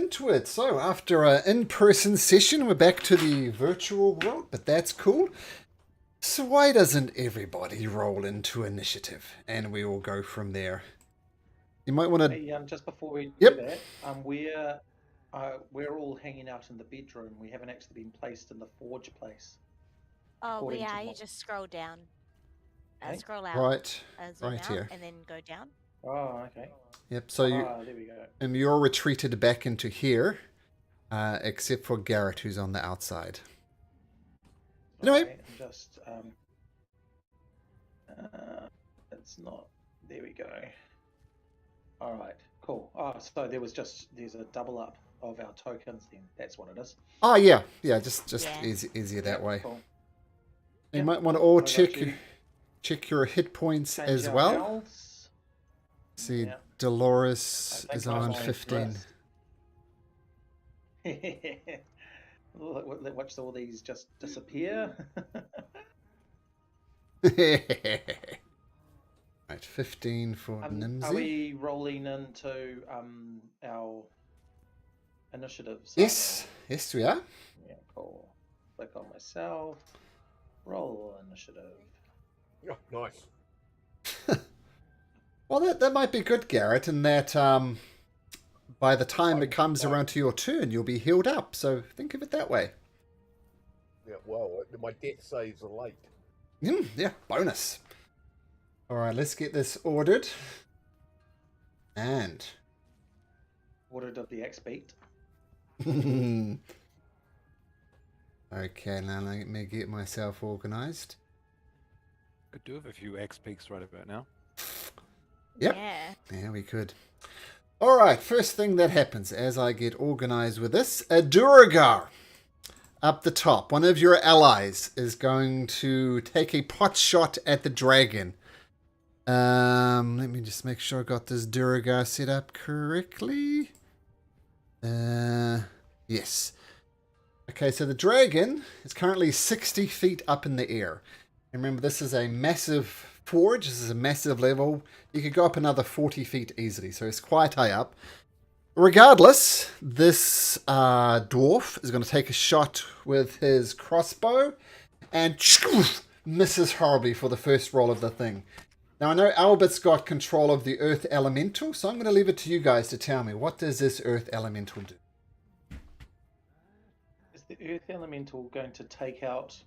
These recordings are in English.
into it. So after an in-person session, we're back to the virtual world, but that's cool. So why doesn't everybody roll into initiative and we all go from there? You might want to... Hey, just before we do Yep. that, we're all hanging out in the bedroom. We haven't actually been placed in the forge place, Oh, according to you what. just scroll down. Okay. Scroll out, Right. zoom Right out, here. and then go down. Oh, okay. Yep. So There we go. you're retreated back into here, except for Garrett, who's on the outside. Anyway. Right, I'm just it's not. There we go. All right, cool. Oh, so there's a double up of our tokens then. That's what it is. Oh yeah, just Yeah. easier that way. Cool. You Yep, might want to cool. all I got check your hit points Change as our well. healths. See, Yeah. Dolores I is think on I'm 15. Watch all these just disappear. Right, 15 for Are Nimsy. we rolling into our initiatives? Yes, yes we are. Yeah, cool. Click on myself. Roll initiative. Oh, nice. Well, that might be good, Garrett, in that by the time it comes around to your turn, you'll be healed up. So think of it that way. Yeah, well, my death saves are late. Yeah, bonus. All right, let's get this ordered. And... Ordered of the X beat. Okay, now let me get myself organized. Could do with a few X peaks right about now. Yep. Yeah. We could. All right, first thing that happens as I get organized with this, a Duragar up the top. One of your allies is going to take a pot shot at the dragon. Let me just make sure I got this Duragar set up correctly. Yes. Okay, so the dragon is currently 60 feet up in the air. And remember, this is a massive forge. This is a massive level. You could go up another 40 feet easily, so it's quite high up. Regardless, this dwarf is going to take a shot with his crossbow and misses horribly for the first roll of the thing. Now, I know Albert's got control of the Earth Elemental, so I'm going to leave it to you guys to tell me, what does this Earth Elemental do? Is the Earth Elemental going to take out...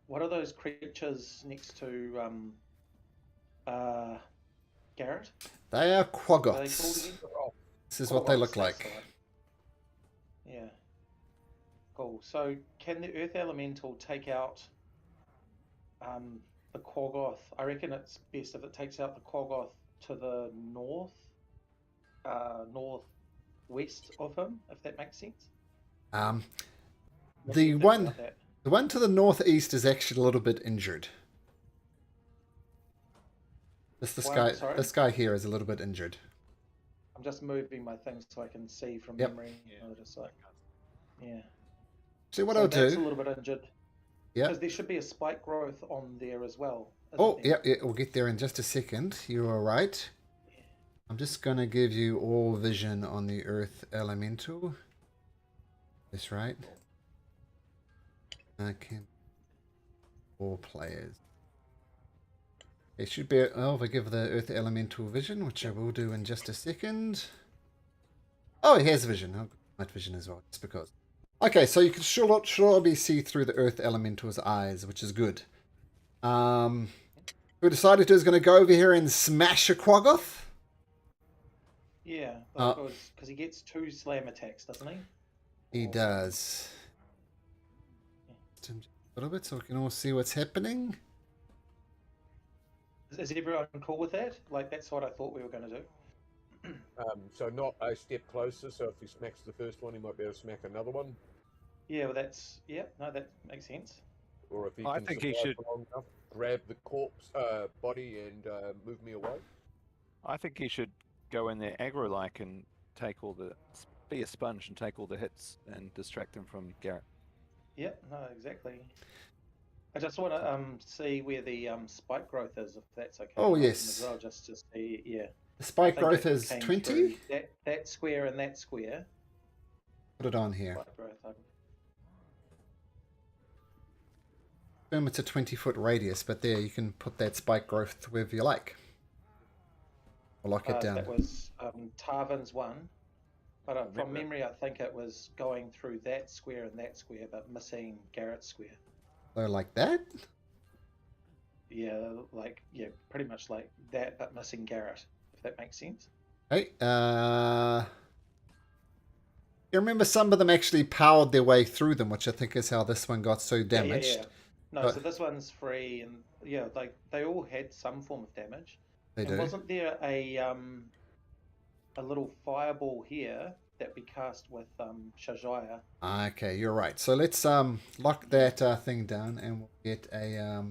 What are those creatures next to Garrett? They are Are they called Quaggoths. again? This is what they look Quaggoths, like. that's right. Yeah. Cool. So can the Earth Elemental take out the Quaggoth? I reckon it's best if it takes out the Quaggoth to the northwest of him, if that makes sense. Um, What do you the think one, about that? the one to the northeast is actually a little bit injured. Sorry? This guy here is a little bit injured. I'm just moving my things so I can see from Yep. memory. Yeah. See what So I'll that's do. a little bit injured. Yeah. Because there should be a spike growth on there as well. Oh, yeah, we'll get there in just a second. You are right. I'm just going to give you all vision on the Earth Elemental. That's right. Okay. 4 players. It should be... Oh, if I give the Earth Elemental vision, which I will do in just a second. Oh, he has vision. I've got night vision as well, just because. Okay, so you can surely see through the Earth Elemental's eyes, which is good. We decided to is going to go over here and smash a Quaggoth. Yeah, because he gets 2 slam attacks, doesn't he? He does. A little bit so we can all see what's happening. Is everyone cool with that? Like, that's what I thought we were going to do. So not a step closer, so if he smacks the first one, he might be able to smack another one. Yeah, well, that makes sense. Or if he I can think he survive should- long enough, grab the corpse body and move me away. I think he should go in there aggro-like and take all the... Be a sponge and take all the hits and distract him from Garrett. Yep, no, exactly. I just want to see where the spike growth is, if that's okay. Oh, on him yes. As well, just to see, yeah. The spike I think growth it is came 20. through that square and that square. Put it on here. Spike growth. Confirm it's a 20-foot radius, but there you can put that spike growth wherever you like. Or lock it down. That was Tarvin's one. But from Remember- memory, I think it was going through that square and that square, but missing Garrett's square. So like that? Yeah, pretty much like that, but missing Garrett, if that makes sense. Hey, you remember some of them actually powered their way through them, which I think is how this one got so damaged. Yeah. No, But- so this one's free, and yeah, they all had some form of damage. They And do. wasn't there a little fireball here that we cast with Shajaya? Okay, you're right. So let's lock that thing down, and we'll get a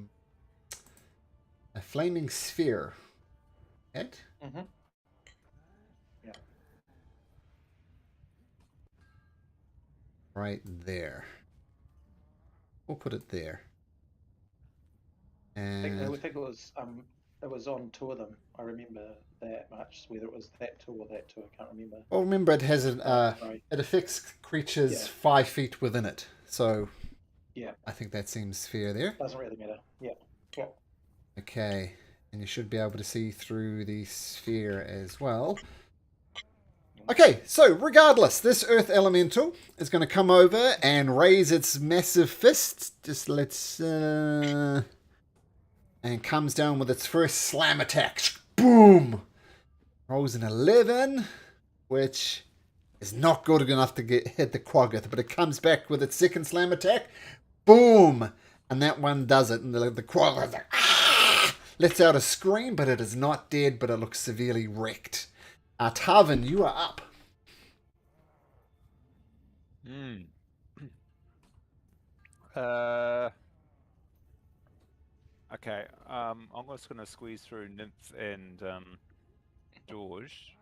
flaming sphere. Right? Mm-hmm. Yeah. Right there. We'll put it there. I And think it was on two of them. I remember that much. Whether it was that two or that two, I can't remember. well, remember it has an Sorry. it affects creatures Yeah. 5 feet within it. So Yeah, I think that seems fair there. doesn't really matter. Yeah. Okay, and you should be able to see through the sphere as well. Okay, so regardless, this earth elemental is going to come over and raise its massive fist. Just let's... and comes down with its first slam attack. Boom! Rolls an 11, which is not good enough to hit the Quaggoth, but it comes back with its second slam attack. Boom! And that one does it, and the Quaggoth like, lets out a scream, but it is not dead, but it looks severely wrecked. Tarvin, you are up. Okay. I'm just going to squeeze through Nymph and George.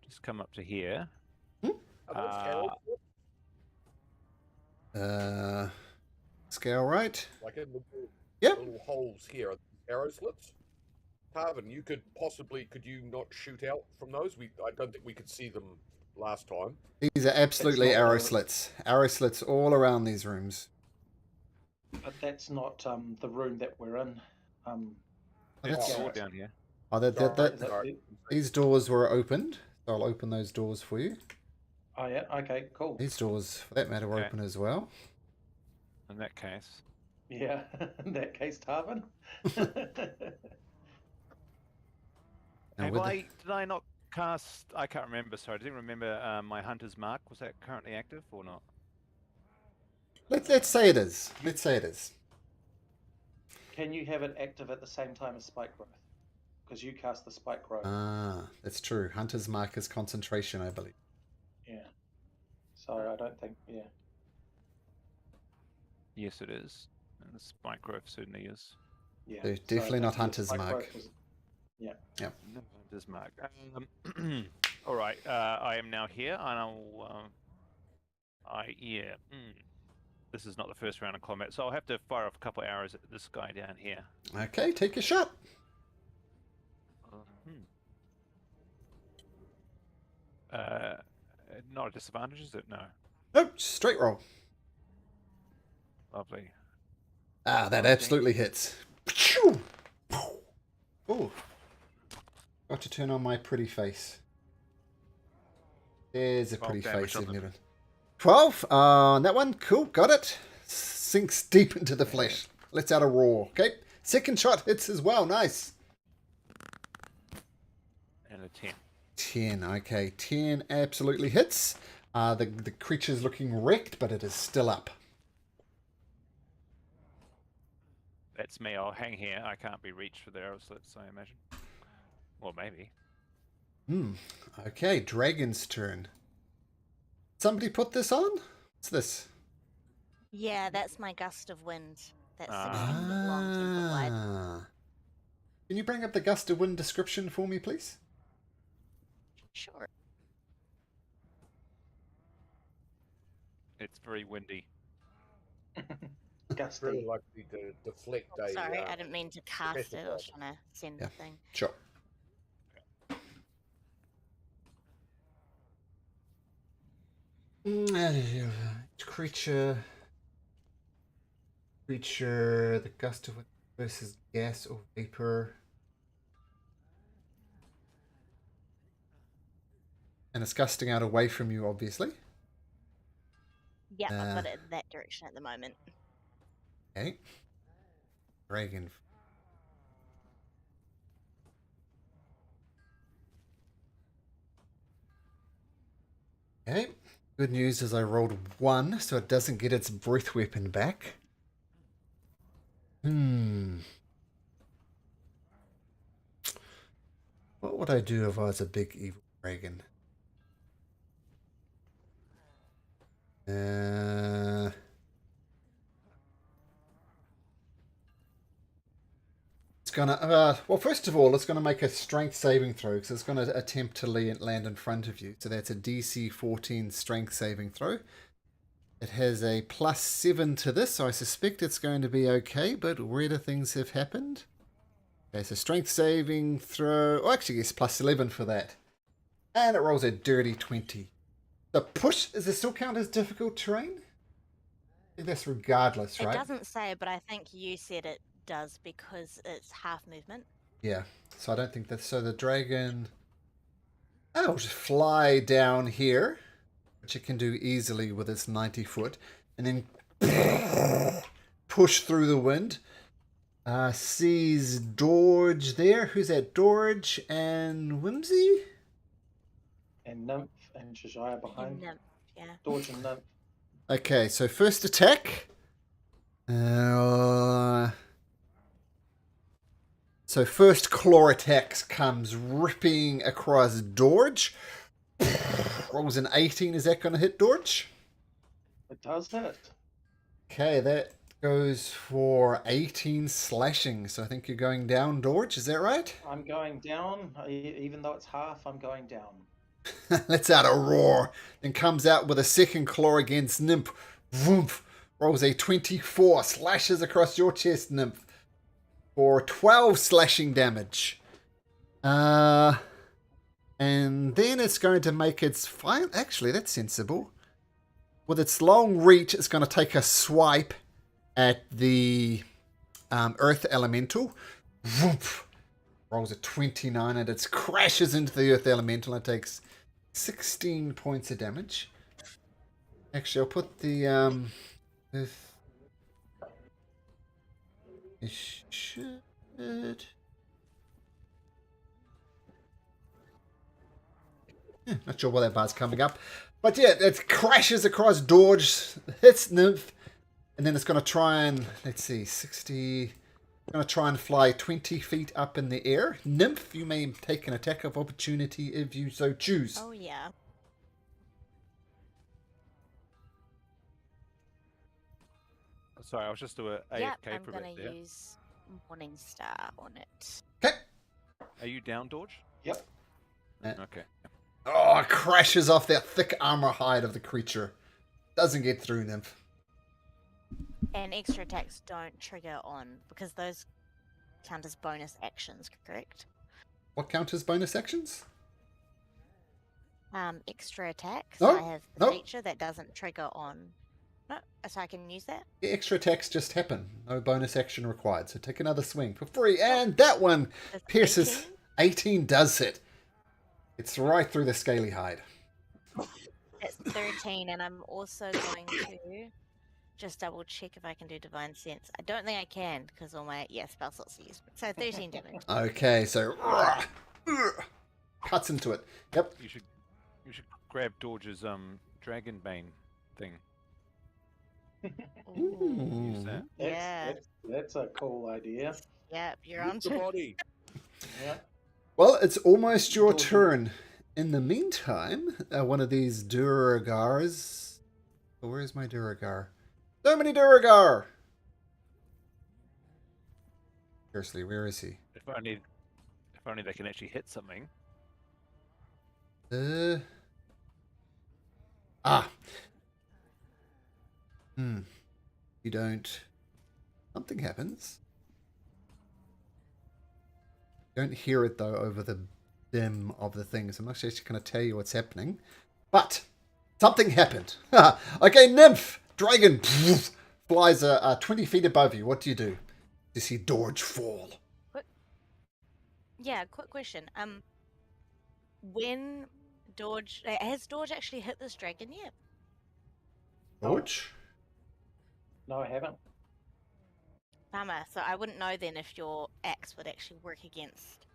Just come up to here. Are those arrow Scale right? like in the Yep. little holes here, are these arrow slits? Tarvin, could you not shoot out from those? I don't think we could see them last time. These are absolutely It's not arrow a- slits. Arrow slits all around these rooms. But that's not the room that we're in. There's that's- a door Garrett. down here. Oh, Is that Sorry. it? these doors were opened. So I'll open those doors for you. Oh yeah. Okay. Cool. These doors, for that matter, were Okay. open as well. In that case. Yeah. In that case, Tarvin. Now Have with I, did I not cast... I can't remember, sorry. I didn't remember my Hunter's Mark. Was that currently active or not? let's say it is. Let's say it is. Can you have it active at the same time as spike growth? Because you cast the spike growth. Ah, that's true. Hunter's Mark is concentration, I believe. Yeah. So I don't think. Yeah. Yes, it is. And the spike growth certainly is. Yeah. They're So I definitely think not the Hunter's spike Mark. growth was- No Hunter's Mark. All right. I am now here, and I'll... This is not the first round of combat, so I'll have to fire off a couple of arrows at this guy down here. Okay, take a shot. Not a disadvantage, is it? No. Nope, straight roll. Lovely. Ah, that Okay. absolutely hits. Oh, got to turn on my pretty face. There's a 12 pretty damage face, on isn't them. it? 12 on that one. Cool, got it. Sinks deep into the flesh. Lets out a roar. Okay, second shot hits as well. Nice. And a 10. 10. Okay, 10 absolutely hits. The creature's looking wrecked, but it is still up. That's me. I'll hang here. I can't be reached for the arrow slits, I imagine. Or maybe. Okay, dragon's turn. Somebody put this on? What's this? Yeah, that's my gust of wind. That's Ah. 16 foot long, 10 foot wide. Can you bring up the gust of wind description for me, please? Sure. It's very windy. It's really Gusty. likely to deflect a. Sorry, I didn't mean to cast it. I was specified. trying to send Yeah. the thing. Sure. Creature, the gust of wind versus gas or vapor. And it's gusting out away from you, obviously. Yep, I've got it in that direction at the moment. Okay. Dragon. Okay. Good news is I rolled 1, so it doesn't get its breath weapon back. What would I do if I was a big evil dragon? It's gonna, well, first of all, it's gonna make a strength saving throw because it's gonna attempt to land in front of you. So that's a DC 14 strength saving throw. It has a +7 to this, so I suspect it's going to be okay, but weirder things have happened. Okay, so strength saving throw, oh, actually it's +11 for that. And it rolls a dirty 20. The push, does it still count as difficult terrain? I think that's regardless, right? It doesn't say, but I think you said it does because it's half movement. Yeah, so I don't think that. So the dragon, it'll just fly down here, which it can do easily with its 90 foot, and then push through the wind. Sees Dorge there. Who's that? Dorge and Whimsy? And Nymph and Shajaya behind. Nymph, yeah. Dorge and Nymph. Okay, so first attack. So first claw attacks comes ripping across Dorge. Rolls an 18. Is that going to hit Dorge? It does hit. Okay, that goes for 18 slashing. So I think you're going down, Dorge. Is that right? I'm going down. Even though it's half, I'm going down. Lets out a roar. Then comes out with a second claw against Nymph. Woomph. Rolls a 24. Slashes across your chest, Nymph. For 12 slashing damage. And then it's going to make its final... Actually, that's sensible. With its long reach, it's going to take a swipe at the Earth Elemental. Whoop. Rolls a 29 and it crashes into the Earth Elemental and takes 16 points of damage. Actually, I'll put the... Earth... It should... Not sure why that bar's coming up. But yeah, it crashes across Dorge, hits Nymph, and then it's going to try and, let's see, 60... Going to try and fly 20 feet up in the air. Nymph, you may take an attack of opportunity if you so choose. Oh, yeah. Sorry, I was just doing AFK Yep, I'm for a bit going to there. use Morning Star on it. Okay. Are you down, Dorge? Yep. Okay. Oh, it crashes off that thick armor hide of the creature. Doesn't get through Nymph. And extra attacks don't trigger on, because those count as bonus actions, correct? What count as bonus actions? Extra attacks. No, I have the no. feature that doesn't trigger on. No, so I can use that? The extra attacks just happen. No bonus action required. So take another swing for free. And that one Does pierces. 18? 18 does hit. It's right through the scaly hide. That's 13, and I'm also going to just double check if I can do Divine Sense. I don't think I can, because all my, spell slots are used. So 13 damage. Okay, so cuts into it. Yep. You should grab Dorge's Dragonbane thing. Ooh. Use that. Yeah. That's a cool idea. Yep, you're With on the to body. Yeah. Well, it's almost your turn. In the meantime, one of these Duragars... Where is my Duragar? So many Duragar! Seriously, where is he? If only they can actually hit something. You don't... Something happens. You don't hear it, though, over the dim of the things. I'm not actually going to tell you what's happening. But Something happened. Okay, Nymph, dragon, flies 20 feet above you. What do? You see Dorge fall. Yeah, quick question. When Dorge has Dorge actually hit this dragon yet? Dorge? No, I haven't. Bummer. So I wouldn't know then if your axe would actually work against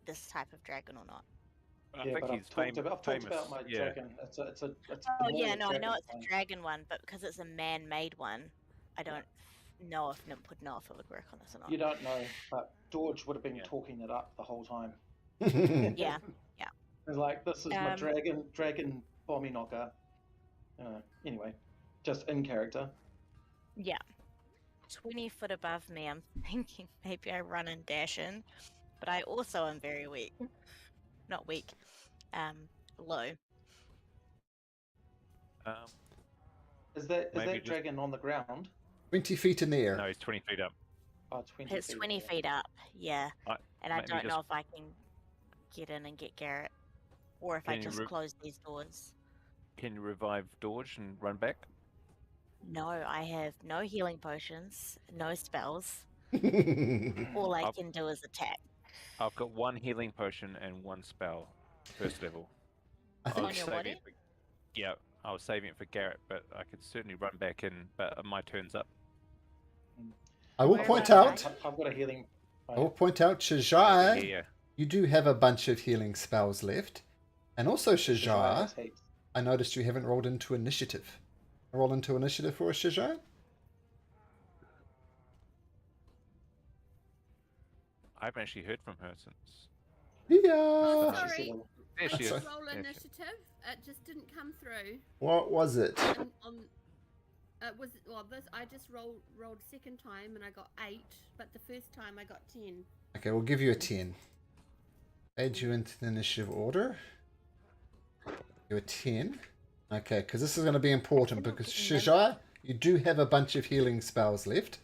this type of dragon or not. I Yeah, think but he's I've talked famous. about my Yeah. dragon. It's Oh more yeah, a no, I know dragon it's thing. a dragon one, but because it's a man-made one, I don't know if Nymph would know if it would work on this or not. You don't know, but George would have been Yeah. talking it up the whole time. Yeah. It's like, this is my Um, dragon bomby knocker. Anyway, just in character. Yeah. 20 foot above me, I'm thinking maybe I run and dash in, but I also am very weak. Not weak, low. Is that Maybe just- dragon on the ground? 20 feet in the air. No, he's 20 feet up. Oh, 20 It's feet. 20 feet up, yeah. And I maybe don't know just- if I can get in and get Garrett, or if I Can you just close these doors. Can you revive Dorge and run back? No, I have no healing potions, no spells. Okay. All I I'll- can do is attack. I've got one healing potion and one spell, first level. I I think On was your saving body? it for, yeah, I was saving it for Garrett, but I could certainly run back in. But my turn's up. I will Where point am I? out, I've got a healing. Shajai, Yeah, you do have a bunch of healing spells left. And also, Shajai Shajai, has heaps. I noticed you haven't rolled into initiative. Roll into initiative for us, Shajai? I haven't actually heard from her since. Yeah. Oh, Sorry. she's There she Sorry. is. Roll There she- initiative. It just didn't come through. What was it? I just rolled second time and I got 8, but the first time I got 10. Okay, we'll give you a 10. Add you into the initiative order. You're a 10. Okay, because this is going to be important because Shajai, you do have a bunch of healing spells left.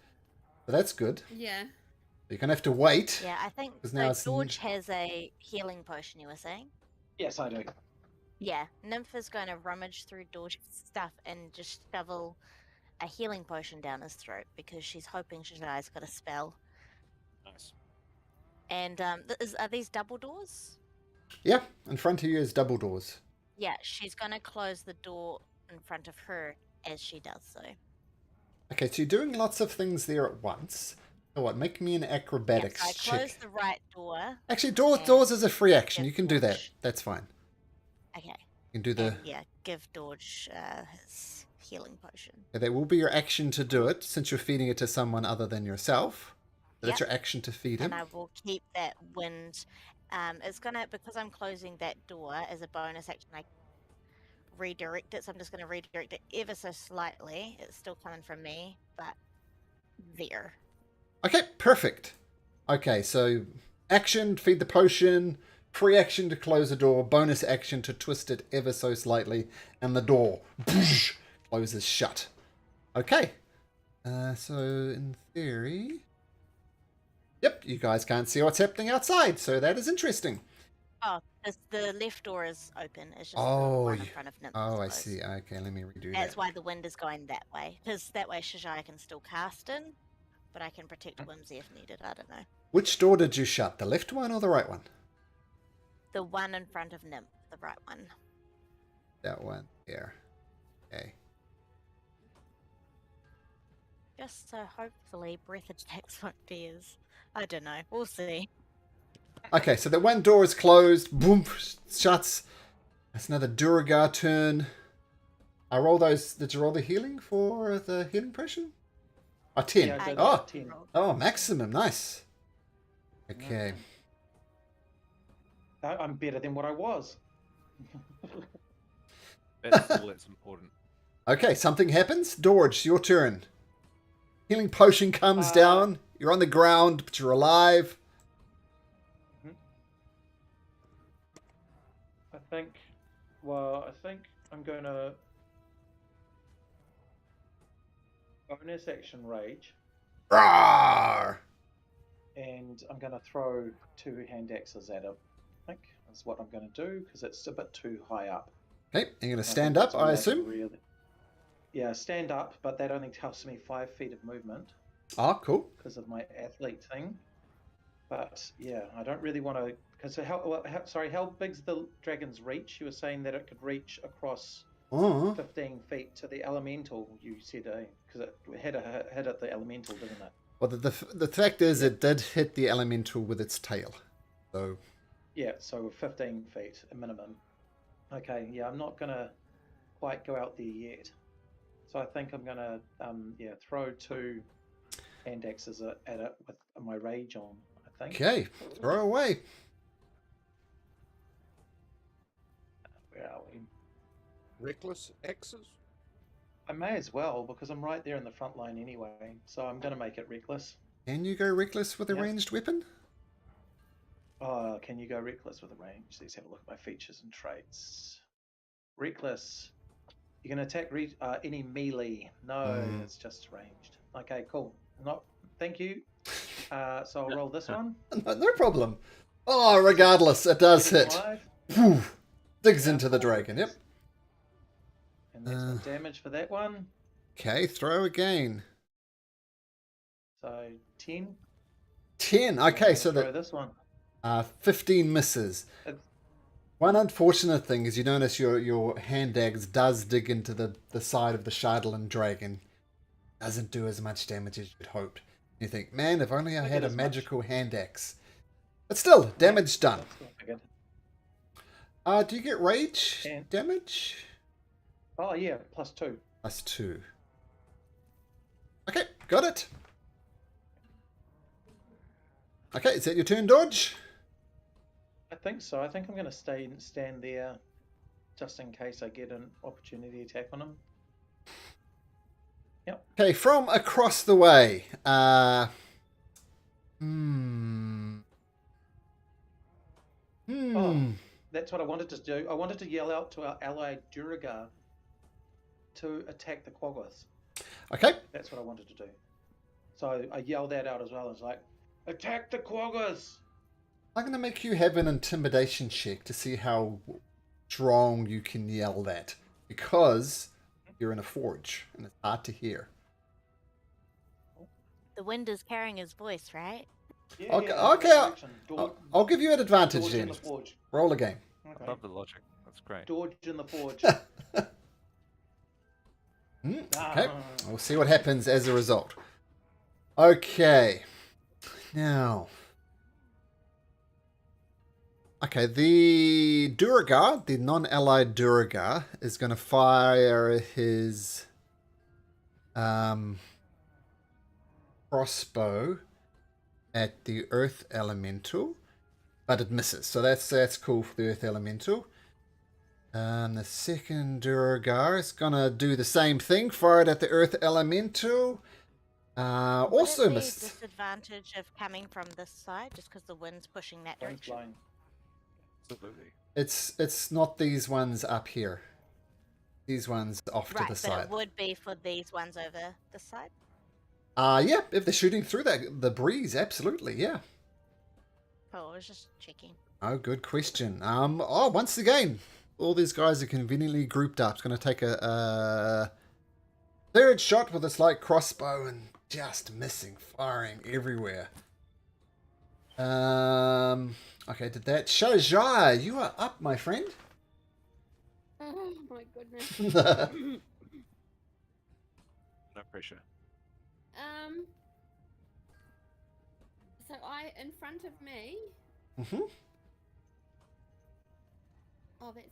So that's good. Yeah. You're going to have to wait. Yeah, I think 'Cause now it's George has a healing potion, you were saying? Yes, I do. Yeah, Nymph is going to rummage through George's stuff and just shovel a healing potion down his throat because she's hoping Shajai's got a spell. Nice. And are these double doors? Yeah, in front of you is double doors. Yeah, she's going to close the door in front of her as she does so. Okay, so you're doing lots of things there at once. So what? Make me an acrobatics Yeah, so I close check. the right door. Actually, and doors is a free action. give You can do that. George- That's fine. Okay. You can do the. And yeah, give George his healing potion. That will be your action to do it, since you're feeding it to someone other than yourself. That's Yep. your action to feed him. And I will keep that wind. It's gonna, because I'm closing that door as a bonus action, I redirect it. So I'm just gonna redirect it ever so slightly. It's still coming from me, but there. Okay, perfect. Okay, so action, feed the potion, free action to close the door, bonus action to twist it ever so slightly, and the door closes shut. Okay. So in theory... Yep, you guys can't see what's happening outside, so that is interesting. Oh, the left door is open. It's just Oh, the one in you- front of Nymph. Oh, I closed. see. Okay, let me redo That's that. why the wind is going that way. Because that way Shajai can still cast in, but I can protect Whimsy if needed. I don't know. Which door did you shut? The left one or the right one? The one in front of Nymph, the right one. That one there. Okay. Just so hopefully breath attacks won't be as... I don't know. We'll see. Okay, so the one door is closed. Boom, shuts. That's another Duragar turn. I roll those. Did you roll the healing for the healing potion? Oh, 10. Yeah, I did Oh, 10. oh, maximum. Nice. Okay. I'm better than what I was. That's all that's important. Okay, something happens. Dorge, your turn. Healing potion comes Uh, down. You're on the ground, but you're alive. I think I'm going to bonus action rage, Rawr! and I'm going to throw 2 hand axes at him. I think that's what I'm going to do because it's a bit too high up. Okay, you're going to I stand think up, this will I make it assume? really- Yeah, stand up, but that only costs me 5 feet of movement Ah, cool. because of my athlete thing. But yeah, I don't really want to. Because how big's the dragon's reach? You were saying that it could reach across Oh. 15 feet to the elemental. You said, because it hit at the elemental, didn't it? Well, the fact is, Yeah. it did hit the elemental with its tail. So, Yeah, so 15 feet a minimum. Okay, yeah, I'm not gonna quite go out there yet. So I think I'm gonna throw 2 hand axes at it with my rage on. I think. okay, throw away. Where are we? Reckless X's? I may as well because I'm right there in the front line anyway. So I'm gonna make it reckless. Can you go reckless with a Yep. ranged weapon? Oh, can you go reckless with a range? Let's have a look at my features and traits. Reckless. You can attack any melee. No, it's just ranged. Okay, cool. Not. Thank you. So I'll roll this one. No problem. Oh, regardless, it does hit. 35, Whew. Digs Yeah, into the cool. dragon, yep. And that's my damage for that one. Okay, throw again. So 10. 10. Okay, so throw that this one. 15 misses. It's- One unfortunate thing is you notice your hand axe does dig into the side of the Shardland dragon. Doesn't do as much damage as you'd hoped. You think, man, if only I Not had a as much. magical hand axe. But still, damage done. That's not good. Do you get rage And- damage? Oh yeah, +2. +2. Okay, got it. Okay, is that your turn, Dodge? I think so. I think I'm going to stand there just in case I get an opportunity attack on him. Okay, from across the way. Oh. That's what I wanted to do. I wanted to yell out to our ally Duragar to attack the Quaggoth. Okay. That's what I wanted to do. So I yelled that out as well. It's like, attack the Quaggoth! I'm going to make you have an intimidation check to see how strong you can yell that. Because you're in a forge and it's hard to hear. The wind is carrying his voice, right? Yeah, Okay, yeah, okay, direction. I'll give you an advantage Dodge in then. the forge. Roll a game. I Okay. love the logic. That's great. Dodge in the forge. Okay, we'll see what happens as a result. Okay, now. Okay, the Duragar, the non-allied Duragar, is going to fire his crossbow at the Earth Elemental, but it misses. So that's cool for the Earth Elemental. The second Duragar is going to do the same thing, fire it at the Earth Elemental. Also Would it be missed. disadvantage of coming from this side just because the wind's pushing that Wind's direction? blowing. Absolutely. It's not these ones up here. These ones off Right, to the but side. it would be for these ones over this side. Yeah, if they're shooting through the breeze, absolutely, yeah. Oh, I was just checking. Oh, good question. Once again, all these guys are conveniently grouped up. It's going to take a third shot with this light crossbow and just missing, firing everywhere. Okay, did that? Shajai, you are up, my friend. Oh my goodness. No pressure. So in front of me. Mm-hmm. Oh, that's.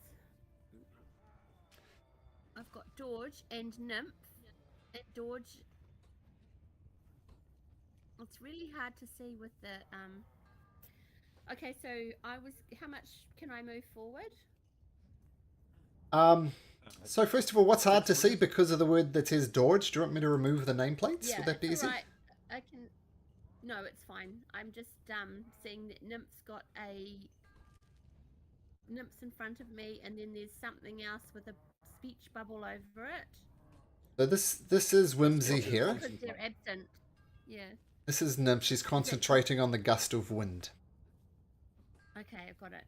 I've got Dodge and Nymph. And Dodge. It's really hard to see with the Okay, so How much can I move forward? So first of all, what's hard to see because of the word that says Dodge? Do you want me to remove the nameplates? Yeah, Would that be it's easy? alright. I can. No, it's fine. I'm just seeing that Nymph's got a. Nymph's in front of me, and then there's something else with a speech bubble over it. So this is Whimsy here. Because they're absent. Yeah. This is Nymph. She's concentrating on the gust of wind. Okay, I've got it.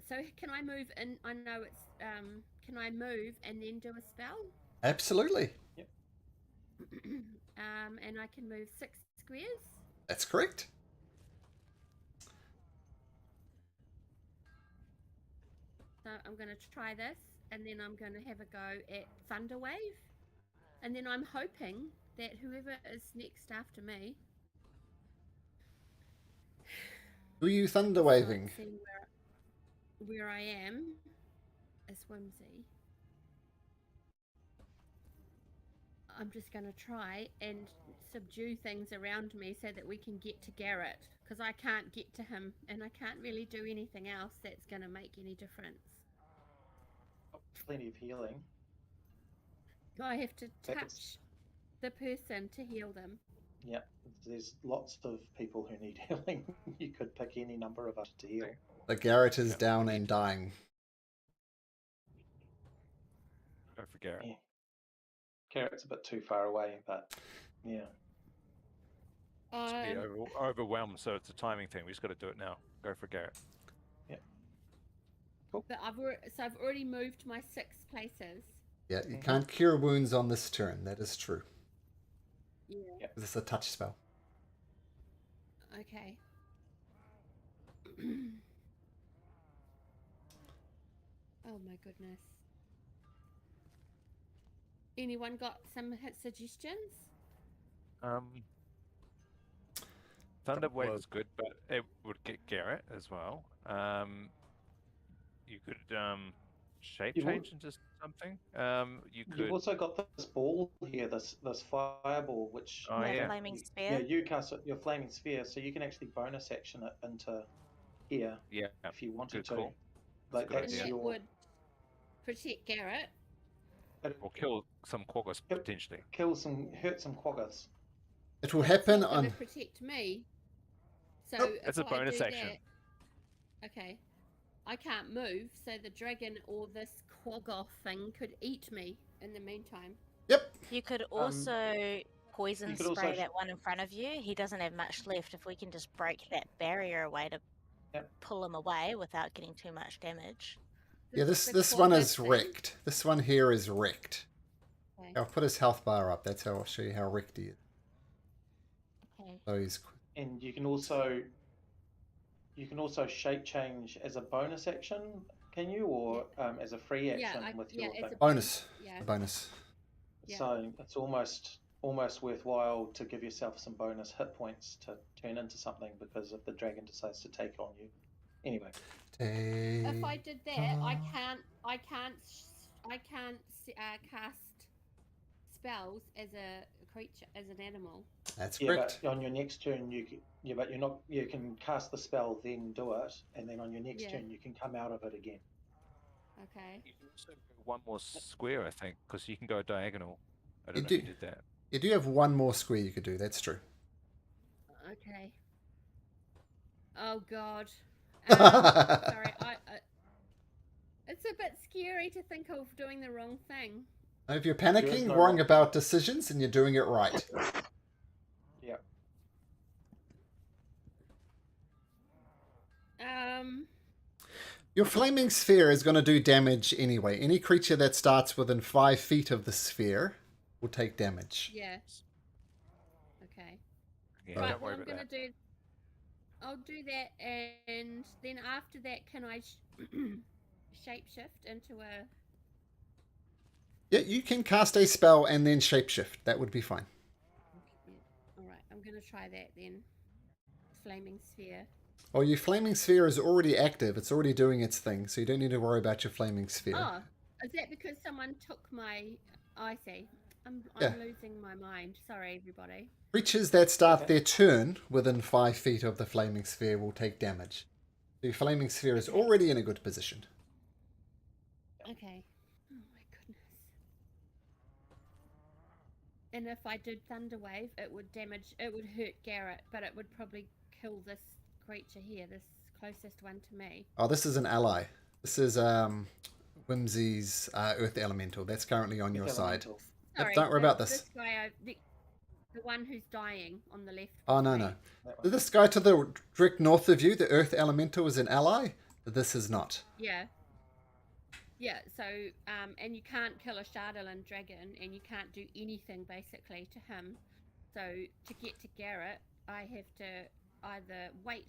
So can I move in? I know it's can I move and then do a spell? Absolutely. And I can move 6 squares. That's correct. So I'm going to try this, and then I'm going to have a go at Thunderwave, and then I'm hoping that whoever is next after me. Who are you thunder waving? Seeing where I am is Whimsy. I'm just going to try and subdue things around me so that we can get to Garrett, because I can't get to him and I can't really do anything else that's going to make any difference. Plenty of healing. I have to That touch is- the person to heal them. Yeah, there's lots of people who need healing. You could pick any number of us to heal. The Garrett is down and dying. Go for Garrett. Yeah. Carrot's a bit too far away, but yeah. Be overwhelmed, so it's a timing thing. We just got to do it now. Go for Garrett. But I've already moved my 6 places. Yeah, you can't cure wounds on this turn. That is true. Yeah. This is a touch spell. Okay. Oh my goodness. Anyone got some suggestions? Thunderwave was- is good, but it would get Garrett as well. You could shape You will- change into something. You could. You've also got this ball here, this fireball, which Oh, yeah. Flaming yeah, sphere. you cast your flaming sphere, so you can actually bonus action it into here Yeah. if you wanted Good to. call. Like That's a good And idea. that your would protect Garrett. Or kill some quaggers Yep. potentially. hurt some quaggers. It will It's happen not gonna on. protect me. So Nope. if It's a I bonus do action. that- okay. I can't move, so the dragon or this quaggoth thing could eat me in the meantime. Yep. You could also poison you could also spray sh- that one in front of you. He doesn't have much left. If we can just break that barrier away to Yep. pull him away without getting too much damage. Yeah, The this one quaggoth is thing- wrecked. This one here is wrecked. Okay. I'll put his health bar up. That's how I'll show you how wrecked he is. Okay. So he's And you can also shape change as a bonus action, can you, or as a free action with your it's thing? a bonus. Yeah. A bonus. Yeah. So it's almost worthwhile to give yourself some bonus hit points to turn into something, because if the dragon decides to take on you, anyway. If I did that, I Ah. can't cast spells as a creature, as an animal. That's Yeah, correct. but on your next turn but you're not. You can cast the spell, then do it, and then on your next Yeah. turn you can come out of it again. Okay. You can also go one more square, I think, because you can go diagonal. I You don't know do. if you did that. You do have one more square you could do. That's true. Okay. Oh God. Sorry, it's a bit scary to think of doing the wrong thing. If you're There is panicking, no worrying wrong- about decisions, and you're doing it right. Yeah. Your flaming sphere is going to do damage anyway. Any creature that starts within 5 feet of the sphere will take damage. Yeah. Okay. Yeah, Right. don't Well, worry I'm about gonna that. do. I'll do that, and then after that, can I shapeshift into a? Yeah, you can cast a spell and then shapeshift. That would be fine. Yeah. All right. I'm gonna try that then. Flaming sphere. Well, your flaming sphere is already active. It's already doing its thing, so you don't need to worry about your flaming sphere. Oh, is that because someone took my? I see. I'm Yeah. losing my mind. Sorry, everybody. Creatures that start Okay. their turn within 5 feet of the flaming sphere will take damage. The flaming sphere is already in a good position. Okay. Oh my goodness. And if I did Thunderwave, it would hurt Garrett, but it would probably kill this creature here, this closest one to me. Oh, this is an ally. This is Whimsy's Earth Elemental. That's currently on your side. Elemental. Yep, don't worry about this. This guy, the one who's dying on the left. Oh, of no, me. no. That one. This guy to the direct north of you, the Earth Elemental, is an ally. This is not. Yeah. Yeah, so, and you can't kill a Shardalin dragon, and you can't do anything, basically, to him. So, to get to Garrett, I have to either wait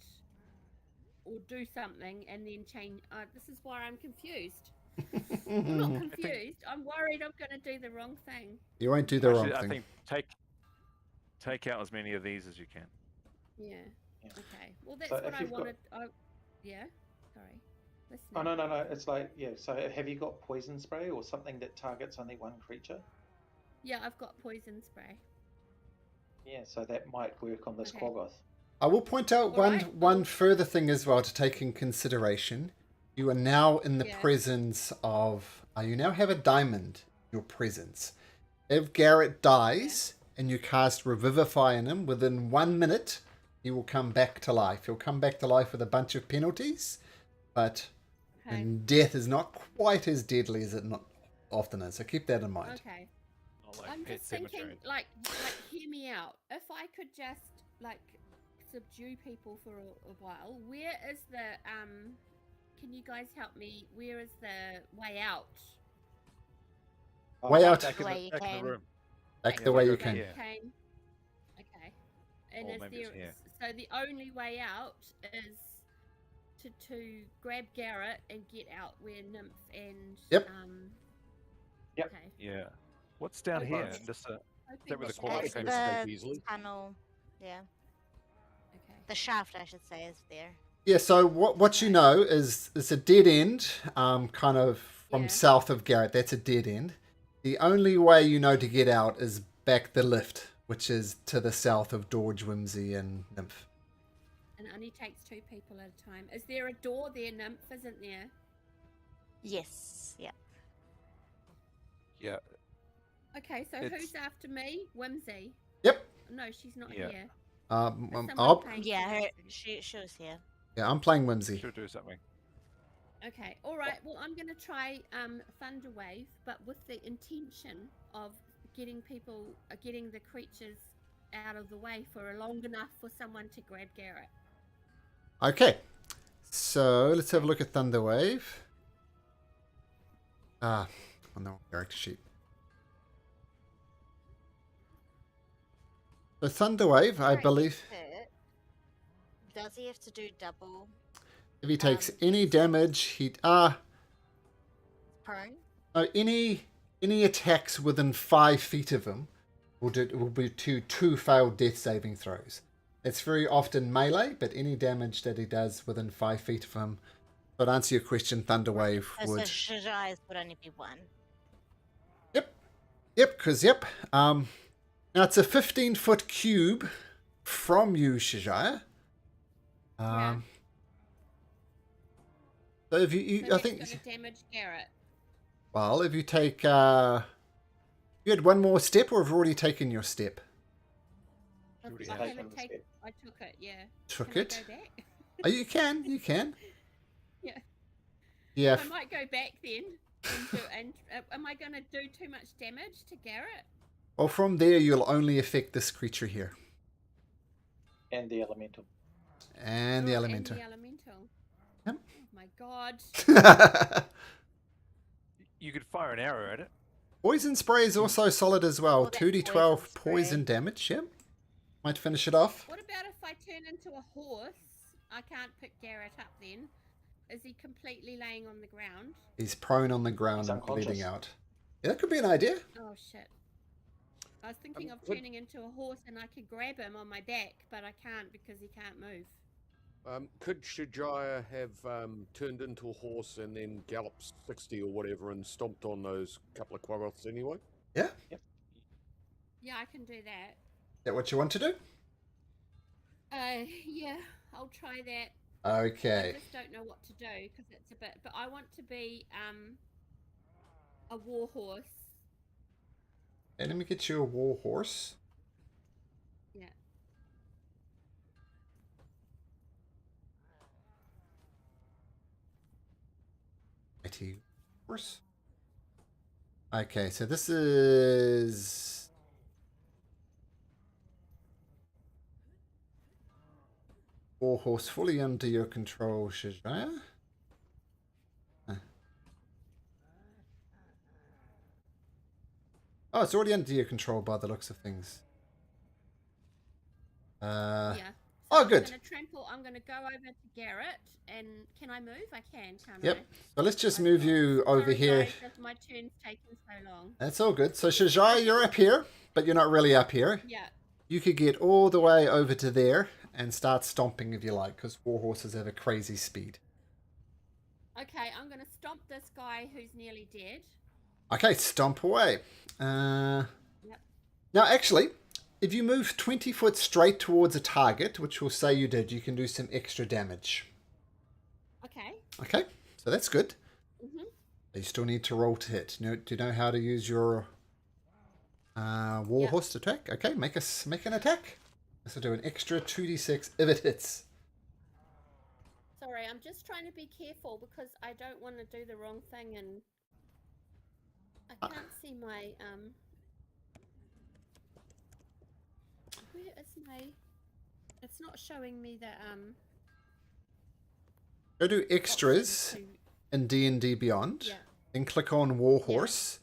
or do something and then change. This is why I'm confused. I'm not confused. I'm worried I'm going to do the wrong thing. You won't do the wrong I thing. think take out as many of these as you can. Yeah. Yeah. Okay. Well, that's So what if I you've got- wanted. Yeah. Sorry. Oh, Listening. no. It's like, yeah. So have you got poison spray or something that targets only one creature? Yeah, I've got poison spray. Yeah, so that might work on this Okay. Quaggoth. I will point out All right, one well- further thing as well to take in consideration. You are now in the Yeah. presence of. You now have a diamond in your presence. If Garrett dies and you cast Revivify on him, within 1 minute, he will come back to life. He'll come back to life with a bunch of penalties, but Okay. and death is not quite as deadly as it not often is. So keep that in mind. Okay. Not like I'm Pet just thinking, Cemetery. like, hear me out. If I could just, like, subdue people for a while, where is the, can you guys help me? Where is the way out? Way out. Back in Way you the came. room. Back Yeah, the way like you over can. here. Came. Okay. And Or is maybe it's there, here. so the only way out is to grab Garrett and get out where Nymph and, Yep. Yep. Okay. Yeah. What's down Okay. here? Just Hoping that where the that Quaggoth It's came from. the Escape easily. tunnel. Yeah. Okay. The shaft, I should say, is there. Yeah, so what you know is it's a dead end, kind of from Yeah. south of Garrett. That's a dead end. The only way you know to get out is back the lift, which is to the south of Dorge, Whimsy, and Nymph. And it only takes 2 people at a time. Is there a door there, Nymph? Isn't there? Yes. Yeah. Yeah. Okay, so It's- who's after me? Whimsy. Yep. No, she's not Yeah. here. Is I'll, someone paying Yeah. for Her, this? she was here. yeah, I'm playing Whimsy. Should do something. Okay, all right. Well, I'm going to try Thunder Wave, but with the intention of getting getting the creatures out of the way for long enough for someone to grab Garrett. Okay, so let's have a look at Thunderwave. On the wrong character sheet. So Thunderwave, I Right, believe, hit. Does he have to do double if he takes Um, any damage, he prone? any attacks within 5 feet of him will be two failed death saving throws. It's very often melee, but any damage that he does within 5 feet of him. So to answer your question, Thunderwave So would. Shajai's would only be 1. Yep. Now it's a 15-foot cube from you, Shajaya. Yeah. So if So I that's think, going to damage Garrett. well, if you take, you had one more step, or have you already taken your step? I already haven't taken the taken. step. I took it. Yeah. Took Can it? I go back? Oh, you can. Yeah. Yeah. I might go back then. And am I going to do too much damage to Garrett? Well, from there, you'll only affect this creature here. And the elemental. And the Oh, elemental. And the elemental. Yep. Oh my god. You could fire an arrow at it. Poison spray is also solid as well. Oh, that 2d12 poison poison spray. damage, yep. Might finish it off. What about if I turn into a horse? I can't pick Garrett up then. Is he completely laying on the ground? He's prone on the ground He's and bleeding unconscious. out. Yeah, that could be an idea. Oh shit. I was thinking of Could- turning into a horse and I could grab him on my back, but I can't because he can't move. Could Shajaya have turned into a horse and then galloped 60 or whatever and stomped on those couple of Quaggoths anyway? Yeah? Yeah, I can do that. Is that what you want to do? Yeah, I'll try that. Okay. I just don't know what to do because it's a bit. But I want to be a war horse. And let me get you a war horse. Yeah. Mighty horse. Okay, so this is war horse fully under your control, Shajaya. Oh, it's already under your control by the looks of things. Yeah. Oh, I'm good. gonna trample. I'm gonna go over to Garrett, and can I move? I can, can't Yep. I? So let's just I've move got- you over Sorry, here. guys, if my turn's taking so long. That's all good. So Shajar, you're up here, but you're not really up here. Yeah. You could get all the way over to there and start stomping if you like, because war horses have a crazy speed. Okay, I'm gonna stomp this guy who's nearly dead. Okay, stomp away. Yep. Now, actually, if you move 20 foot straight towards a target, which we'll say you did, you can do some extra damage. Okay. Okay, so that's good. Mhm. You still need to roll to hit. Do you know how to use your war horse attack? Okay, make an attack. So do an extra 2d6 if it hits. Sorry, I'm just trying to be careful because I don't want to do the wrong thing, and I can't see my Where is my? It's not showing me the Go to option extras to- in D&D Beyond. Yeah. Then click on war horse.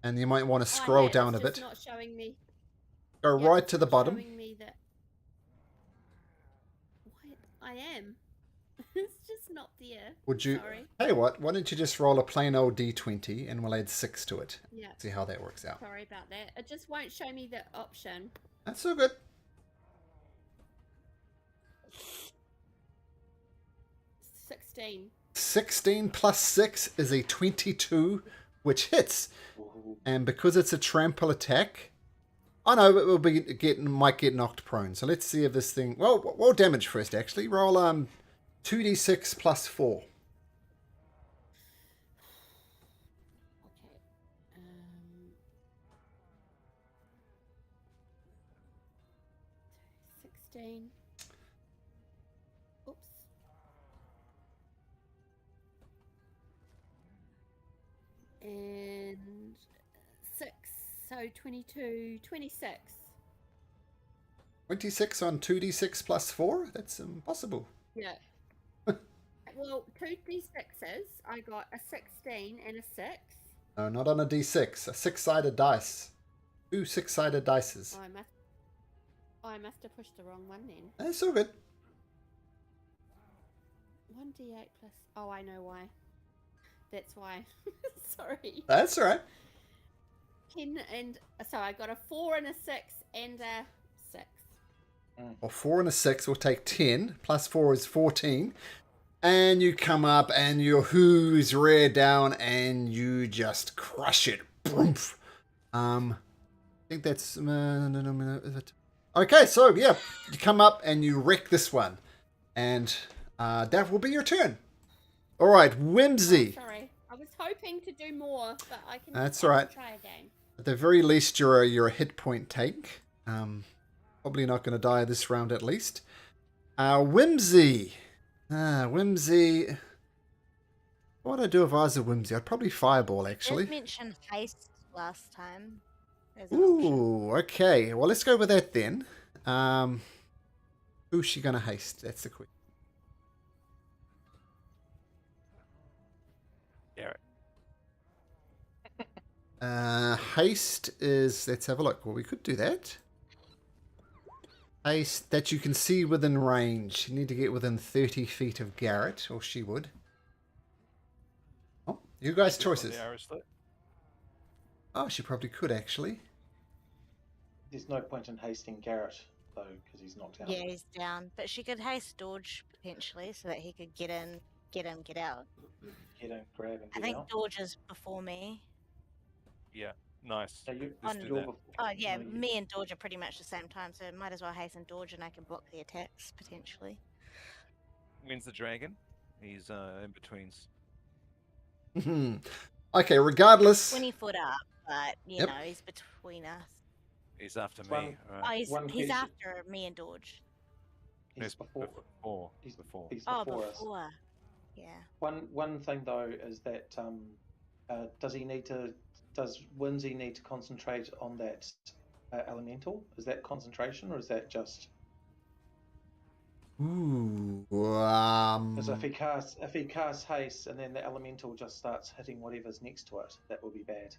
And you might want to scroll down a it's bit. just not showing me. Go Yeah, right it's to the not bottom. Showing me that. What? I am. It's just not there. Would you? Sorry. Hey, what? Why don't you just roll a plain old d20 and we'll add 6 to it. Yeah. See how that works out. Sorry about that. It just won't show me the option. That's so good. 16. 16 plus 6 is a 22, which hits. Ooh. And because it's a trample attack, I know it will might get knocked prone. So let's see if this thing. Well, roll damage first. Actually, roll 2d6 plus 4. Okay. 16. Oops. And 6. So 22, 26. 26 on 2d6 plus 4. That's impossible. Yeah. Well, 2d6s. I got a 16 and a 6. No, not on a d6. A 6-sided dice. 2 6-sided dices. I must have pushed the wrong one then. That's all good. 1d8 plus. Oh, I know why. That's why. Sorry. That's all right. 10 and. So I got a 4 and a 6 and a 6. Well, 4 and a 6 will take 10. Plus 4 is 14. And you come up and your hooves rear down and you just crush it. Boomf. I think that's... Okay, so yeah. You come up and you wreck this one. And that will be your turn. All right, Whimsy. Oh, sorry. I was hoping to do more, but I can, That's I all can right. try again. At the very least, you're a hit point take. Probably not going to die this round at least. Whimsy. Whimsy. What would I do if I was a Whimsy? I'd probably Fireball, actually. Did mention haste last time. As an option. Ooh, okay. Well, let's go with that then. Who's she going to haste? That's the question. Garrett. Haste is... Let's have a look. Well, we could do that. Haste that you can see within range. You need to get within 30 feet of Garrett, or she would. Oh, you guys' choices. The arrow slit. Oh, she probably could, actually. There's no point in hasting Garrett, though, because he's knocked out. Yeah, he's down. But she could haste Dodge potentially so that he could get in, get out. Get him, grab, and I get think out. Dodge is before me. Yeah, nice. No, you, Let's do you're that. before- Oh yeah, no, you- me and Dodge are pretty much the same time, so might as well hasten Dodge and I can block the attacks potentially. When's the dragon? He's in betweens. Okay, regardless. 20 foot up, but you Yep. know, he's between us. He's after One- me. Oh, Right. he's One he's case- after me and Dodge. He's before. Before. He's Before. He's Oh, before us. before. Yeah. One thing though is that does Whimsy need to concentrate on that elemental? Is that concentration or is that just Ooh. because if he casts haste and then the elemental just starts hitting whatever's next to it, that will be bad.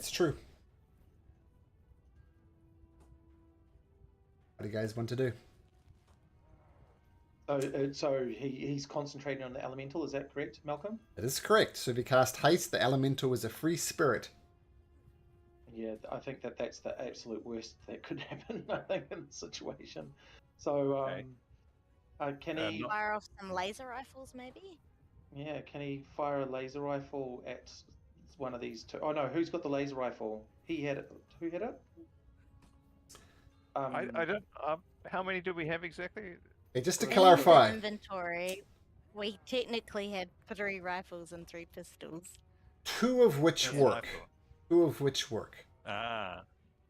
That's true. What do you guys want to do? So he's concentrating on the elemental. Is that correct, Malcolm? That is correct. So if you cast haste, the elemental is a free spirit. Yeah, I think that's the absolute worst that could happen. I think in the situation. So Okay. can he? Fire off some laser rifles, maybe? Yeah, can he fire a laser rifle at one of these two? Oh no, who's got the laser rifle? He had it. Who had it? I don't. How many do we have exactly? Okay, just to In clarify, the inventory, we technically had 3 rifles and 3 pistols. 2 of which Yes, work. rifle. 2 of which work. Ah.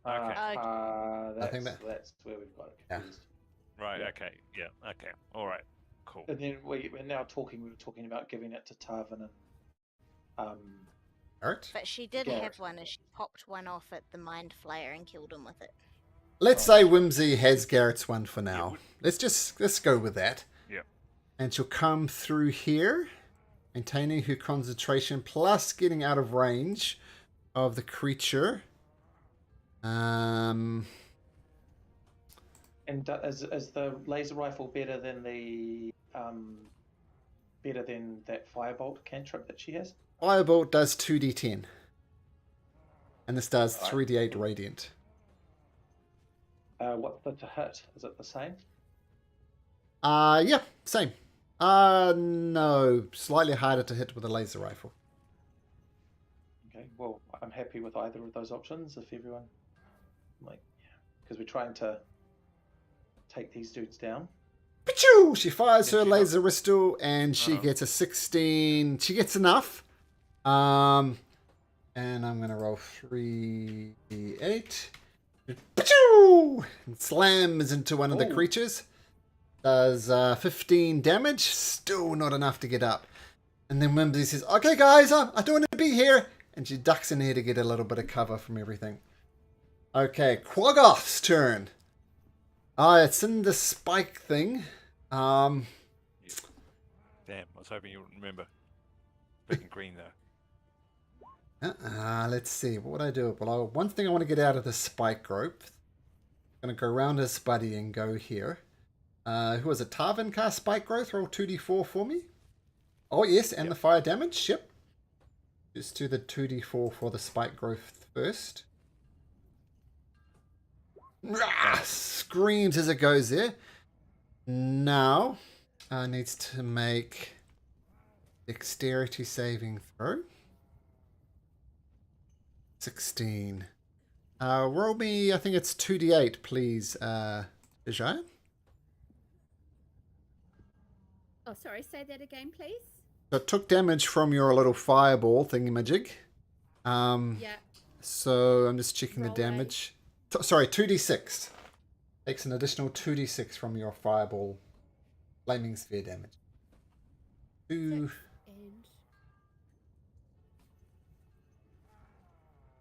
Okay. Okay. I think That's where we've got it Yeah. confused. Right. Yeah. Okay. Yeah. Okay. All right. Cool. And then we're now talking. We were talking about giving it to Tarvin and Alright. But she did Garrett. have one, and she popped one off at the Mind Flayer and killed him with it. Let's say Whimsy has Garrett's one for now. Let's go with that. Yeah. And she'll come through here, maintaining her concentration plus getting out of range of the creature. And is the laser rifle better than that firebolt cantrip that she has? Firebolt does 2d10. And this does Alright. 3d8 radiant. What's the to hit? Is it the same? Yeah, same. No, slightly harder to hit with a laser rifle. Okay. Well, I'm happy with either of those options. If everyone because we're trying to take these dudes down. Pichoo! She fires Yeah, her she laser pistol and she gets a 16. She gets enough. And I'm gonna roll 3d8. Pichoo! And slams into one of the Ooh. creatures. Does 15 damage. Still not enough to get up. And then Whimsy says, "Okay, guys, I don't want to be here." And she ducks in here to get a little bit of cover from everything. Okay, Quaggoth's turn. It's in the spike thing. Damn. I was hoping you would remember. Big and green though. Let's see. What would I do? Well, one thing I want to get out of the spike rope. I'm going to go around his buddy and go here. Who was it? Tarvin cast spike growth. Roll 2d4 for me. Oh, yes, and the fire damage. Yep. Just do the 2d4 for the spike growth first. Screams as it goes there. Now, needs to make dexterity saving throw. 16. Roll me, I think it's 2d8, please, Vijay. Oh, sorry. Say that again, please. So it took damage from your little fireball thingamajig. Yeah. So I'm just checking Roll the damage. Sorry, 2d6. Takes an additional 2d6 from your fireball flaming sphere damage. 2. 6 and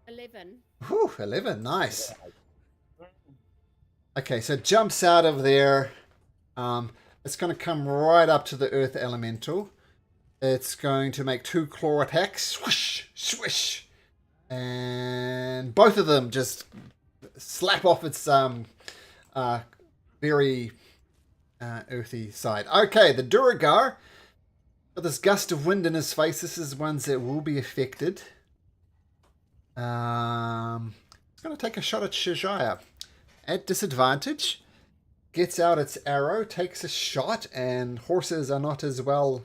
11. Whew, 11. Nice. Okay, so it jumps out of there. It's going to come right up to the earth elemental. It's going to make 2 claw attacks. Swoosh, swish. And both of them just slap off its very earthy side. Okay, the Duragar. With this gust of wind in his face, this is ones that will be affected. It's going to take a shot at Shajaya. At disadvantage. Gets out its arrow, takes a shot, and horses are not as well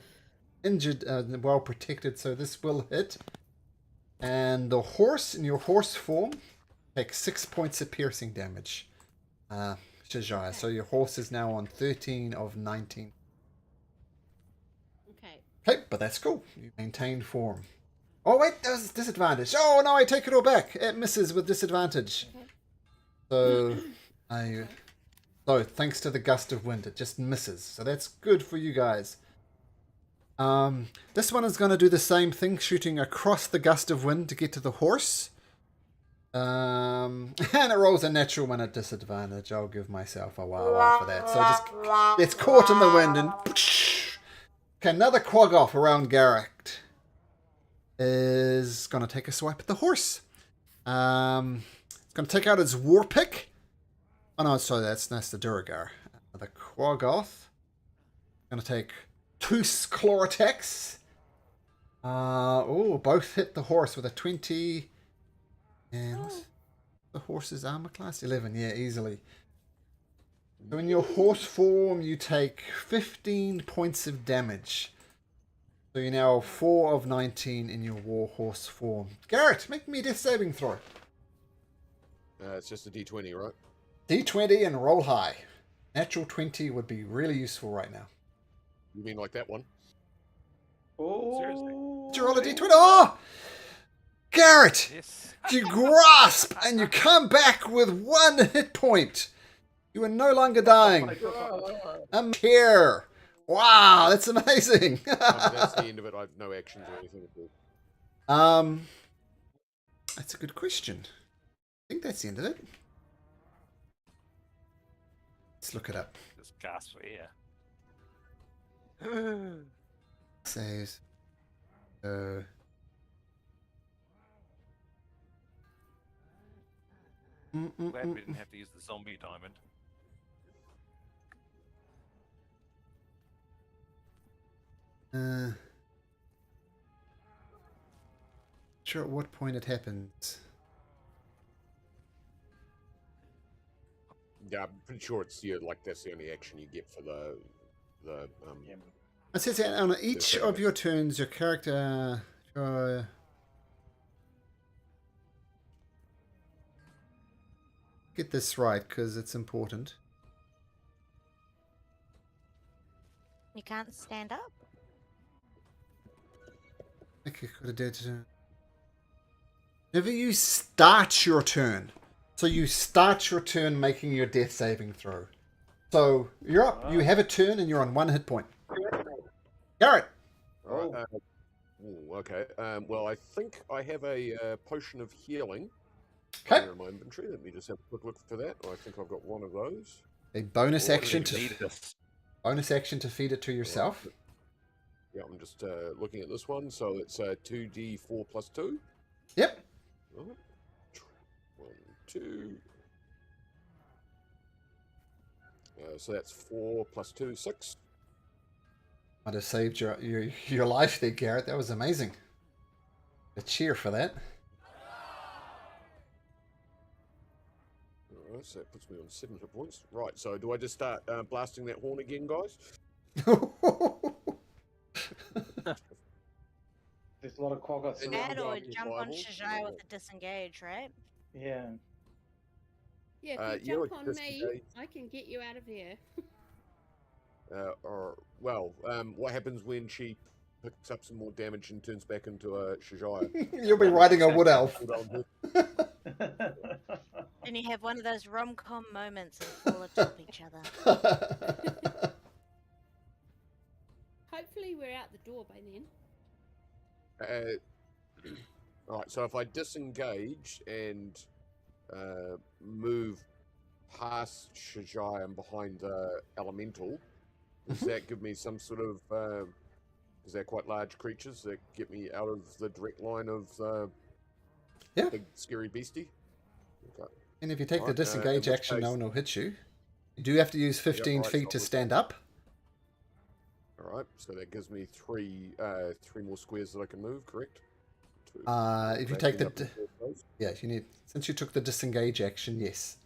injured, well protected, so this will hit. And the horse, in your horse form, takes 6 points of piercing damage. Shajaya. So your horse is now on 13 of 19. Okay. Okay, but that's cool. You maintain form. Oh, wait, that was disadvantage. Oh, no, I take it all back. It misses with disadvantage. Okay. So, so thanks to the gust of wind, it just misses. So that's good for you guys. This one is going to do the same thing, shooting across the gust of wind to get to the horse. And it rolls a natural one at disadvantage. I'll give myself a wow for that. So just it's caught in the wind and okay, another Quaggoth around Garrett is going to take a swipe at the horse. It's going to take out its war pick. Oh no, sorry, that's the Duragar. The Quaggoth. Going to take 2 claw attacks. Both hit the horse with a 20. And the horse's armor class 11. Yeah, easily. So in your horse form, you take 15 points of damage. So you're now 4 of 19 in your war horse form. Garrett, make me a death saving throw. It's just a D20, right? D20 and roll high. Natural 20 would be really useful right now. You mean like that one? Seriously. Oh, Did you roll a D20? Oh! Garrett! Yes. You grasp and you come back with 1 hit point. You are no longer dying. I'm here. Wow, that's amazing. That's the end of it. I have no actions or anything to do. That's a good question. I think that's the end of it. Let's look it up. Just gasp for air. Saves. Glad we didn't have to use the zombie diamond. Sure at what point it happens. Yeah, I'm pretty sure it's like that's the only action you get for the Yeah. It says on each of your turns, your character. Get this right because it's important. You can't stand up. Okay, could have dared to. Whenever you start your turn, so you start your turn making your death saving throw. So you're up. You have a turn and you're on 1 hit point. Garrett. All right, okay. Well, I think I have a potion of healing Okay. in my inventory. Let me just have a quick look for that. I think I've got one of those. A bonus Oh, action you to feed it to yourself. Yeah, I'm just looking at this one. So it's 2d4 plus 2. Yep. Right. 1, 2. So that's 4 plus 2, 6. Might have saved your life there, Garrett. That was amazing. A cheer for that. Alright, so that puts me on 7 hit points. Right, so do I just start blasting that horn again, guys? There's a lot of Quaggoths And around. That or Survival, jump on survival. Shajai with a disengage, right? Yeah. Yeah, if you yeah, jump like on me, disengage. I can get you out of here. What happens when she picks up some more damage and turns back into a Shajaya? You'll be riding a wood elf. And you have one of those rom-com moments and fall atop each other. Hopefully we're out the door by then. Alright, so if I disengage and move past Shajai and behind the elemental, does that give me some sort of is that quite large creatures that get me out of the direct line of the Yeah. big scary beastie? Okay. And if you take the Right, disengage in which action, no case- one will hit you. You do have to use 15 right, feet to so- stand up. Alright, so that gives me three more squares that I can move, correct? Two. If you That take ends the up in 4 space. yeah, you need since you took the disengage action, yes.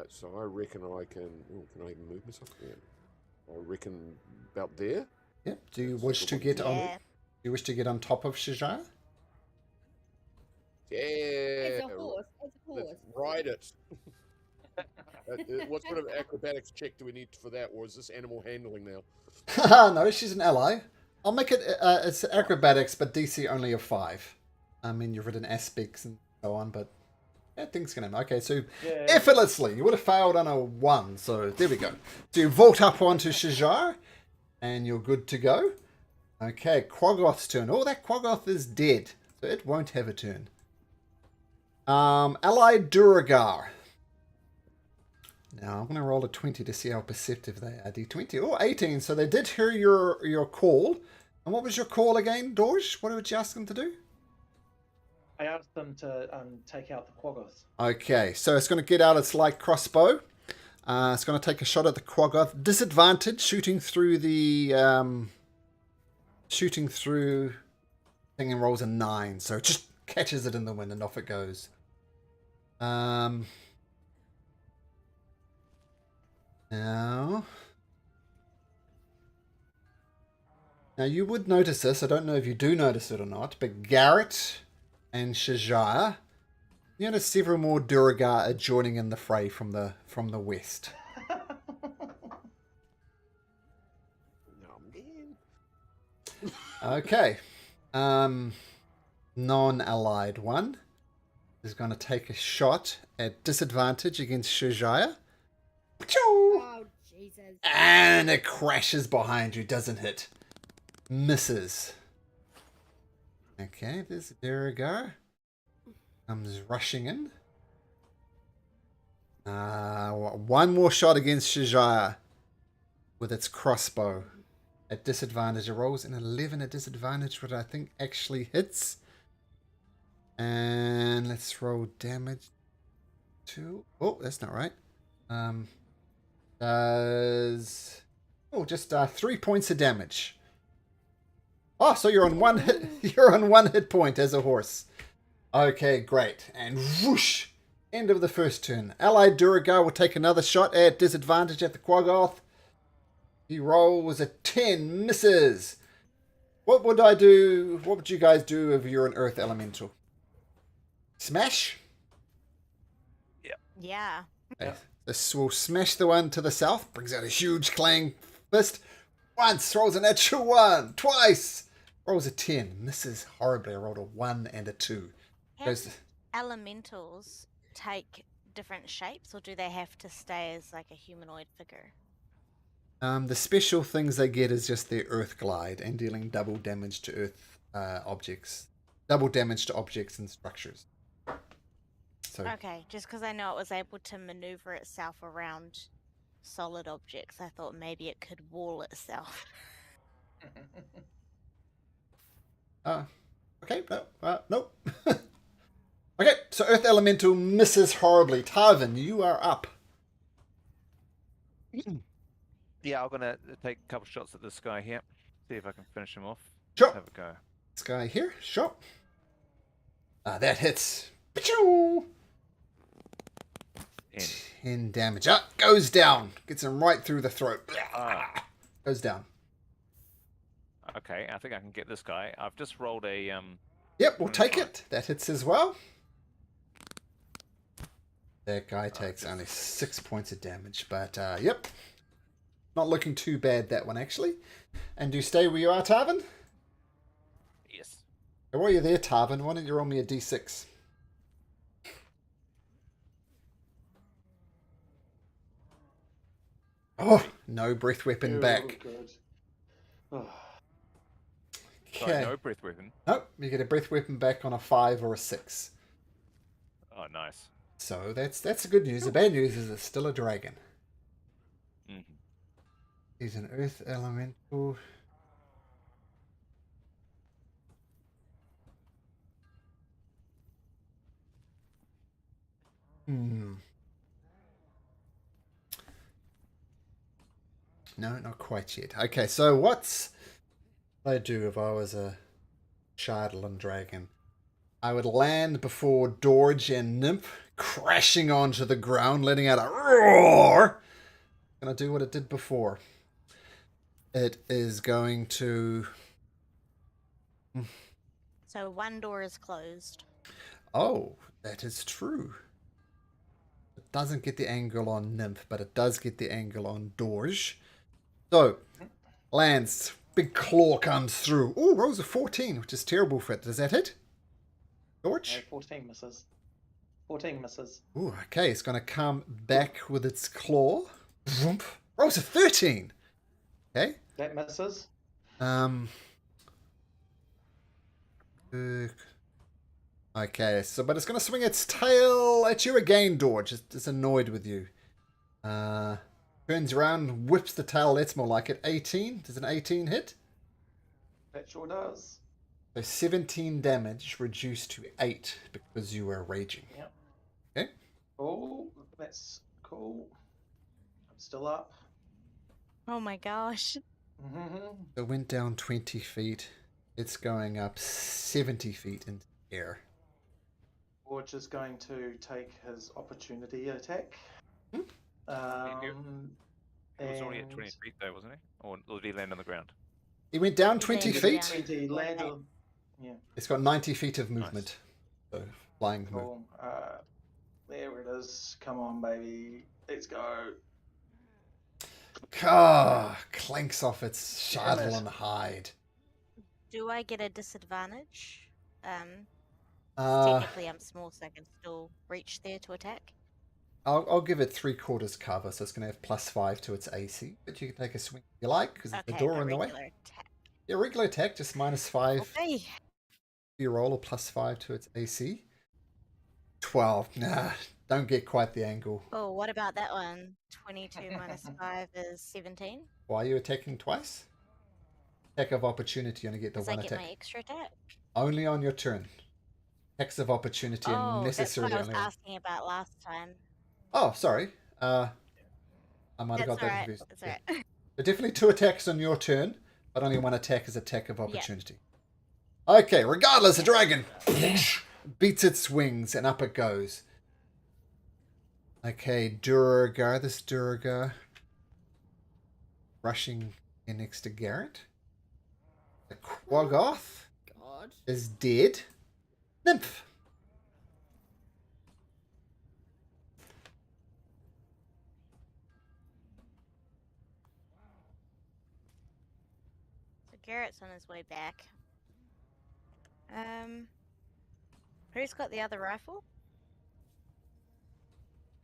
So I reckon I can. Oh, can I even move myself? Yeah. I reckon about there. Yep. Do you That's wish the to one. get on? Yeah. Do you wish to get on top of Shajaya? Yeah. As a horse. Let's ride it. What sort of acrobatics check do we need for that, or is this animal handling now? No, she's an ally. I'll make it. It's acrobatics, but DC only of 5. I mean, you've written aspects and so on, but yeah, things can happen. Okay, so Yeah. effortlessly, you would have failed on a 1. So there we go. So you vault up onto Shajar, and you're good to go. Okay, Quaggoth's turn. Oh, that Quaggoth is dead, so it won't have a turn. Allied Duragar. Now I'm going to roll a 20 to see how perceptive they are. D20. Oh, 18. So they did hear your call. And what was your call again, Dorj? What did you ask them to do? I asked them to take out the Quaggoth. Okay, so it's going to get out its light crossbow. It's going to take a shot at the Quaggoth. Disadvantage, shooting through the thing, and rolls a 9. So it just catches it in the wind and off it goes. Now you would notice this. I don't know if you do notice it or not, but Garrett and Shajaya, you notice several more Duragar are joining in the fray from the west. Oh, man. Okay. Non-allied one is going to take a shot at disadvantage against Shajaya. Oh, Jesus. And it crashes behind you, doesn't hit. Misses. Okay, there's Duragar. Comes rushing in. One more shot against Shajaya with its crossbow. At disadvantage, it rolls an 11 at disadvantage, which I think actually hits. And let's roll damage. Oh, that's not right. Does just 3 points of damage. Oh, so you're on one hit. You're on 1 hit point as a horse. Okay, great. And whoosh! End of the first turn. Allied Duragar will take another shot at disadvantage at the Quaggoth. He rolls a 10, misses. What would I do? What would you guys do if you're an Earth Elemental? Smash? Yeah. Okay. This will smash the one to the south. Brings out a huge clang fist. Once, rolls an natural 1. Twice, rolls a 10. Misses horribly. I rolled a 1 and a 2. Can elementals take different shapes, or do they have to stay as like a humanoid figure? The special things they get is just their Earth Glide and dealing double damage to Earth objects. Double damage to objects and structures. So, Okay, just because I know it was able to maneuver itself around solid objects, I thought maybe it could wall itself. Okay, no, nope. Okay, so Earth Elemental misses horribly. Tarvin, you are up. Yeah, I'm gonna take a couple shots at this guy here. See if I can finish him off. Sure. Have a go. This guy here, sure. That hits. Pachoo! 10 damage. Goes down. Gets him right through the throat. Goes down. Okay, I think I can get this guy. I've just rolled a Yep, we'll take it. That hits as well. That guy takes only 6 points of damage, but yep. Not looking too bad, that one, actually. And do you stay where you are, Tarvin? Yes. While you're there, Tarvin, why don't you roll me a d6? Oh, no breath weapon back. Good. Oh. Sorry, Okay. no breath weapon. Nope, you get a breath weapon back on a 5 or a 6. Oh, nice. So that's the good news. The bad news is it's still a dragon. Mm-hmm. He's an earth elemental. No, not quite yet. Okay, so what's I do if I was a Shardlin dragon? I would land before Dorge and Nymph, crashing onto the ground, letting out a roar. Gonna do what it did before. It is going to... So one door is closed. Oh, that is true. It doesn't get the angle on Nymph, but it does get the angle on Dorge. So, lands. Big claw comes through. Oh, rolls a 14, which is terrible for it. Does that hit? Dorge? No, 14 misses. 14 misses. Ooh, okay, it's going to come back with its claw. Vroom. Rolls a 13. Okay. That misses. Okay, so but it's going to swing its tail at you again, Dorge. It's annoyed with you. Turns around, whips the tail. That's more like it. 18. Does an 18 hit? That sure does. So 17 damage reduced to 8 because you were raging. Yep. Okay. Cool. That's cool. I'm still up. Oh my gosh. Mm-hmm. So it went down 20 feet. It's going up 70 feet into the air. Forge is going to take his opportunity attack. Hmm? He was already at 20 and feet though, wasn't he? Or did he land on the ground? He went down He 20 landed feet. down. 20 landed. Yeah, It's got 90 feet of movement. So flying move. cool. There it is. Come on, baby. Let's go. Clanks off its Damn saddle it. and hide. Do I get a disadvantage? Uh, Technically, I'm small, so I can still reach there to attack. I'll give it 3/4 cover, so it's going to have +5 to its AC. But you can take a swing if you like, because it's the Okay, door a in the way. regular attack. Yeah, regular attack, just -5 Okay. to your roll, or +5 to its AC. 12. Nah, don't get quite the angle. Oh, what about that one? 22 minus 5 is 17. Why are you attacking twice? Attack of opportunity, you only get the Does I one get attack. my extra attack? Only on your turn. Attacks of opportunity are Oh, that's what necessarily I was only on. asking about last time. Oh, sorry. I might have That's got that alright. confused. That's Yeah. alright. So definitely 2 attacks on your turn, but only 1 attack is attack of opportunity. Okay, regardless, the dragon beats its wings and up it goes. Okay, Durgar, this Durgar rushing in next to Garrett. The Quaggoth God. is dead. Nymph. So Garrett's on his way back. Who's got the other rifle?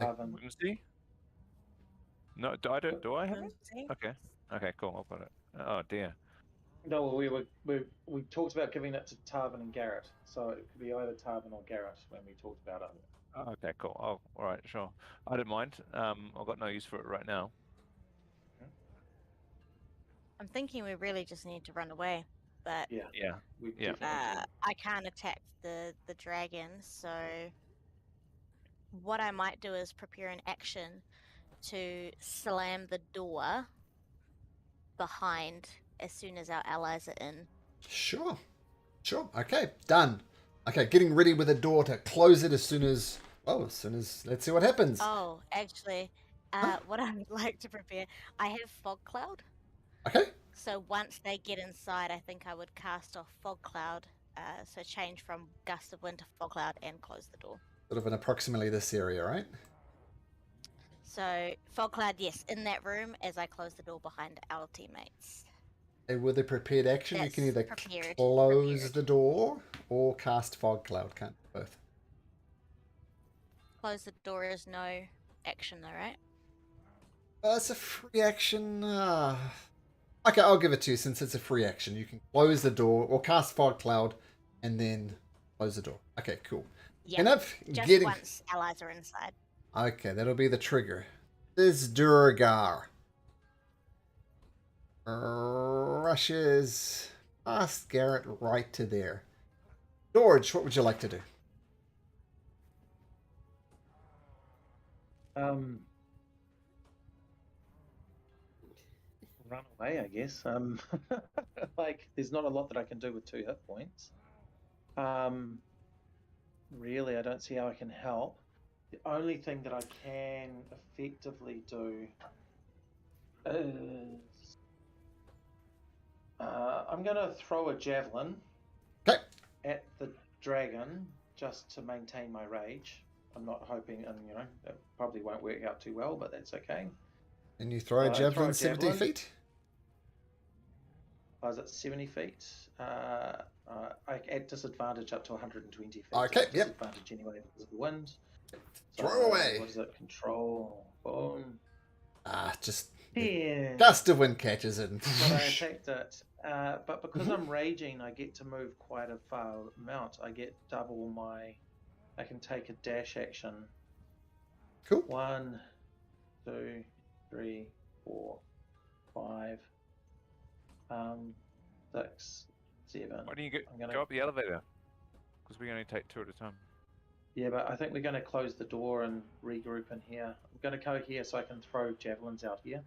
Tarvin. Whimsy? No, do I have it? Lindsay? Okay. Okay, cool. I've got it. Oh dear. No, we talked about giving it to Tarvin and Garrett, so it could be either Tarvin or Garrett when we talked about it. Oh, okay, cool. Oh, all right, sure. I don't mind. I've got no use for it right now. I'm thinking we really just need to run away, but Yeah, Yeah. we Yeah. definitely I can't attack the dragon, so what I might do is prepare an action to slam the door behind as soon as our allies are in. Sure. Sure. Okay, done. Okay, getting ready with the door to close it as soon as let's see what happens. Oh, actually, Huh? what I would like to prepare, I have fog cloud. Okay. So once they get inside, I think I would cast off fog cloud. So change from gust of wind to fog cloud and close the door. Sort of in approximately this area, right? So fog cloud, yes, in that room as I close the door behind our teammates. And with a prepared action, you That's can either prepared. close the door or cast fog cloud. Can't do both. Close the door is no action though, right? It's a free action. Okay, I'll give it to you since it's a free action. You can close the door or cast fog cloud and then close the door. Okay, cool. Yeah. Enough Just getting. once allies are inside. Okay, that'll be the trigger. This Durgar rushes past Garrett right to there. George, what would you like to do? run away, I guess. Like, there's not a lot that I can do with 2 hit points. Really, I don't see how I can help. The only thing that I can effectively do is I'm going to throw a javelin Okay. at the dragon just to maintain my rage. I'm not hoping, and it probably won't work out too well, but that's okay. And you throw a Throw a javelin 70 javelin. feet? I was at 70 feet. I at disadvantage up to 120 feet. Okay, It's yep. disadvantage anyway because of the wind. Throw away. What is it? Control. Boom. Just Yeah. gust of wind catches it. But I attacked it. But because I'm raging, I get to move quite a far amount. I get double my. I can take a dash action. Cool. 1, 2, 3, 4, 5, 6, 7. Why don't you I'm gonna, go up the elevator? Because we only take 2 at a time. Yeah, but I think we're going to close the door and regroup in here. I'm going to go here so I can throw javelins out here.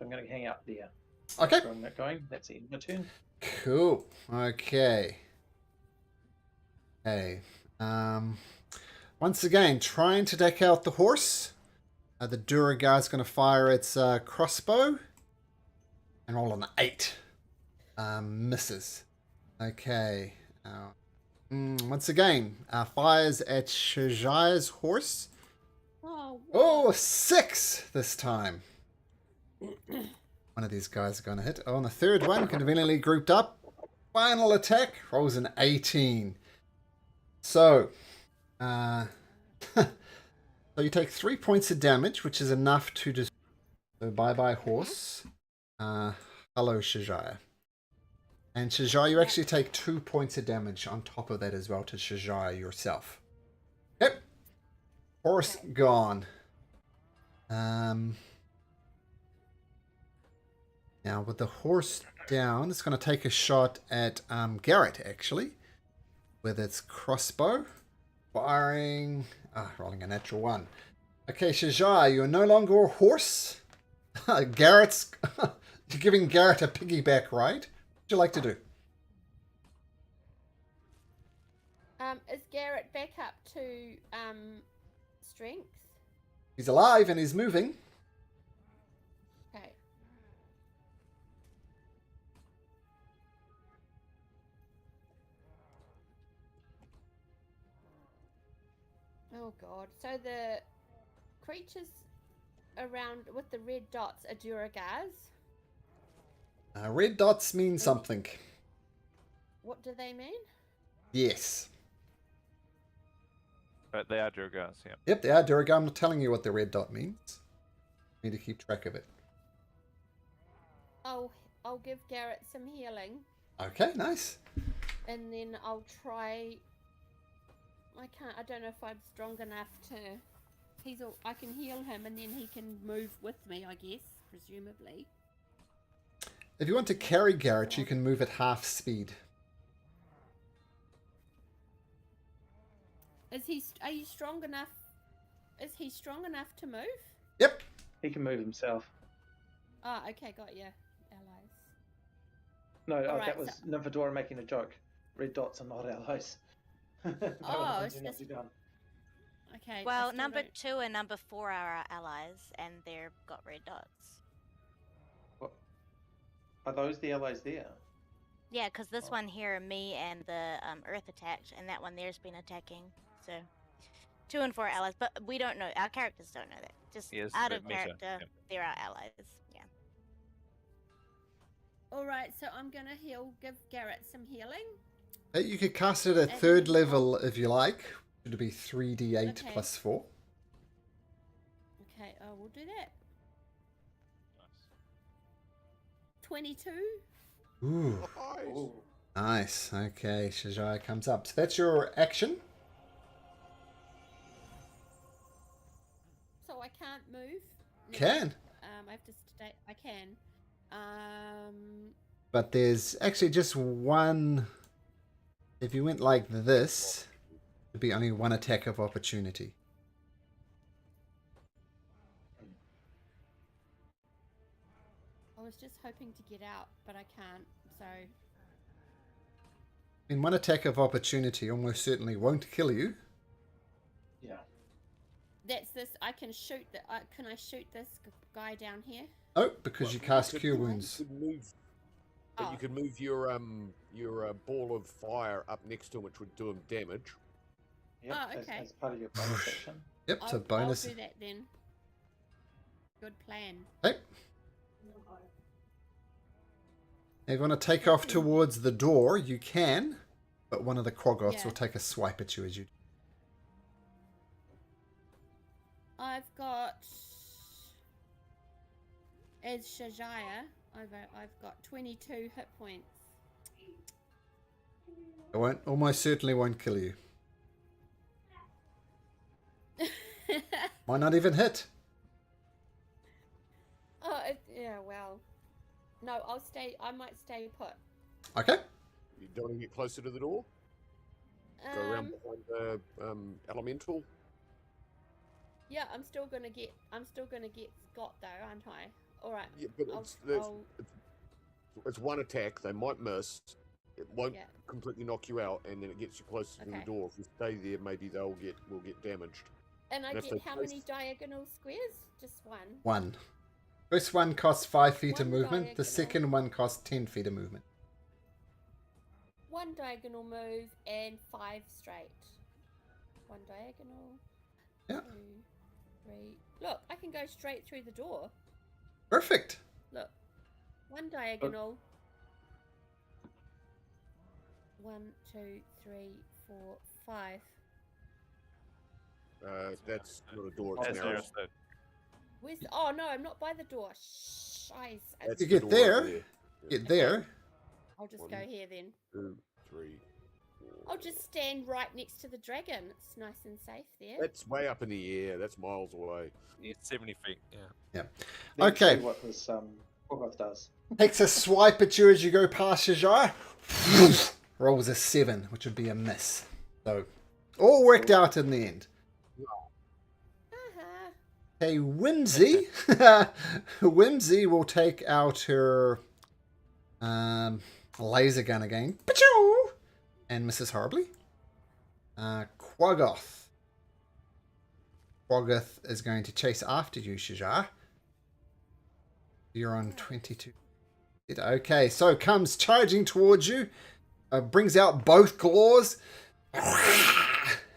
I'm going to hang out there. Okay. That's where I'm going. That's the end of my turn. Cool. Okay. Hey. Once again, trying to deck out the horse. The Duraga's going to fire its crossbow and roll an 8. Misses. Okay. Once again, fires at Shajaya's horse. Oh, Oh, 6 this time. One of these guys are going to hit. Oh, and the third one, conveniently grouped up. Final attack, rolls an 18. So, so you take 3 points of damage, which is enough to just... So bye-bye, horse. Hello, Shajaya. And Shajaya, you actually take 2 points of damage on top of that as well to Shajaya yourself. Yep. Horse gone. Now, with the horse down, it's going to take a shot at Garrett, actually, with its crossbow. Firing... rolling a natural 1. Okay, Shajaya, you're no longer a horse. Garrett's... You're giving Garrett a piggyback ride. What would you like to do? Is Garrett back up to strength? He's alive and he's moving. Okay. Oh god. So the creatures around with the red dots are Duragas. Red dots mean something. What do they mean? Yes. But they are Durgas, yeah. Yep, they are Duragar. I'm not telling you what the red dot means. You need to keep track of it. I'll give Garrett some healing, Okay, nice. and then I'll try. I don't know if I'm strong enough to. I can heal him, and then he can move with me. I guess, presumably. If you want to carry Garrett, you can move at half speed. Are you strong enough? Is he strong enough to move? Yep. He can move himself. Oh, okay, got you. Allies. No, Alright, that was Nymphadora making a joke. Red dots are not allies. Oh, it's just- done. Okay. I Well, still number don't- 2 and number 4 are our allies, and they've got red dots. What? Are those the allies there? Yeah, because this Oh. one here, me and the Earth attacked, and that one there's been attacking. So 2 and 4 are allies, but we don't know. Our characters don't know that. Just Yes, out but of meta, character, yeah. they're our allies. Yeah. All right, so I'm gonna give Garrett some healing. You could cast it at And 3rd then- level if you like. It'll be 3d8 Okay. plus 4. Okay, I will do that. Nice. 22. Ooh, Nice. Ooh. nice. Okay, Shajaya comes up. So that's your action. So I can't move. No. Can. I have to stay. I can. But there's actually just one... If you went like this, it'd be only one attack of opportunity. I was just hoping to get out, but I can't. So In one attack of opportunity almost certainly won't kill you. Yeah. that's this. I can shoot the. Can I shoot this guy down here? Oh, because you cast could- Cure you Wounds. could move, but Oh. you could move your ball of fire up next to him, which would do him damage. Yep. Oh, okay. As part of your bonus action. Yep, it's a bonus. I'll do that then. Good plan. Okay. If you want to take off towards the door, you can, but one of the Krogoths Yeah. will take a swipe at you as you... I've got as Shajaya. I've got 22 hit points. It won't, almost certainly won't kill you. Might not even hit. Yeah, well. No, I'll stay. I might stay put. Okay. You don't want to get closer to the door? Go around behind the elemental? Yeah, I'm still gonna get Scott though, aren't I? Alright. Yeah, but it's one attack. They might miss. It won't completely knock you out, and then it gets you closer to the door. If you stay there, maybe we'll get damaged. And I get how many diagonal squares? Just one. One. First one costs 5 feet of One movement. The diagonal. second one costs 10 feet of movement. One diagonal move and 5 straight. One diagonal. Yeah. 2, 3. Look, I can go straight through the door. Perfect. Look. One diagonal. 1, 2, 3, 4, 5. That's not a door. That's It's an there arrow. instead. Where's the... Oh no, I'm not by the door. Scheiße. That's You the get door over there. Get there. I'll just One. go here then. 2, 3, 4. I'll just stand right next to the dragon. It's nice and safe there. That's way up in the air. That's miles away. Yeah, 70 feet. Yeah. Let's Okay. see what this Korgoth does. Takes a swipe at you as you go past Shajai. Rolls a 7, which would be a miss. So, all worked out in the end. Uh-huh. Hey, Whimsy. Whimsy will take out her laser gun again. Pachoo! And misses horribly. Quaggoth. Quaggoth is going to chase after you, Shajar. You're on 22. Okay, so comes charging towards you. Brings out both claws.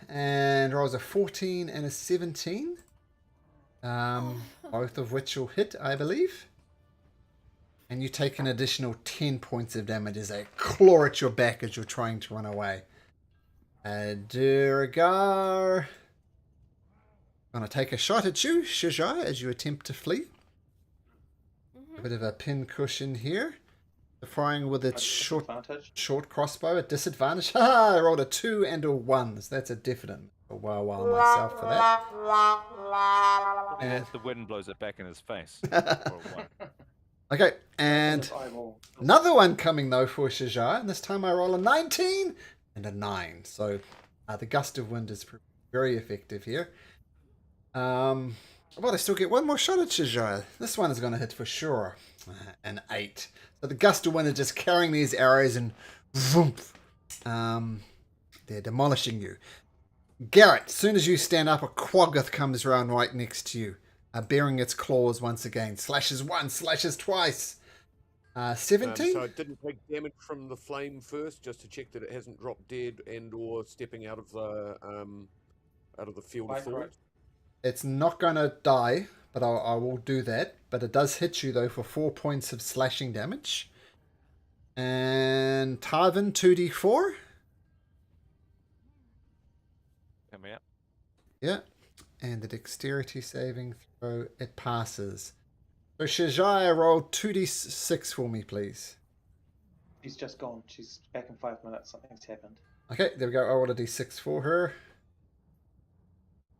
And rolls a 14 and a 17. Both of which will hit, I believe. And you take an additional 10 points of damage as they claw at your back as you're trying to run away. Duragar. Gonna take a shot at you, Shajai, as you attempt to flee. A bit of a pin cushion here. Firing with its short crossbow at disadvantage. Ha! I rolled a 2 and a 1. So that's a definite. Wow, myself for that. Yeah, the wind blows it back in his face. Or one. Okay, and another one coming though for Shajar, and this time I roll a 19 and a 9. So the gust of wind is very effective here. Well, I still get one more shot at Shajar. This one is going to hit for sure. An 8. So the gust of wind is just carrying these arrows and vroom, they're demolishing you. Garrett, as soon as you stand up, a Quaggoth comes around right next to you, bearing its claws once again. Slashes once, slashes twice. 17? So it didn't take damage from the flame first, just to check that it hasn't dropped dead and or stepping out of the field of thorns. It's not going to die, but I will do that. But it does hit you, though, for 4 points of slashing damage. And Tarvin, 2d4. Coming up. Yeah. And the dexterity saving throw, it passes. So Shajaya, roll 2d6 for me, please. She's just gone. She's back in 5 minutes. Something's happened. Okay, there we go. I rolled a d6 for her.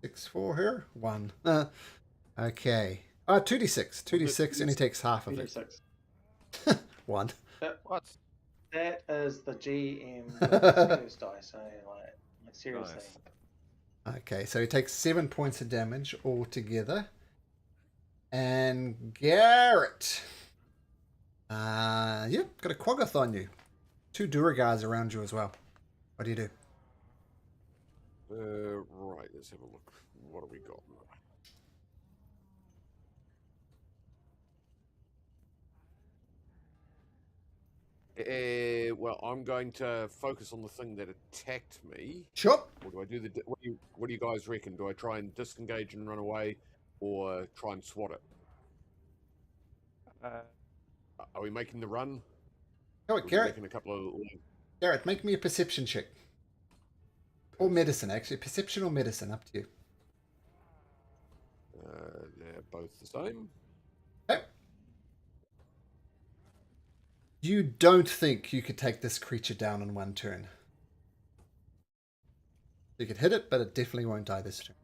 6 for her. 1. Okay. 2d6. 2d6, and he takes half of it. 2d6. 1. What? That is the GM first dice. Like seriously. Nice. Okay, so he takes 7 points of damage altogether. And Garrett. Yep, got a Quaggoth on you. 2 Duragars around you as well. What do you do? Right, let's have a look. What have we got? Well, I'm going to focus on the thing that attacked me. Sure. Or do I do the? What do you guys reckon? Do I try and disengage and run away, or try and swat it? Are we making the run? Oh, Or are we Garrett. making a couple of. Garrett, make me a perception check. Or medicine, actually. Perception or medicine, up to you. They're both the same. Okay. You don't think you could take this creature down in one turn. You could hit it, but it definitely won't die this turn.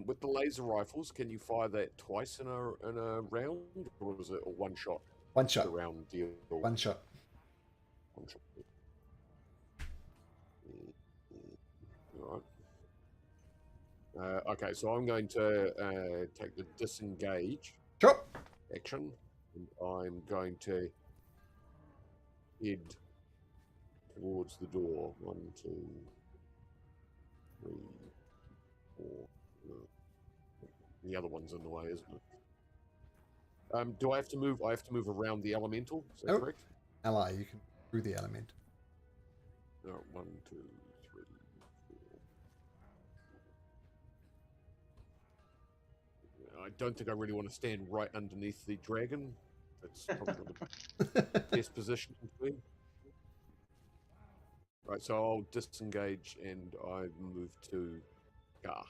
With the laser rifles, can you fire that twice in a round, or is it a one shot? One shot. A round deal. One shot. All right. Okay, so I'm going to take the disengage Sure. action, and I'm going to head towards the door. 1, 2, 3, 4. The other one's in the way, isn't it? Do I have to move? I have to move around the elemental. Is that Nope. correct? Ally, you can through the element. No, 1, 2, 3, 4. I don't think I really want to stand right underneath the dragon. That's probably not the best position to be. Right, so I'll disengage and I move to Gar.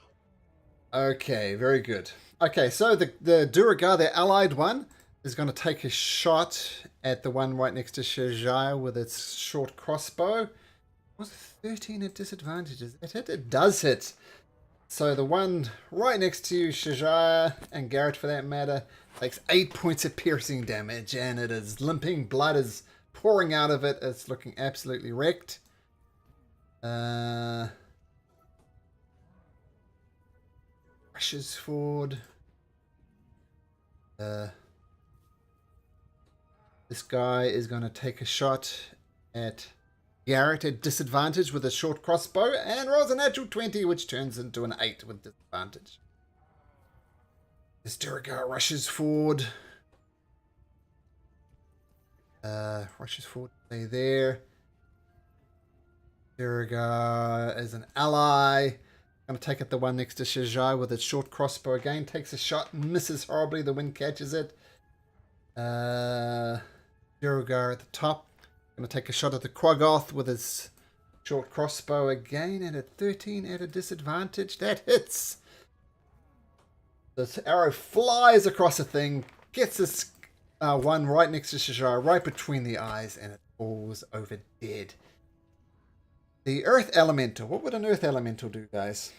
Okay, very good. Okay, so the Duragar, the allied one, is going to take a shot at the one right next to Shajaya with its short crossbow. Was 13 at disadvantage? Does that hit? It does hit. So the one right next to Shajaya, and Garrett for that matter, takes 8 points of piercing damage, and it is limping. Blood is pouring out of it. It's looking absolutely wrecked. Rushes forward. This guy is going to take a shot at Garrett at disadvantage with a short crossbow and rolls a natural 20, which turns into an 8 with disadvantage. This Duragar rushes forward. Rushes forward. Stay there. Duragar is an ally. Going to take at the one next to Shajai with its short crossbow again. Takes a shot, misses horribly. The wind catches it. Duragar at the top. Going to take a shot at the Quaggoth with his short crossbow again. And at 13 at a disadvantage. That hits. This arrow flies across the thing. Gets this one right next to Shajai, right between the eyes. And it falls over dead. The Earth Elemental. What would an Earth Elemental do, guys?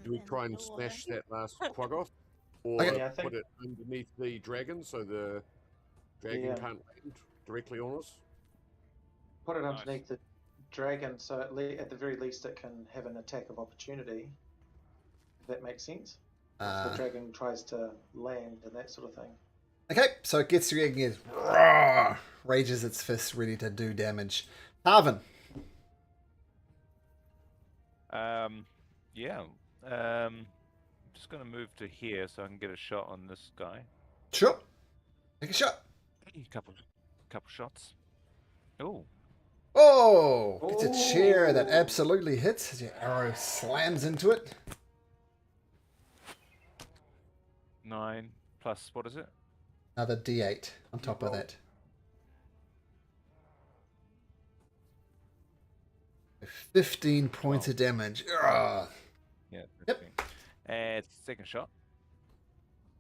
Do we try and smash that last Quaggoth? Or put it underneath the dragon so the dragon can't land directly on us? Put it underneath the dragon so at the very least it can have an attack of opportunity. If that makes sense. If the dragon tries to land and that sort of thing. Okay, so it gets you again, rages its fist, ready to do damage. Harvin. Yeah. I'm just going to move to here so I can get a shot on this guy. Sure. Take a shot. Couple shots. Oh. Oh! It's a chair that absolutely hits as your arrow slams into it. 9 plus, what is it? Another D8 on top of that. 15 points of damage. Ugh. Yeah. 15. Yep. And second shot.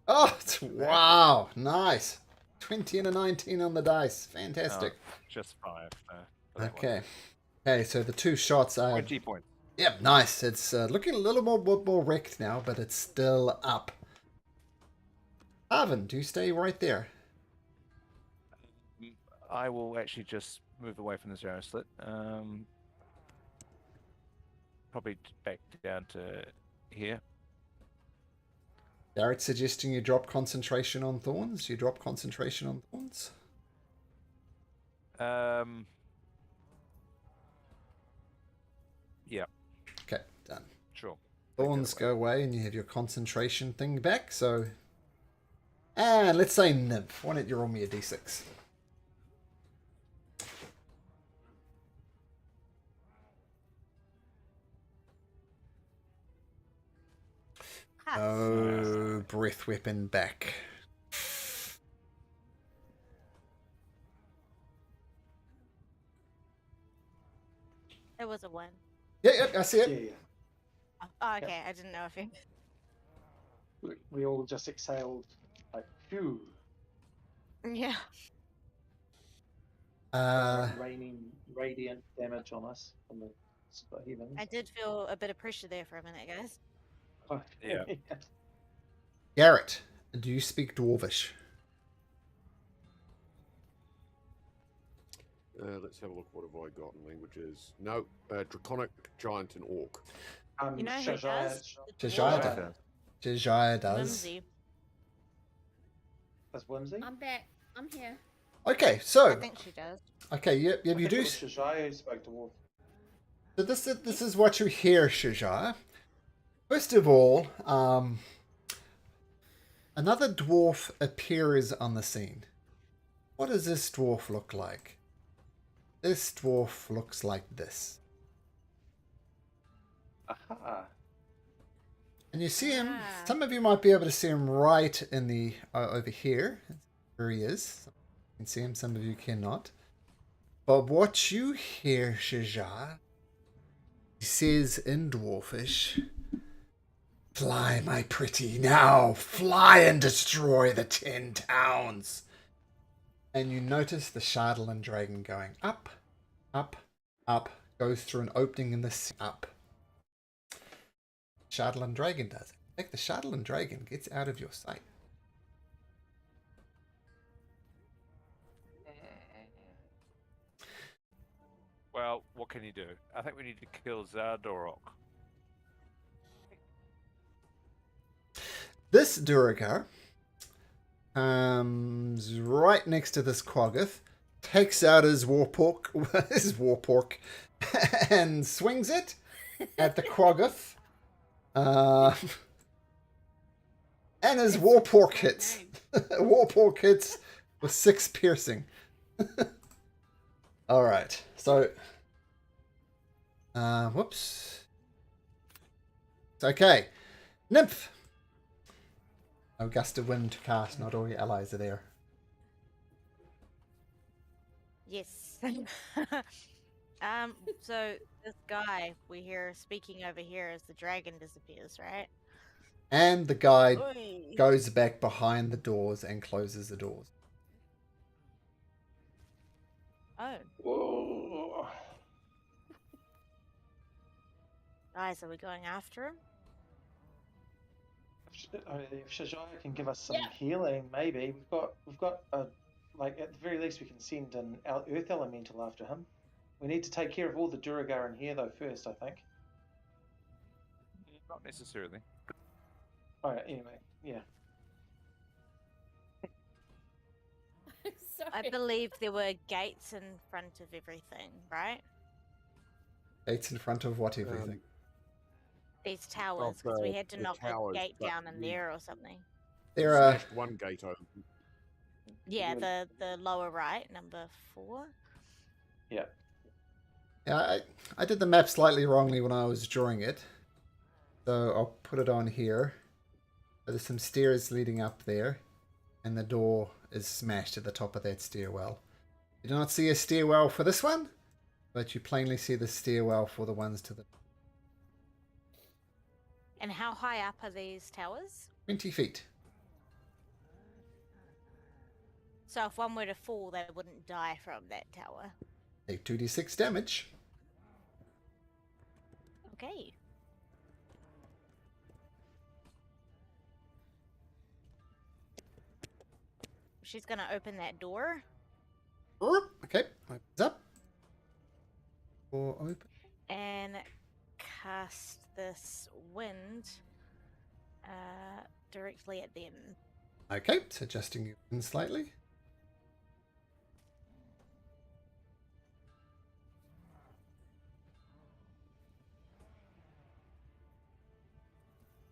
Oh, wow. Nice. 20 and a 19 on the dice. Fantastic. Oh, just 5. For that Okay. one. Okay, so the two shots are... 20 points. Yep, nice. It's looking a little more wrecked now, but it's still up. Arvin, do you stay right there? I will actually just move away from this arrow slit. Probably back down to here. Garrett suggesting you drop concentration on thorns. You drop concentration on thorns? Yeah. Okay, done. Sure. Thorns go away and you have your concentration thing back, so... And let's say Nymph. Why don't you roll me a d6? Oh, breath weapon back. It was a 1. Yeah, I see it. Yeah. Oh, okay. I didn't know if you... We all just exhaled like phew. Yeah. Raining radiant damage on us from the heavens. I did feel a bit of pressure there for a minute, guys. Oh, Yeah. Garrett, do you speak Dwarvish? Let's have a look. What have I got in languages? No, draconic, giant, and orc. You know who Shajaya- does? The Josiah dwarf. does. Josiah does. Whimsy. That's Whimsy. I'm back. I'm here. Okay, I so think she does. okay, yep, I you think do. it was Shajaya who spoke dwarf. So this is what you hear, Shajaya. First of all, another dwarf appears on the scene. What does this dwarf look like? This dwarf looks like this. Aha. And you see him, Ah. some of you might be able to see him right in the, over here. Here he is. You can see him, some of you cannot. But what you hear, Shajar, he says in Dwarfish, "Fly, my pretty, now, fly and destroy the 10 towns." And you notice the Shardland dragon going up, up, up, goes through an opening in the sea, up. Shardland dragon does it. In fact, the Shardland dragon gets out of your sight. Well, what can you do? I think we need to kill Zardorok. This Duragar comes right next to this Quaggoth, takes out his warpork, and swings it at the Quaggoth. And his warpork hits. Warpork hits with 6 piercing. Alright, so... whoops. It's okay. Nymph! No gust of wind to cast, not all your allies are there. Yes. So this guy we hear speaking over here as the dragon disappears, right? And the guy Oi. goes back behind the doors and closes the doors. Oh, Whoa. guys, are we going after him? If Shajaya can give us some Yeah. healing, maybe we've got a like at the very least we can send an earth elemental after him. We need to take care of all the Duragar in here though first, I think. Not necessarily. Alright, anyway, yeah. Sorry. I believe there were gates in front of everything, right? Gates in front of what everything. These towers, because we had to the knock towers, a gate but down in we there or something. There are smashed one gate open. Yeah, Yeah. the lower right, number 4. Yeah. Yeah, I did the map slightly wrongly when I was drawing it. So I'll put it on here. So there's some stairs leading up there. And the door is smashed at the top of that stairwell. You do not see a stairwell for this one. But you plainly see the stairwell for the ones to the And how high up are these towers? 20 feet. So if one were to fall, they wouldn't die from that tower. Take 2d6 damage. Okay. She's gonna open that door. Okay, opens up. Door open. And cast this wind directly at them. Okay, so adjusting your wind slightly.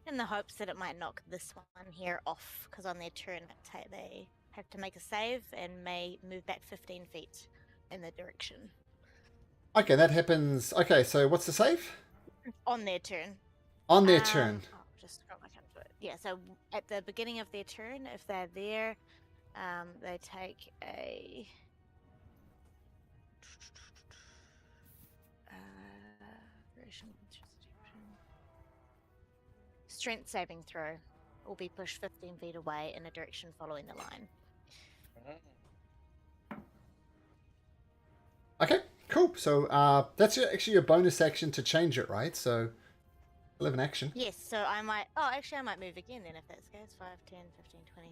In the hopes that it might knock this one here off, because on their turn they have to make a save and may move back 15 feet in the direction. Okay, that happens. Okay, so what's the save? On their turn. On their turn. I'll just scroll back up to it. Yeah, so at the beginning of their turn, if they're there, they take a strength saving throw, or be pushed 15 feet away in a direction following the line. Okay, cool. So that's actually a bonus action to change it, right? So 11 action. Yes, so I might. Oh, actually, I might move again then if that's the case. 5, 10, 15, 20.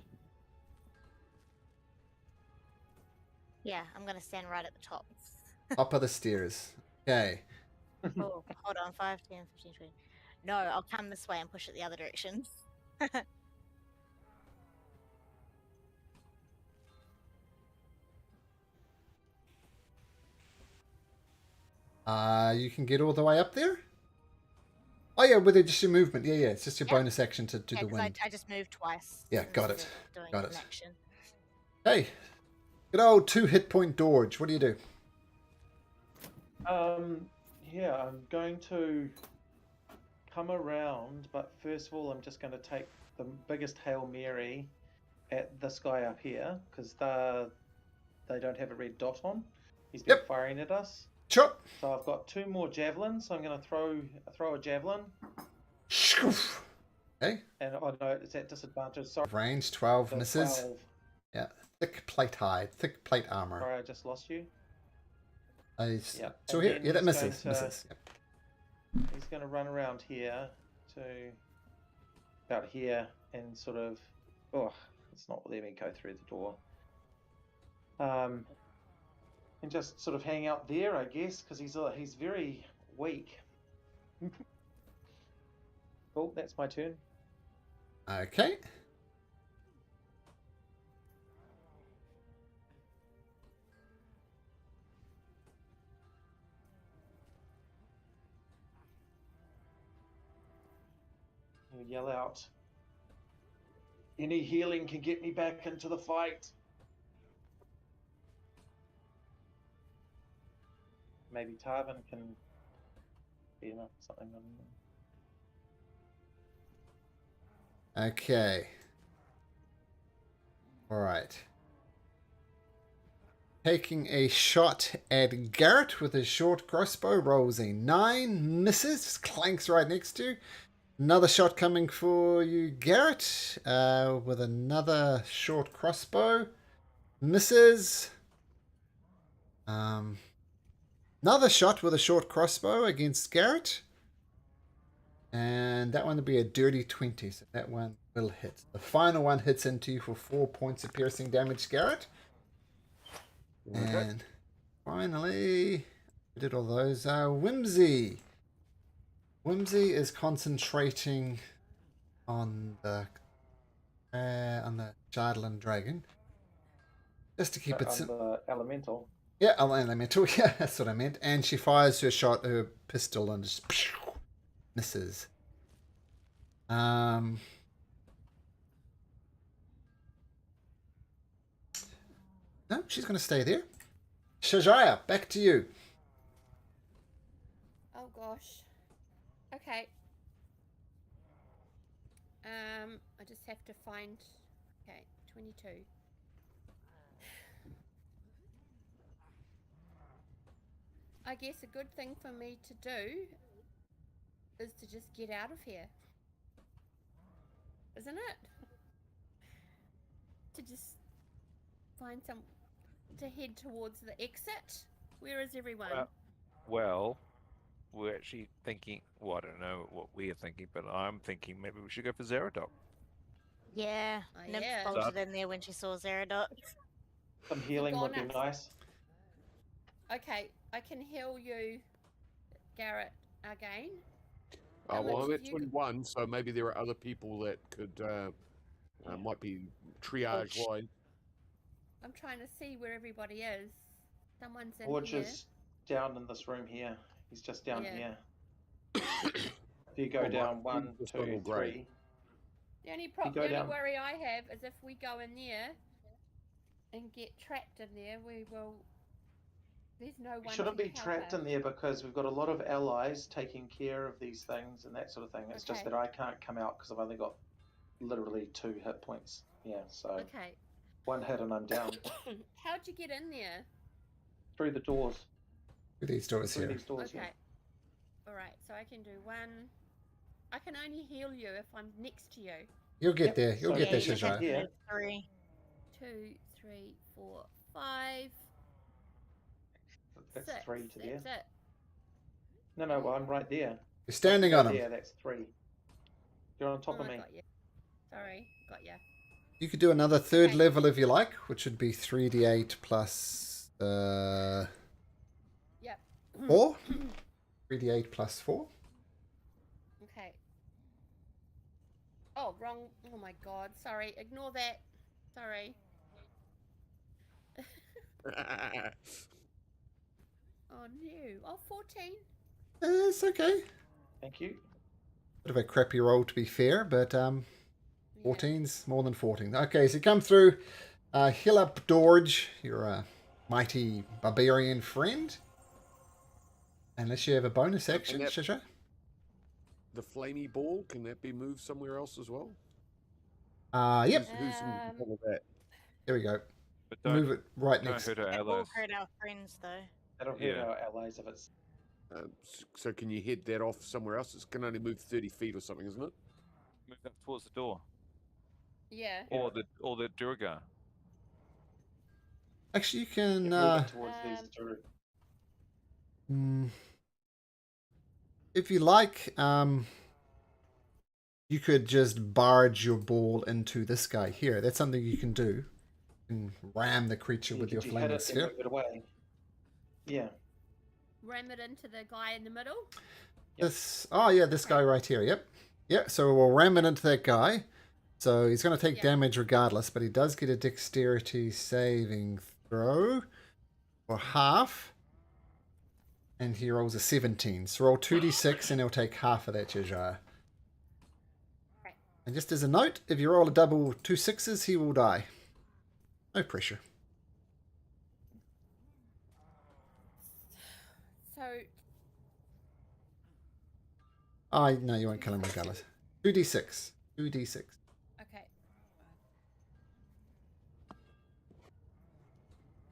Yeah, I'm gonna stand right at the top. Top of the stairs. Okay. Oh, hold on, 5, 10, 15, 20. No, I'll come this way and push it the other direction. You can get all the way up there? Oh yeah, with just your movement. Yeah, it's just your Yeah. bonus action to do Yeah, the 'cause wind. I just moved twice. Yeah, got instead it. of Doing Got an it. action. Hey, good old 2 hit point Dorge. What do you do? Yeah, I'm going to come around, but first of all, I'm just going to take the biggest Hail Mary at this guy up here, because they don't have a red dot on. He's been Yep. firing at us. Sure. So I've got 2 more javelins, so I'm going to throw a javelin. Okay. And oh no, it's at disadvantage. Sorry. Range 12 So misses. 12. Yeah. Thick plate hide. Thick plate armor. Sorry, I just lost you. Yeah. And So here, then yeah, that he's misses. going to- Misses. Yep. He's going to run around here to about here and sort of. Oh, it's not letting me go through the door. And just sort of hang out there, I guess, because he's very weak. Oh, that's my turn. Okay. He'll yell out. Any healing can get me back into the fight. Maybe Tarvin can beat up something on him. Okay. All right. Taking a shot at Garrett with his short crossbow, rolls a 9, misses, just clanks right next to you. Another shot coming for you, Garrett, with another short crossbow, misses. Another shot with a short crossbow against Garrett. And that one will be a dirty 20, so that one will hit. The final one hits into you for 4 points of piercing damage, Garrett. Okay. And finally, we did all those. Whimsy. Whimsy is concentrating on the Jardlin dragon, just to keep it On simple. the elemental. Yeah, elemental. Yeah, that's what I meant. And she fires her pistol, and just misses. No, she's going to stay there. Shajaya, back to you. Oh gosh. Okay. I just have to find. Okay, 22. I guess a good thing for me to do is to just get out of here. Isn't it? To just find some. To head towards the exit. Where is everyone? Well, we're actually thinking. Well, I don't know what we're thinking, but I'm thinking maybe we should go for Zerodok. Yeah, Oh, Nymph yeah. bolted in there when she saw Zerodot. Some healing would be Gone up. nice. Okay, I can heal you, Garrett, again. Oh, How well, much I'm have at you 21, so maybe there are other people that could might be triage wise. Oh, I'm trying to see where everybody is. Someone's in Forge here. is down in this room here. He's just down Yeah. here. If you go Oh, right. down one, Just two, gone all grey. three. The only, go the only down. worry I have is if we go in there and get trapped in there, we will. There's no We one. shouldn't to be help trapped us. in there because we've got a lot of allies taking care of these things and that sort of thing. It's just Okay. that I can't come out because I've only got literally 2 hit points. Yeah, so Okay. 1 hit and I'm down. How'd you get in there? Through the doors. Through these doors Through here. these doors. Okay. All right. So I can do one. I can only heal you if I'm next to you. You'll get Yep, there. You'll so get there, you just can have Shajaya. to hear. move 3. 2, 3, 4, 5. That's 6. 3 to there. That's it. No, well, I'm right there. You're standing on him. Yeah, that's 3. You're on top Oh, of I me. got you. Sorry, got you. You could do another third Okay. level if you like, which would be 3d8 plus Yep. 4. 3d8 plus 4. Okay. Oh, wrong. Oh my god. Sorry. Ignore that. Sorry. Oh no. Oh, 14. It's okay. Thank you. Bit of a crappy roll to be fair, but Yeah. 14's more than 14. Okay, so you come through. Heal up, Dorge. You're a mighty barbarian friend. Unless you have a bonus action, that- Shasha. The flamey ball, can that be moved somewhere else as well? Yep. Who's in control of that? There we go. But don't, Move it right don't next. hurt our It will allies. hurt our friends though. That'll hurt Yeah. our allies if it's. So can you head that off somewhere else? It can only move 30 feet or something, isn't it? Move up towards the door. Yeah. Or the Durgar. Actually, you can. Move it towards these Um, two. If you like, you could just barge your ball into this guy here. That's something you can do. You can ram the creature with your Could you hit flaming it and sphere. move it away? Yeah. Ram it into the guy in the middle. This, oh yeah, this guy right here. Yep. Yeah. So we'll ram it into that guy. So he's going to take Yeah. damage regardless, but he does get a dexterity saving throw for half. And he rolls a 17. So roll 2d6 and he'll take half of that, Jajah. Okay. And just as a note, if you roll a double 2 6s, he will die. No pressure. So No, you won't kill him regardless. 2d6. 2d6. okay.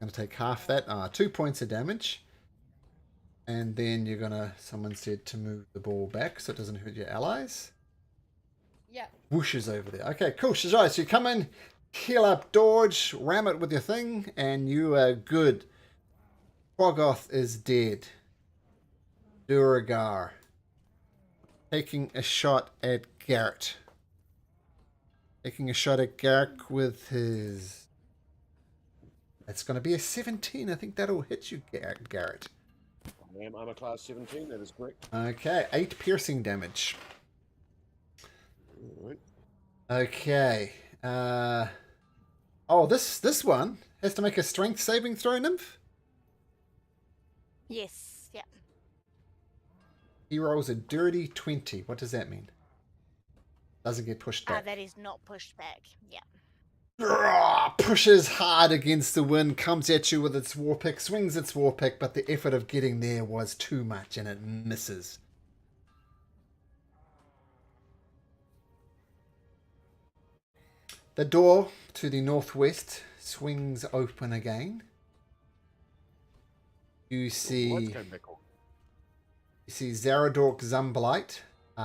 Going to take half that. 2 points of damage. And then you're going to, someone said to move the ball back so it doesn't hurt your allies. Yep. Whooshes over there. Okay, cool. Shazai, so you come in, heal up, dodge, ram it with your thing, and you are good. Quaggoth is dead. Duragar. Taking a shot at Garrett. Taking a shot at Garrett with his... It's going to be a 17. I think that'll hit you, Garrett. I am armor class 17, that is correct. Okay, 8 piercing damage. Alright. Okay. This one has to make a strength saving throw, Nymph. Yes. Yeah. He rolls a dirty 20. What does that mean? Doesn't get pushed back. That is not pushed back. Yeah. Pushes hard against the wind, comes at you with its war pick, swings its war pick, but the effort of getting there was too much and it misses. The door to the northwest swings open again. You Lights see came back on. Zaradork Zumblight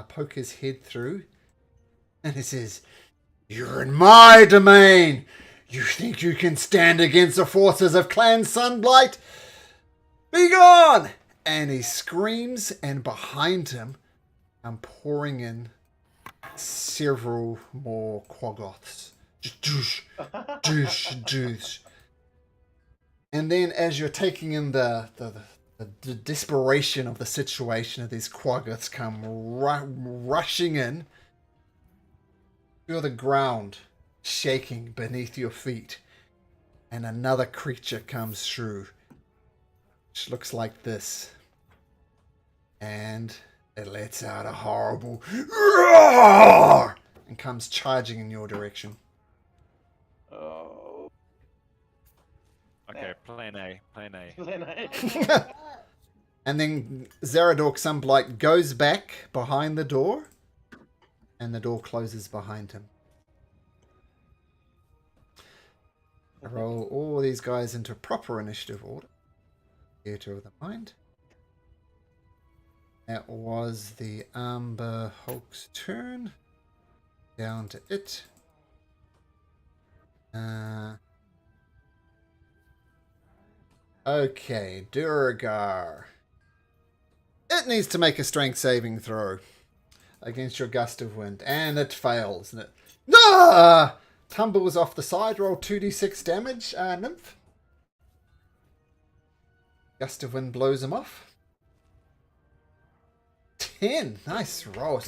poke his head through, and he says, "You're in my domain! You think you can stand against the forces of Clan Sunblight? Be gone!" And he screams, and behind him come pouring in several more Quaggoths. Doosh, doosh, doosh. And then as you're taking in the desperation of the situation, of these Quaggoths come rushing in, feel the ground shaking beneath your feet, and another creature comes through, which looks like this, and it lets out a horrible roar and comes charging in your direction. Oh. Okay, plan A. Plan A. Then I- Oh, God. And then Zaradork Sunblight goes back behind the door, and the door closes behind him. I roll all these guys into proper initiative order. Theatre of the Mind. That was the Amber Hulk's turn. Down to it. Okay, Duragar. It needs to make a strength saving throw against your gust of wind, and it fails. And it tumbles off the side. Roll 2d6 damage, Nymph. Gust of wind blows him off. 10. Nice roll.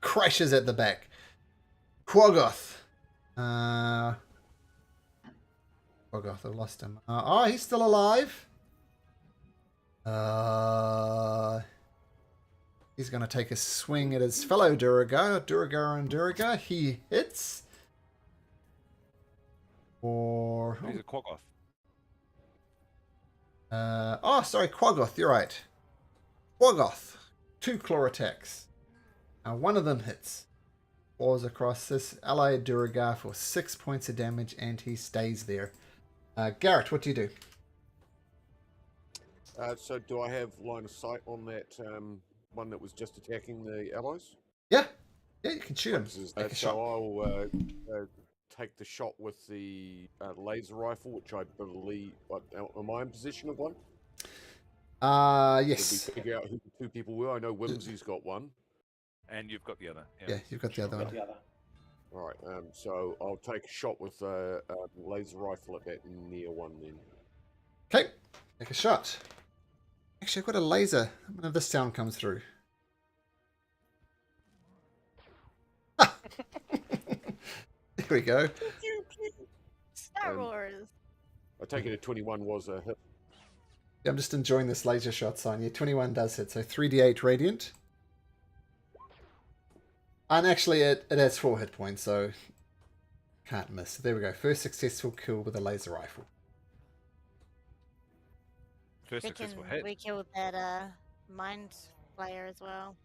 Crashes at the back. Quaggoth. Quaggoth, I've lost him. Oh, he's still alive. He's going to take a swing at his fellow Duragar. Duragar and Duragar. He hits. Or... He's a Quaggoth. sorry, Quaggoth. You're right. Quaggoth. 2 claw attacks. One of them hits. Falls across this allied Duragar for 6 points of damage, and he stays there. Garrett, what do you do? So do I have line of sight on that one that was just attacking the allies? Yeah, you can shoot him. Take a shot. So I'll take the shot with the laser rifle, which I believe... am I in possession of one? Yes. Did we figure out who the 2 people were? I know Whimsy's got one. And you've got the other. Yeah, you've got the other one. The other. All right, so I'll take a shot with a laser rifle at that near one then. Okay, take a shot. Actually, I've got a laser. None of this sound comes through. There we go. Star Wars. I take it a 21 was a hit. Yeah, I'm just enjoying this laser shot sign. Yeah, 21 does hit, so 3d8 radiant. And actually, it has 4 hit points, so can't miss. So there we go. First successful kill with a laser rifle. First successful hit. We killed that mind player as well.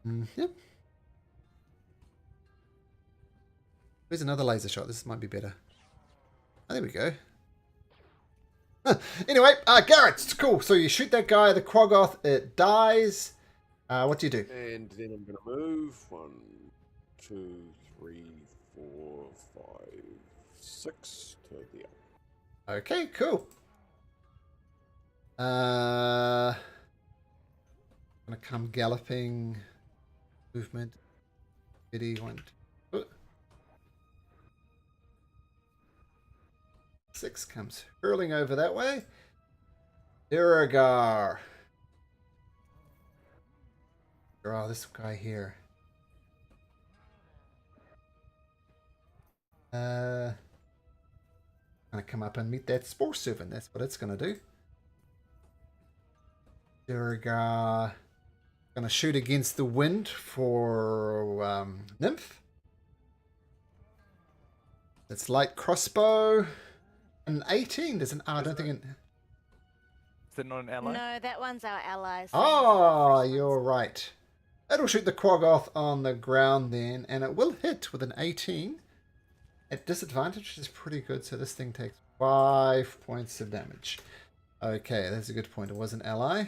Yep. Where's another laser shot? This might be better. Oh, there we go. Anyway, Garrett, it's cool. So you shoot that guy, the Quaggoth, it dies. What do you do? And then I'm going to move 1, 2, 3, 4, 5, 6 to the other. Okay, cool. Gonna come galloping. Movement. 1, 2. 6 comes hurling over that way. Duragar. Oh, this guy here. Gonna come up and meet that Spore Servant. That's what it's gonna do. Duragar. Gonna shoot against the wind for Nymph. It's light crossbow. An 18. There's an... Oh, I don't think it... Is that not an ally? No, that one's our ally. so Oh, the first you're one's- right. It'll shoot the Quaggoth on the ground then, and it will hit with an 18. At disadvantage, which is pretty good, so this thing takes 5 points of damage. Okay, that's a good point. It was an ally.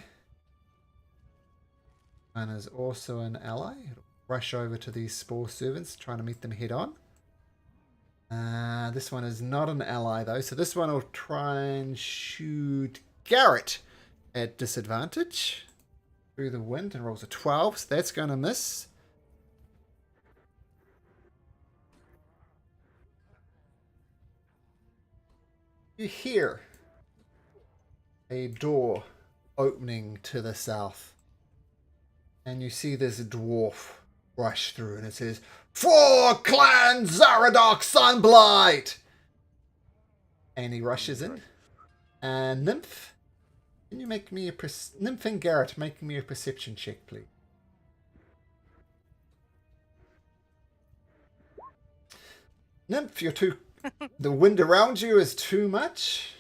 And is also an ally. It'll rush over to these Spore Servants, trying to meet them head on. This one is not an ally, though, so this one will try and shoot Garrett at disadvantage. Through the wind and rolls a 12, so that's going to miss. You hear a door opening to the south. And you see this dwarf rush through and it says, "For Clan Zaradok Sunblight!" And he rushes in. And Nymph, can you make me a... Nymph and Garrett, make me a perception check, please. Nymph, you're too... the wind around you is too much.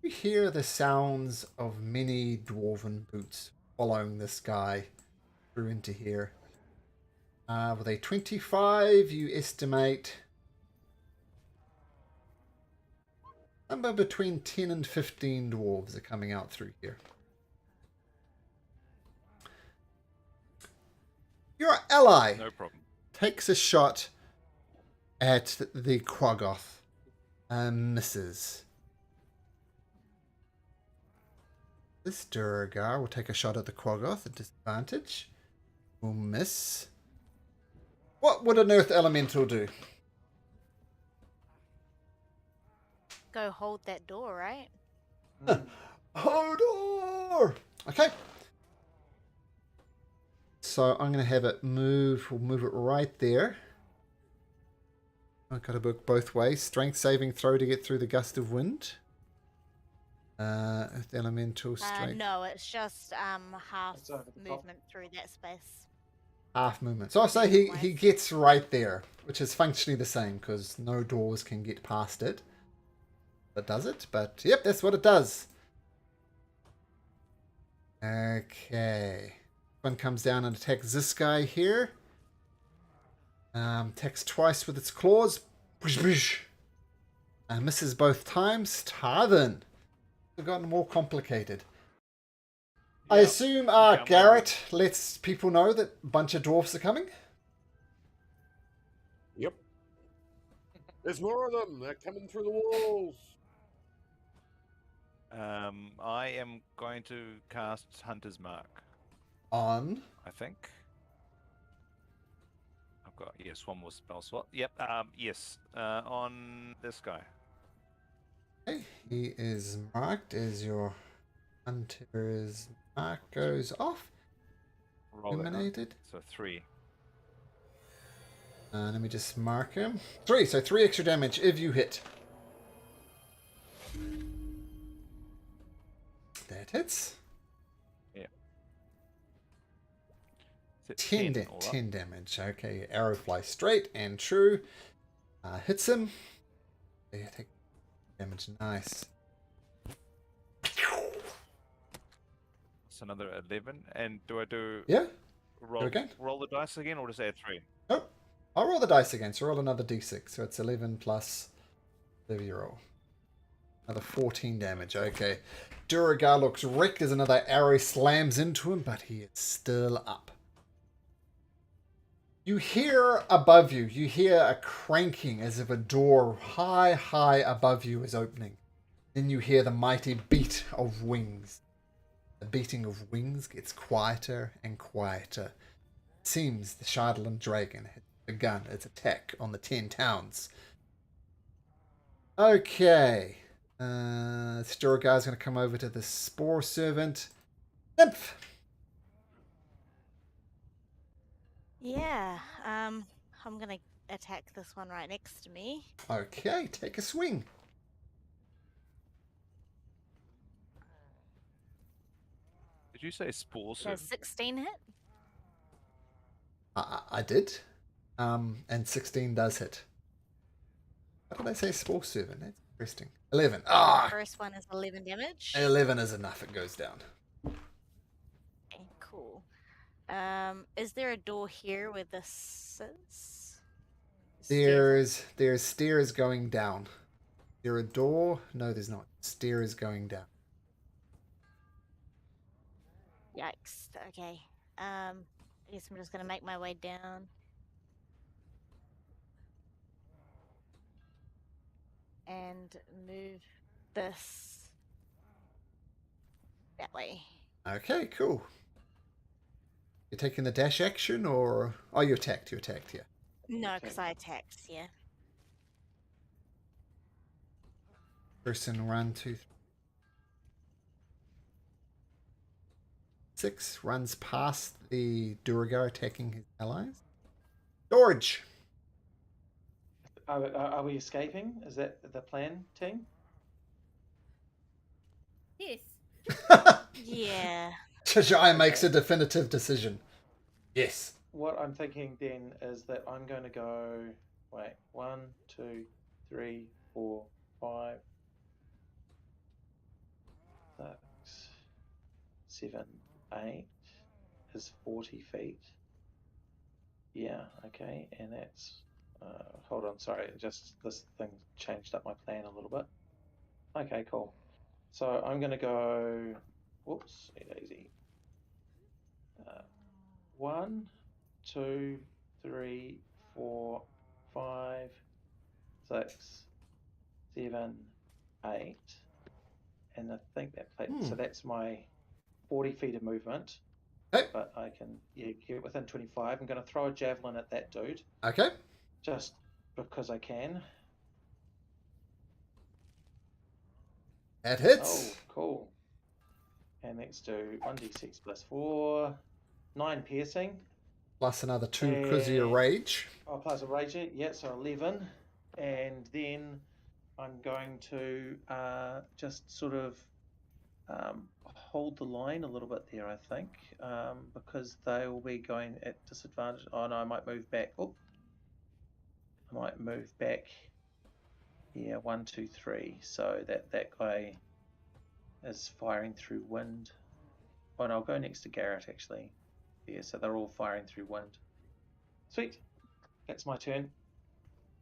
You hear the sounds of many dwarven boots following this guy through into here. With a 25, you estimate somewhere between 10 and 15 dwarves are coming out through here. Your ally No problem. takes a shot at the Quaggoth and misses. This Duragar will take a shot at the Quaggoth at disadvantage. Will miss. What would an Earth Elemental do? go hold that door, right? Hodor! Okay. So I'm going to have it move. We'll move it right there. I've got to book both ways. Strength saving throw to get through the gust of wind. Elemental strength. No, it's just half It's over the top. movement through that space. Half movement. So I'll say he gets right there, which is functionally the same because no doors can get past it. But does it? But yep, that's what it does. Okay. One comes down and attacks this guy here. Attacks twice with its claws. Misses both times. Tarvin. It's gotten more complicated. I Yep. assume Come Garrett lets people know that a bunch of dwarfs are coming. Yep. There's more of them. They're coming through the walls. I am going to cast Hunter's Mark, On. I think. I've got, yes, one more spell slot. Yep, yes, on this guy. Okay, he is marked as your hunter's mark goes off. Roll that. Eliminated. So 3. Let me just mark him. 3, so 3 extra damage if you hit. That hits. Yeah. Is it 10, all up? 10 damage. Okay, arrow flies straight and true. Hits him. They take damage. Nice. It's another 11. And do I do Yeah. roll, again. roll the dice again, or just add 3? Nope. I'll roll the dice again. So roll another d6. So it's 11 plus whatever you roll. Another 14 damage. Okay. Duragar looks wrecked as another arrow slams into him, but he is still up. You hear above you, you hear a cranking as if a door high above you is opening. Then you hear the mighty beat of wings. The beating of wings gets quieter and quieter. It seems the Shardland dragon has begun its attack on the 10 towns. Okay. Sturgar's going to come over to the Spore Servant. Nymph! Yeah. I'm gonna attack this one right next to me. Okay, take a swing. Did you say Spore Does Servant? 16 hit? I did. And 16 does hit. Why did I say Spore Servant? That's interesting. 11. First one is 11 damage. 11 is enough. It goes down. Okay, cool. Is there a door here where this is? There's stairs going down. Is there a door? No, there's not. Stairs going down. Yikes. Okay. I guess I'm just gonna make my way down. And move this that way. Okay, cool. You're taking the dash action or... Oh, you attacked, yeah. No, because I attacked, yeah. Person 1, 2, 3. 6 runs past the Duragar attacking his allies. George! Are we escaping? Is that the plan, team? Yes. Yeah. Shajai makes a definitive decision. Yes. What I'm thinking then is that I'm going to go. Wait, 1, 2, 3, 4, 5, 6, 7, 8 is 40 feet. Yeah, okay, and that's. Hold on, sorry, just this thing changed up my plan a little bit. Okay, cool. So I'm going to go. Whoops, easy. 1, 2, 3, 4, 5, 6, 7, 8, and I think that so that's my 40 feet of movement. Okay. But I can get within 25. I'm going to throw a javelin at that dude. Okay. Just because I can. That Oh, hits. cool. And let's do 1d6 plus 4. 9 piercing. Plus another 2 because of your And- rage. Oh, plus a rage. Yeah, so 11. And then I'm going to just sort of hold the line a little bit there, I think, because they will be going at disadvantage. Oh, no, I might move back. Oh, I might move back. Yeah, 1, 2, 3. So that guy is firing through wind. Oh, no, I'll go next to Garrett, actually. Yeah, so they're all firing through wind. Sweet. That's my turn.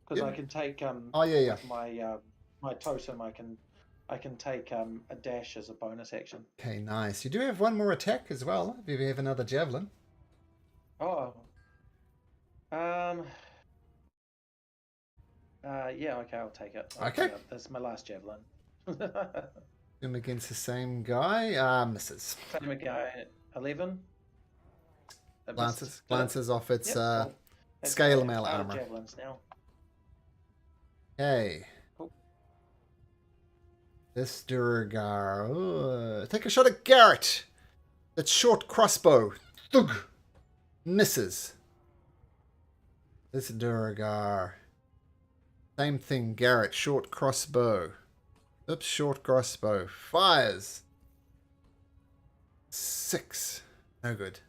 Because Yeah. I can take Oh, yeah. with my my totem, I can take a dash as a bonus action. Okay, nice. You do have one more attack as well. If you have another javelin. Oh. Yeah, okay, I'll take it. Okay. That's my last javelin. Him against the same guy. Misses. Same guy, 11. It Glances, missed. Did it? glances off its Yep, cool. That's scale out mail of armor. javelins now. Okay. Cool. This Durgar. Take a shot at Garrett. That short crossbow. Thug. Misses. This Durgar. Same thing, Garrett. Short crossbow. Oops, short crossbow. Fires. 6. No good.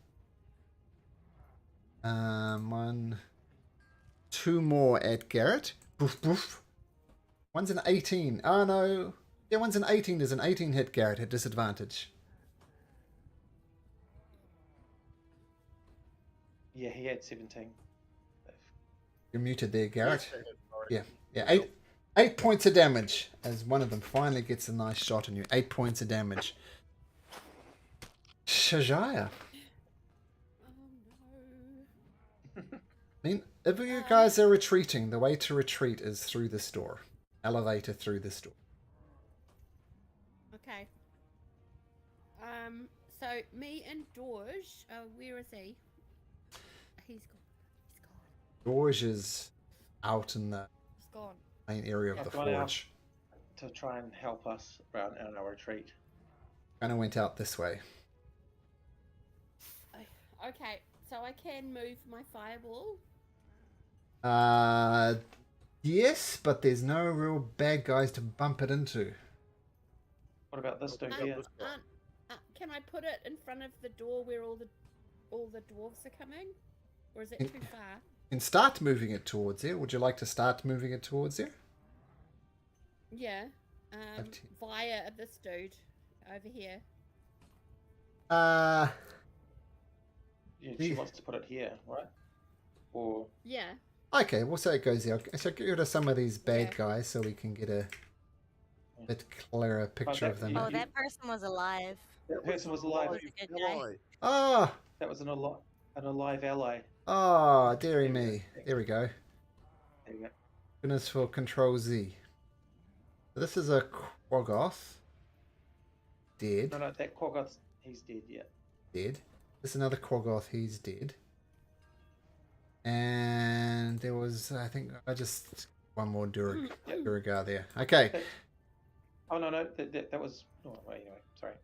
1. 2 more at Garrett. Boof, boof. One's an 18. Oh, no. Yeah, one's an 18. There's an 18 hit Garrett at disadvantage. Yeah, he had 17. You're muted there, Garrett. Yes, Yeah. 8 points of damage as one of them finally gets a nice shot on you. 8 points of damage. Shajaya. Oh no. I mean, if you guys are retreating, the way to retreat is through this door. Elevator through this door. Okay. So me and Dorj, where is he? He's gone. Gorge is out in the He's gone. main area of Yeah, the gone out. forge. To try and help us around in our retreat. Kind of went out this way. Okay, so I can move my fireball. Yes, but there's no real bad guys to bump it into. What about this dude Um, here? Can I put it in front of the door where all the dwarves are coming, or is it too far? You can start moving it towards there. Would you like to start moving it towards there? Yeah. Up to- Via this dude over here. Yeah, she Yeah. wants to put it here, right? Or Yeah. Okay, we'll say it goes there. So get rid of some of these bad Yeah. guys so we can get a bit clearer picture that- of them. you- Oh, that person was alive. that person was alive. Was a good guy. Why? Ah, That was an alive ally. oh, dearie me. There we go. There you go. Goodness for Control Z. So this is a Quaggoth. Dead. No, that Quaggoth, he's dead. Yeah. Dead. This is another Quaggoth. He's dead. And there was, I think, I just one more Duragar there. Okay. Oh no, that was. Oh, wait, anyway, sorry.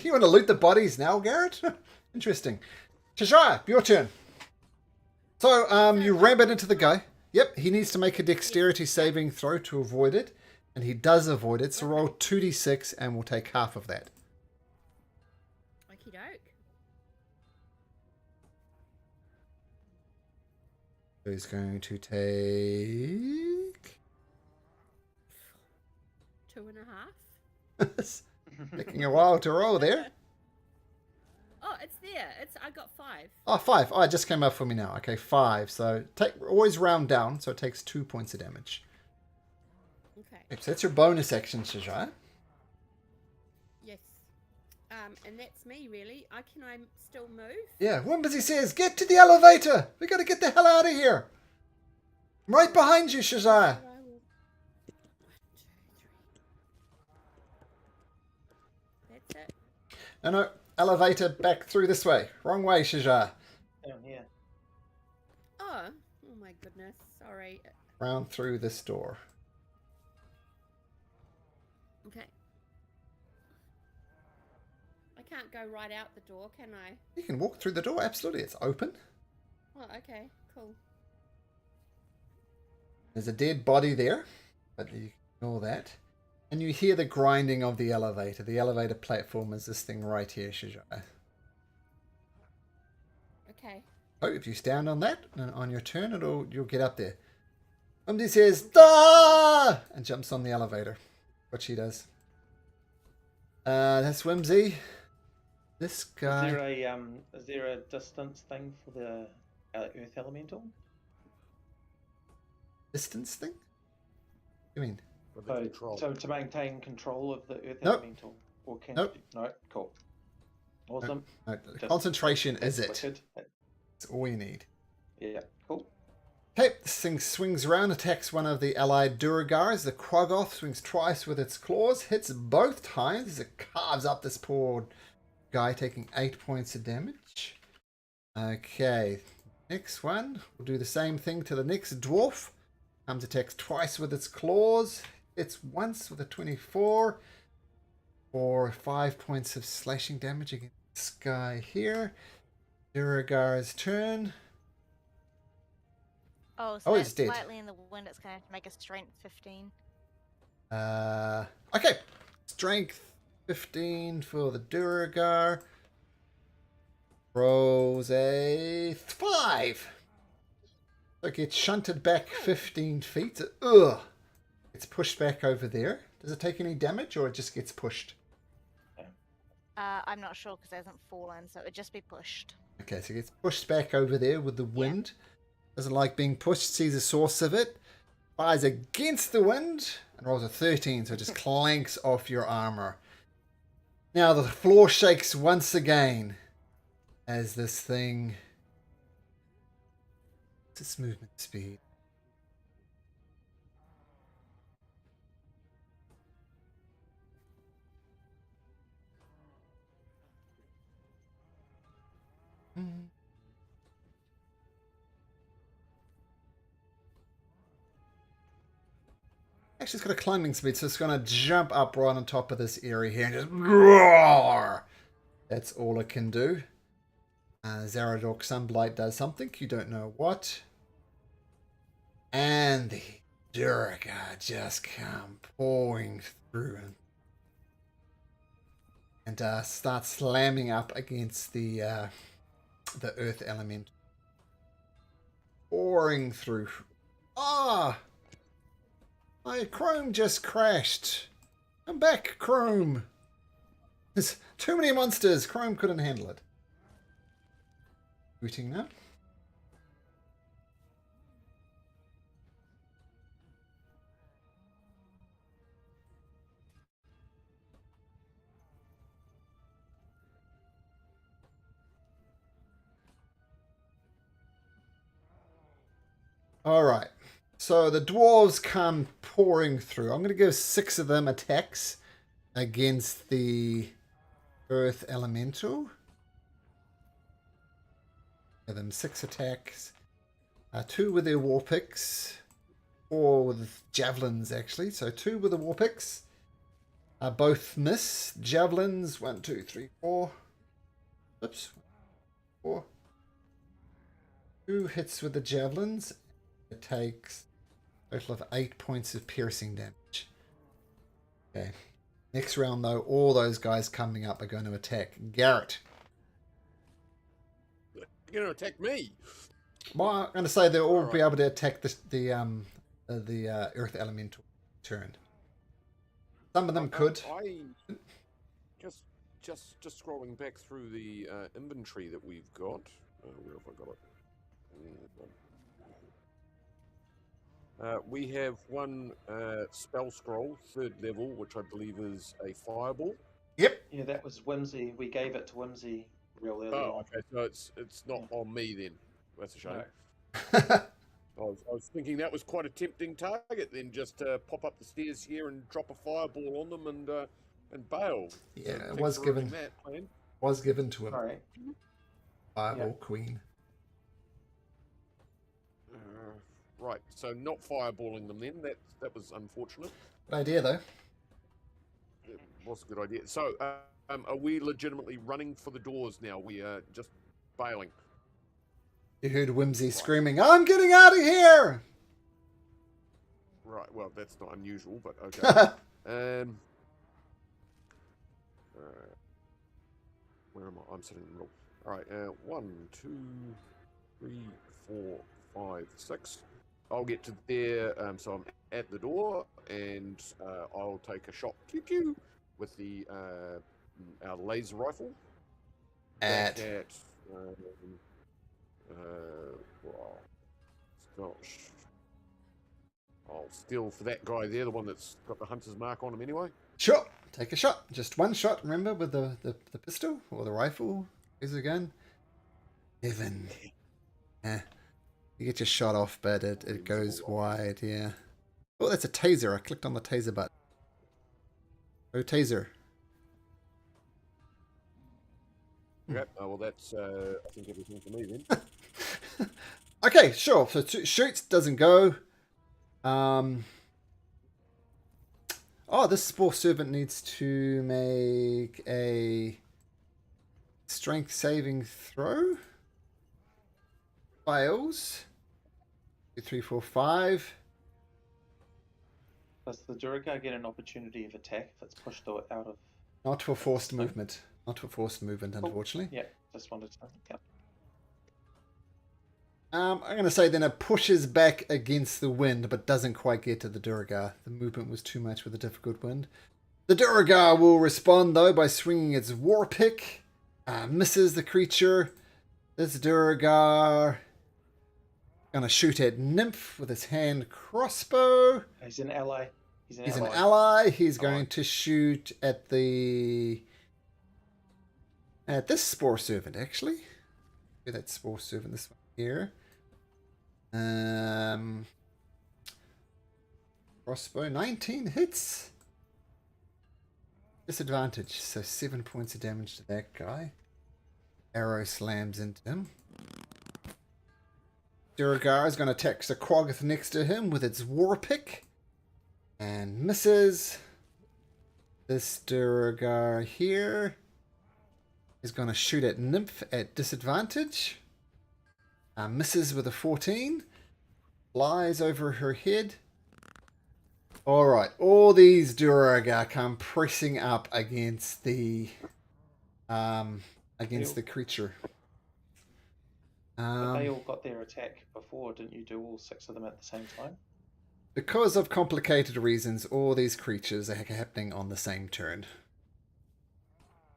You want to loot the bodies now, Garrett? Interesting. Shashaya, your turn. So, you ram it into the guy. Yep, he needs to make a dexterity saving throw to avoid it. And he does avoid it, so roll 2d6 and we'll take half of that. Okie doke. So he's going to take... 2.5. Taking a while to roll there. Oh, it's there. I got 5. Oh, 5. Oh, it just came up for me now. Okay, 5. So always round down, so it takes 2 points of damage. Okay. So that's your bonus action, Shajaya. Yes. And that's me really. Can I still move? Yeah, Wimblezy says, get to the elevator! We gotta get the hell out of here! I'm right behind you, Shajaya. 1, 2, 3. That's it. No, elevator back through this way. Wrong way, Shajaya. Down here. Oh my goodness. Sorry. Round through this door. I can't go right out the door, can I? You can walk through the door, absolutely. It's open. Oh, okay, cool. There's a dead body there, but you ignore that. And you hear the grinding of the elevator. The elevator platform is this thing right here, Shijai. Okay. Oh, if you stand on that, on your turn, you'll get up there. Somebody says, "Da!" and jumps on the elevator. What she does. That's Whimsy. This guy. Is there a distance thing for the Earth Elemental? Distance thing? What do you mean? For the control. So to maintain control of the Earth Nope. Elemental, or can Nope. no? Cool. Awesome. No, Just- concentration is That's it. wicked. It's all you need. Yeah. Cool. Okay, this thing swings around, attacks one of the allied Duragars. The Quaggoth swings twice with its claws, hits both times as it carves up this poor guy, taking 8 points of damage. Okay, next one. We'll do the same thing to the next dwarf. Comes, attacks twice with its claws, hits once with a 24 for 5 points of slashing damage against this guy here. Duragar's turn. Oh, so Oh, that's it's dead. slightly in the wind. It's going to have to make a strength 15. Okay. Strength 15 for the Duragar. Rolls a 5. So it gets shunted back 15 feet. Ugh. It's pushed back over there. Does it take any damage or it just gets pushed? I'm not sure because it hasn't fallen, so it would just be pushed. Okay, so it gets pushed back over there with the wind. Doesn't like being pushed, sees the source of it. Fires against the wind and rolls a 13, so it just clanks off your armor. Now the floor shakes once again as this thing... What's its movement speed? Actually, it's got a climbing speed, so it's going to jump up right on top of this area here and just roar. That's all it can do. Zaradork Sunblight does something. You don't know what. And the Duragar just come pouring through and start slamming up against the Earth element. Pouring through. Ah! My Chrome just crashed. Come back, Chrome. There's too many monsters. Chrome couldn't handle it. Booting now. All right. So the dwarves come pouring through. I'm going to give 6 of them attacks against the Earth Elemental. Give them 6 attacks. 2 with their war picks. 4 with javelins, actually. So 2 with the war picks. Both miss. Javelins, 1, 2, 3, 4. Oops. 4. 2 hits with the javelins. It takes a total of 8 points of piercing damage. Okay. Next round, though, all those guys coming up are going to attack Garrett. You're going to attack me. Well, I'm going to say they'll all be able to attack the Earth Elemental turn. Some of them could. I just scrolling back through the inventory that we've got. Where have I got it? We have one spell scroll, 3rd level, which I believe is a fireball. Yep. Yeah, that was Whimsy. We gave it to Whimsy real early Oh, on. okay. So it's not on me then. That's a shame. No. I was thinking that was quite a tempting target then, just to pop up the stairs here and drop a fireball on them and bail. Yeah, So it thanks was for given. running that plan. Was given to him. All right. Fireball Yeah. Queen. Right, so not fireballing them then. That was unfortunate. Good idea, though. It was a good idea. So Are we legitimately running for the doors now? We are just bailing. You heard Whimsy screaming, "I'm getting out of here!" Right. Well, that's not unusual, but okay. Where am I? I'm sitting in the middle. All right. 1, 2, 3, 4, 5, 6. I'll get to there. So I'm at the door, and I'll take a shot. Pew pew with the our laser rifle. At Well, gosh. I'll steal for that guy there, the one that's got the hunter's mark on him anyway. Sure, take a shot. Just one shot, remember, with the pistol or the rifle. Is it gun? 7. You get your shot off, but it goes wide, yeah. Oh, that's a taser. I clicked on the taser button. Oh, taser. Okay, well that's, I think everything for me then. Okay, sure. So shoots doesn't go. Oh, this Spore Servant needs to make a strength saving throw. Fails. 2, 3, 4, 5. Does the Duragar get an opportunity of attack if it's pushed out of? Not for forced movement. Not for forced movement, unfortunately. Yeah, just wanted to know. Yeah. I'm going to say then it pushes back against the wind, but doesn't quite get to the Duragar. The movement was too much with a difficult wind. The Duragar will respond, though, by swinging its war pick. Misses the creature. This Duragar going to shoot at Nymph with his hand crossbow. He's an ally. He's an ally. He's going to shoot at this Spore Servant, actually. That Spore Servant, this one here. Crossbow, 19 hits. Disadvantage, so 7 points of damage to that guy. Arrow slams into him. Duragar is going to attack Quaggoth next to him with its war pick. And misses. This Duragar here is going to shoot at Nymph at disadvantage. Misses with a 14. Flies over her head. Alright, all these Duragar come pressing up against the creature. But they all got their attack before, didn't you do all 6 of them at the same time? Because of complicated reasons, all these creatures are happening on the same turn.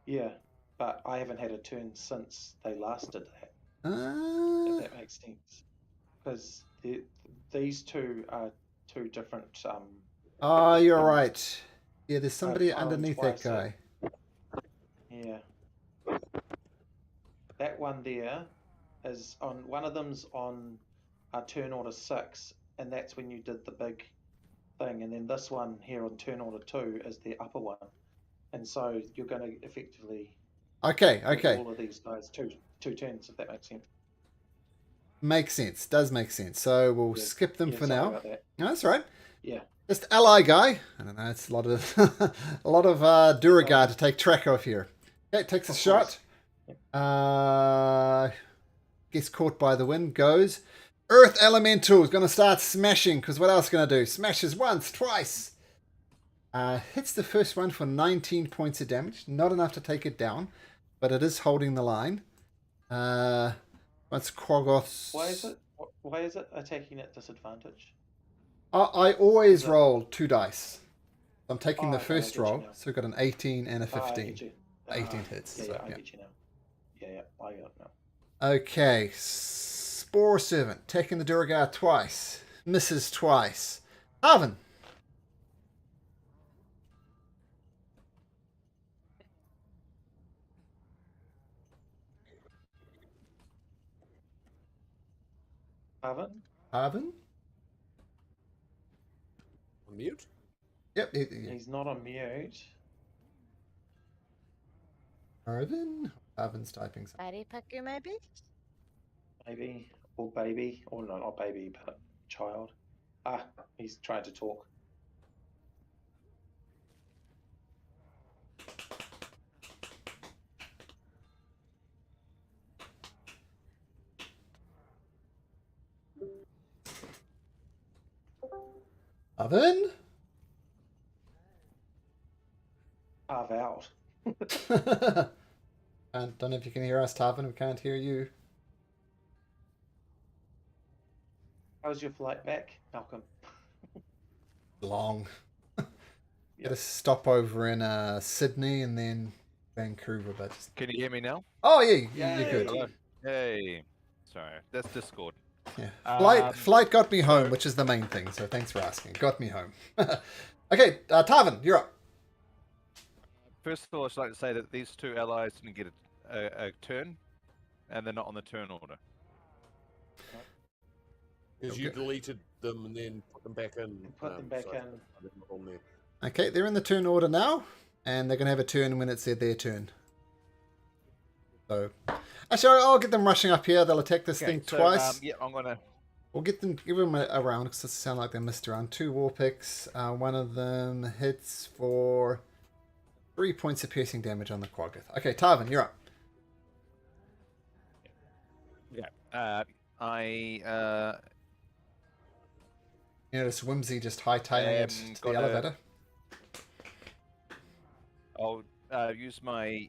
Yeah, but I haven't had a turn since they last did that. If that makes sense. Because these two are 2 different... Oh, you're right. Yeah, there's somebody underneath that guy. Yeah. That one there is on... One of them's on turn order 6, and that's when you did the big thing. And then this one here on turn order 2 is the upper one. And so you're going to effectively... Okay. all of these guys two turns, if that makes sense. Makes sense. Does make sense. So we'll skip them for now. That. No, that's right. Yeah. Just ally guy. I don't know. It's a lot of Duragar to take track of here. Okay, takes a shot. Gets caught by the wind. Goes. Earth Elemental is going to start smashing, because what else going to do? Smashes once, twice. Hits the first one for 19 points of damage. Not enough to take it down, but it is holding the line. Once Quaggoth's... Why is it attacking at disadvantage? I always roll 2 dice. I'm taking the first roll, so we've got an 18 and a 15. 18 hits. Yeah, so, I get you now. Yeah, I got it now. Okay, Spore Servant, taking the Duragar twice. Misses twice. Harvin. Harvin? On mute? Yep. He's not on mute. Harvin's typing something. Daddy Paku, maybe? Maybe. Or baby. Or no, not baby, but child. He's trying to talk. Oven? Carve out. And don't know if you can hear us, Tarvin. We can't hear you. How's your flight back, Malcolm? Long. Yep. Get a stopover in Sydney and then Vancouver, but Can you hear me now? oh yeah, you're Yay. good. Hello. Hey. Sorry, that's Discord. Yeah. Flight got me home, so- which is the main thing. So thanks for asking. Got me home. Okay, Tarvin, you're up. First of all, I'd like to say that these two allies didn't get a turn, and they're not on the turn order. Because you Okay. deleted them and then put them back in. Put them back so in. they're not on there. Okay, they're in the turn order now, and they're gonna have a turn when it's their turn. So, actually, I'll get them rushing up here. They'll attack this thing so, twice. yeah, I'm gonna. We'll give them a round because it sounds like they missed around. 2 war picks. One of them hits for 3 points of piercing damage on the Quaggoth. Okay, Tarvin, you're up. Yeah. You notice Whimsy just hightailing it to the Gonna- elevator. I'll use my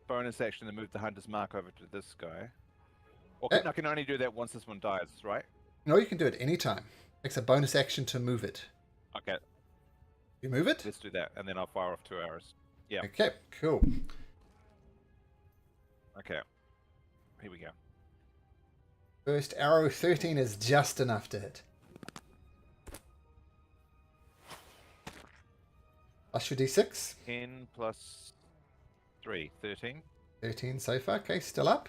bonus action to move the hunter's mark over to this guy. Or I can only do that once this one dies, right? No, you can do it anytime. It's a bonus action to move it. Okay, You move it? let's do that, and then I'll fire off 2 arrows. Yeah. Okay, cool. Okay. Here we go. First arrow, 13 is just enough to hit. Plus your d6. 10 plus 3, 13. 13 so far. Okay, still up.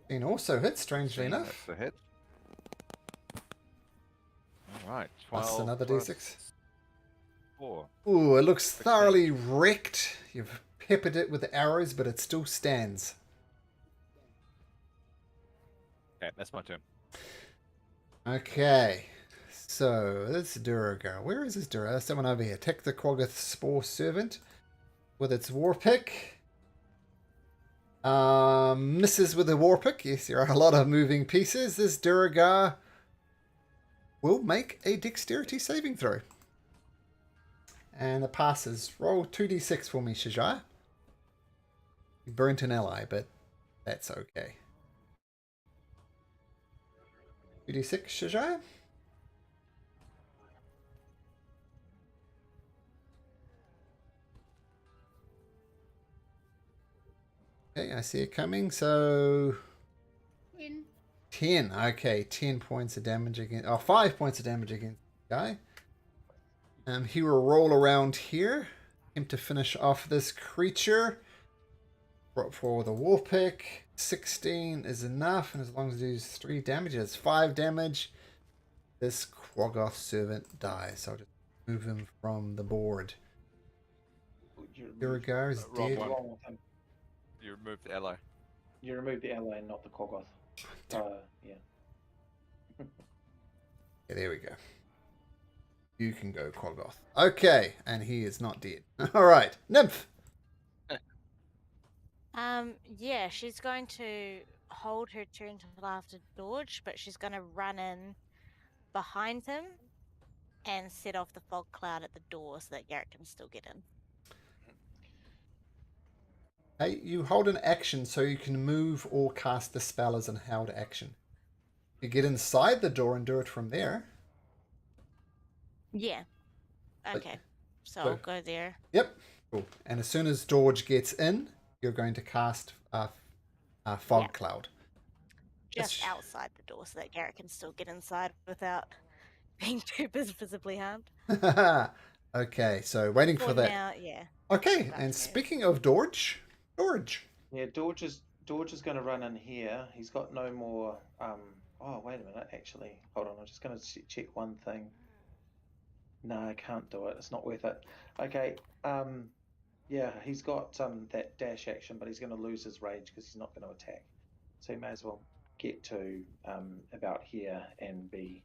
13 also hits, strangely enough. That's the hit. Alright, 12 Plus another plus d6. 4. Ooh, it looks thoroughly wrecked. You've peppered it with arrows, but it still stands. Okay, that's my turn. Okay, so this Duragar. Where is this Duragar? That's that one over here. Attack the Quaggoth Spore Servant with its war pick. Misses with a war pick. Yes, there are a lot of moving pieces. This Duragar will make a dexterity saving throw. And it passes. Roll 2d6 for me, Shajaya. You burnt an ally, but that's okay. 2d6, Shajaya. Okay, I see it coming. So 10. 10. Okay, 10 points of damage against. Oh, 5 points of damage against the guy. He will roll around here. Him to finish off this creature. For the war pick. 16 is enough, and as long as he does 3 damage, it's 5 damage. This Quaggoth servant dies. So I'll just move him from the board. Duragar is wrong dead. one. Wrong with him. You removed the ally. You removed the ally and not the Quaggoth. Yeah. Yeah, there we go. You can go, Quaggoth. Okay, and he is not dead. All right, Nymph. Yeah, she's going to hold her turn until after Dodge, but she's going to run in behind him and set off the fog cloud at the door so that Garrett can still get in. Hey, you hold an action so you can move or cast the spell as an held action. You get inside the door and do it from there. Yeah. But- Okay. So so- I'll go there. Yep. Cool. And as soon as George gets in, you're going to cast a fog Yeah. cloud. Just Yes. outside the door so that Garrett can still get inside without being too visibly harmed. Okay, so waiting for that. Now, yeah. Okay, That's and me. speaking of George. Yeah, George is going to run in here. He's got no more. Oh, wait a minute. Actually, hold on. I'm just going to check one thing. No, I can't do it. It's not worth it. Okay. Yeah, he's got that dash action, but he's going to lose his rage because he's not going to attack. So he may as well get to about here and be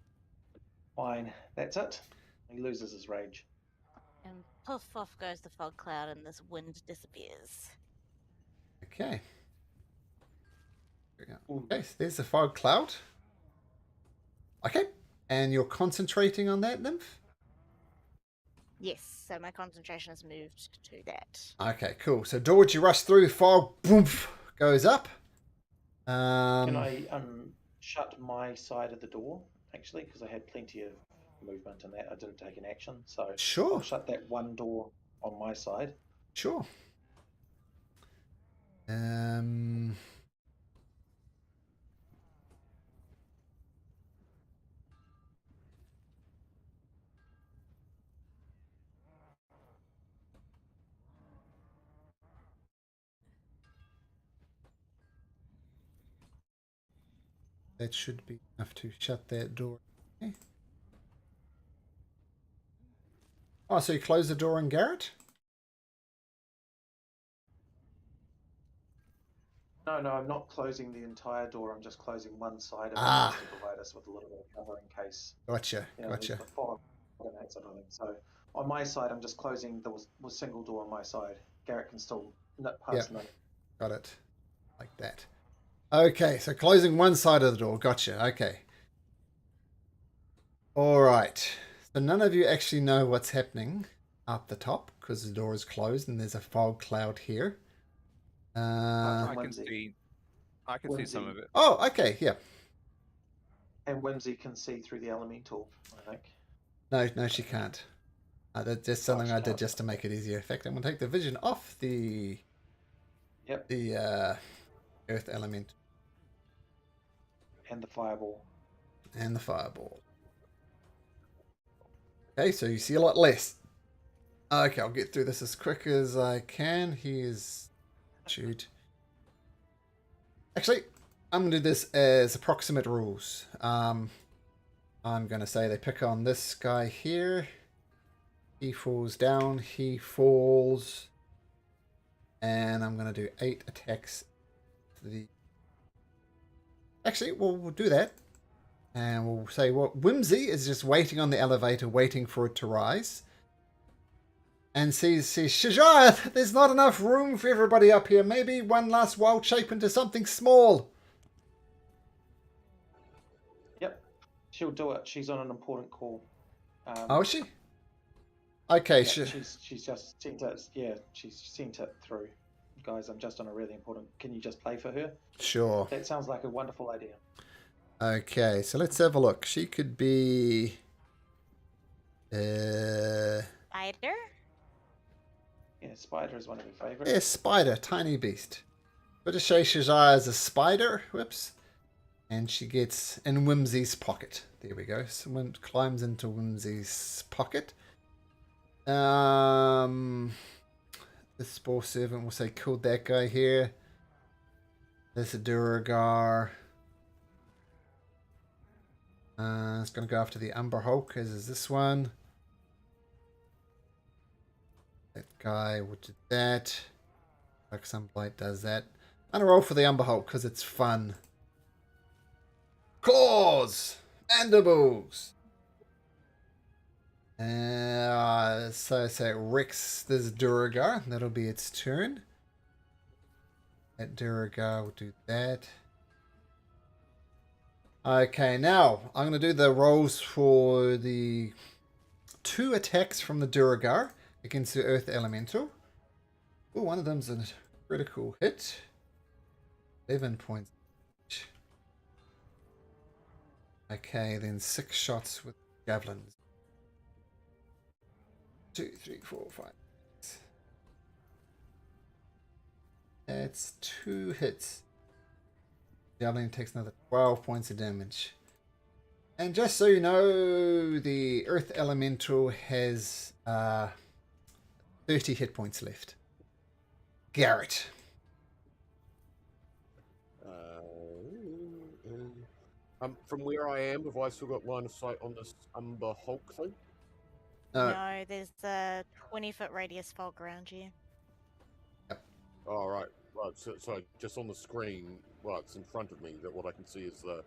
fine. That's it. He loses his rage. And puff off goes the fog cloud and this wind disappears. Okay. There we go. Ooh. Okay, so there's the fog cloud. Okay, And you're concentrating on that, Nymph? Yes, so my concentration has moved to that. Okay, cool. So George, you rush through, fog, boom, goes up. Can I shut my side of the door, actually? Because I had plenty of movement in that. I didn't take an action. So Sure. I'll shut that one door on my side. Sure. That should be enough to shut that door. Okay. Oh, so you close the door on Garrett? No, I'm not closing the entire door. I'm just closing one side of it Ah. just to provide us with a little bit of cover in case Gotcha, there's the fog and that sort of thing. So on my side, I'm just closing the single door on my side. Garrett can still nip past me. Got it. Like that. Okay, so closing one side of the door. Gotcha. Okay. All right. So none of you actually know what's happening up the top because the door is closed and there's a fog cloud here. I can see some of it. Oh, okay. Yeah. And Whimsy can see through the elemental, I think. No, she can't. That's just something I did just to make it easier. In fact, I'm going to take the vision off the earth element. And the fireball. And the fireball. Okay, so you see a lot less. Okay, I'll get through this as quick as I can. Here's... Shoot. Actually, I'm going to do this as approximate rules. I'm going to say they pick on this guy here. He falls down. He falls. And I'm going to do 8 attacks. Actually, we'll do that. And we'll say, well, Whimsy is just waiting on the elevator, waiting for it to rise. And sees Shajaya, there's not enough room for everybody up here. Maybe one last wild shape into something small. Yep, she'll do it. She's on an important call. Oh, is she? Okay, yeah, she's just sent it. Yeah, she's sent it through. Guys, I'm just on a really important. Can you just play for her? Sure. That sounds like a wonderful idea. Okay, so let's have a look. She could be... Spider? Yeah, spider is one of your favorites. Yeah, spider, tiny beast. But to show Shajaya as a spider, whoops. And she gets in Whimsy's pocket. There we go. Someone climbs into Whimsy's pocket. The Spore Servant will say killed that guy here. There's a Duragar. It's going to go after the Umber Hulk, as is this one. That guy will do that. Like Sunblight does that. I'm going to roll for the Umber Hulk because it's fun. Claws! Mandibles! So it wrecks this Duragar. That'll be its turn. That Duragar will do that. Okay, now I'm going to do the rolls for the 2 attacks from the Duragar against the Earth Elemental. Oh, one of them's a critical hit. 11 points. Okay, then 6 shots with javelins. 2, 3, 4, 5. That's 2 hits. Javelin takes another 12 points of damage. And just so you know, the Earth Elemental has 30 hit points left. Garrett. From where I am, have I still got line of sight on this Umber Hulk thing? No, there's a 20-foot radius fog around you. Oh, right. So just on the screen, it's in front of me, that what I can see is the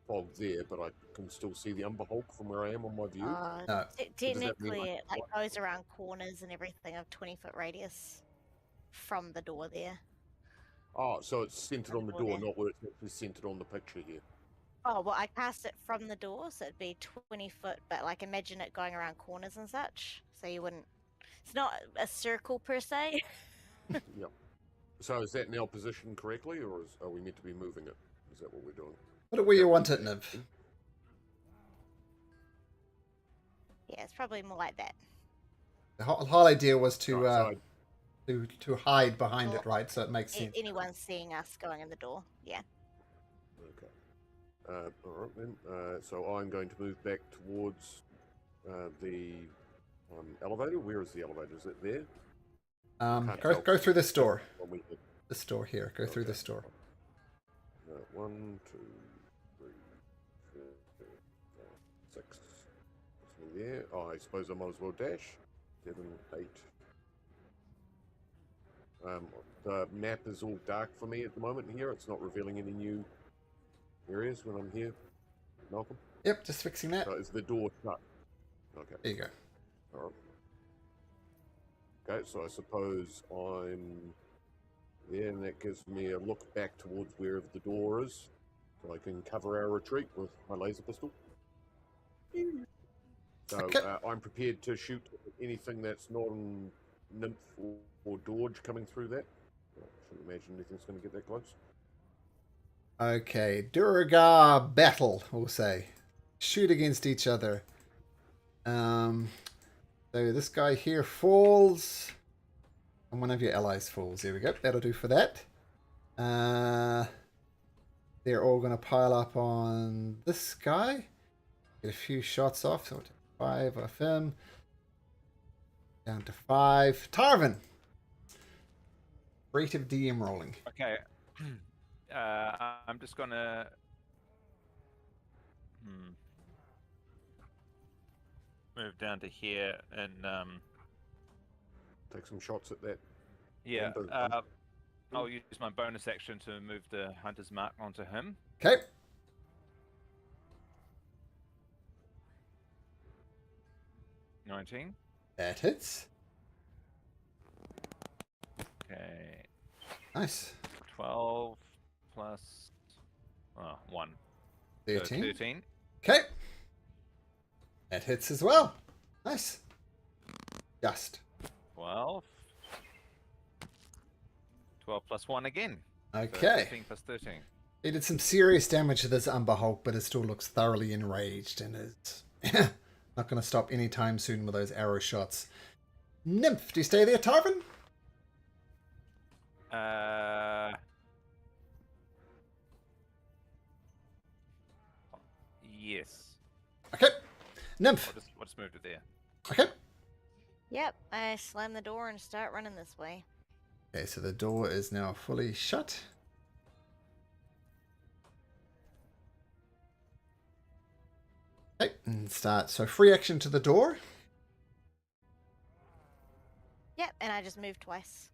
fog there, but I can still see the Umber Hulk from where I am on my view? No. Technically, it goes around corners and everything of 20-foot radius from the door there. Oh, so it's centered on the door, not where it's actually centered on the picture here. Oh, well, I cast it from the door, so it'd be 20 foot, but like imagine it going around corners and such. So you wouldn't. It's not a circle per se. Yep. So is that now positioned correctly, or are we meant to be moving it? Is that what we're doing? Put it where you Yep. want it, Niv. Yeah, it's probably more like that. The whole idea was to Right, to hide behind Or it, right? So it makes sense. Anyone seeing us going in the door. Yeah. Okay. All right then. So I'm going to move back towards the elevator. Where is the elevator? Is it there? Can't tell. Go through this door. When we hit. This door here. Go through Okay. this door. 1, 2, 3, 4, 5, 6. Nothing there. Oh, I suppose I might as well dash. 7, 8. The map is all dark for me at the moment here. It's not revealing any new areas when I'm here. Malcolm? Yep, just fixing that. So is the door shut? Okay. There you go. All right. Okay, so I suppose I'm there, and that gives me a look back towards wherever the door is, so I can cover our retreat with my laser pistol. So Okay. I'm prepared to shoot anything that's not on Nymph or Dorge coming through that. I shouldn't imagine anything's going to get that close. Okay, Durga battle, we'll say. Shoot against each other. So this guy here falls. And one of your allies falls. There we go. That'll do for that. They're all going to pile up on this guy. Get a few shots off. So we'll take 5 off him. Down to 5. Tarvin! Rate of DM rolling. Okay. I'm just gonna. Move down to here and Take some shots at that. yeah. Number. I'll use my bonus action to move the hunter's mark onto him. Okay. $19. That hits. Okay. Nice. 12 plus 1. So 13. 13. Okay. That hits as well. Nice. Just. 12. 12 plus 1 again. So Okay. 13 plus 13. He did some serious damage to this Umber Hulk, but it still looks thoroughly enraged and is not going to stop anytime soon with those arrow shots. Nymph, do you stay there, Tarvin? Yes. Okay. Nymph. I'll just move to there. Okay. Yep. I slam the door and start running this way. Okay, so the door is now fully shut. Okay, and start. So free action to the door. Yep. And I just move twice.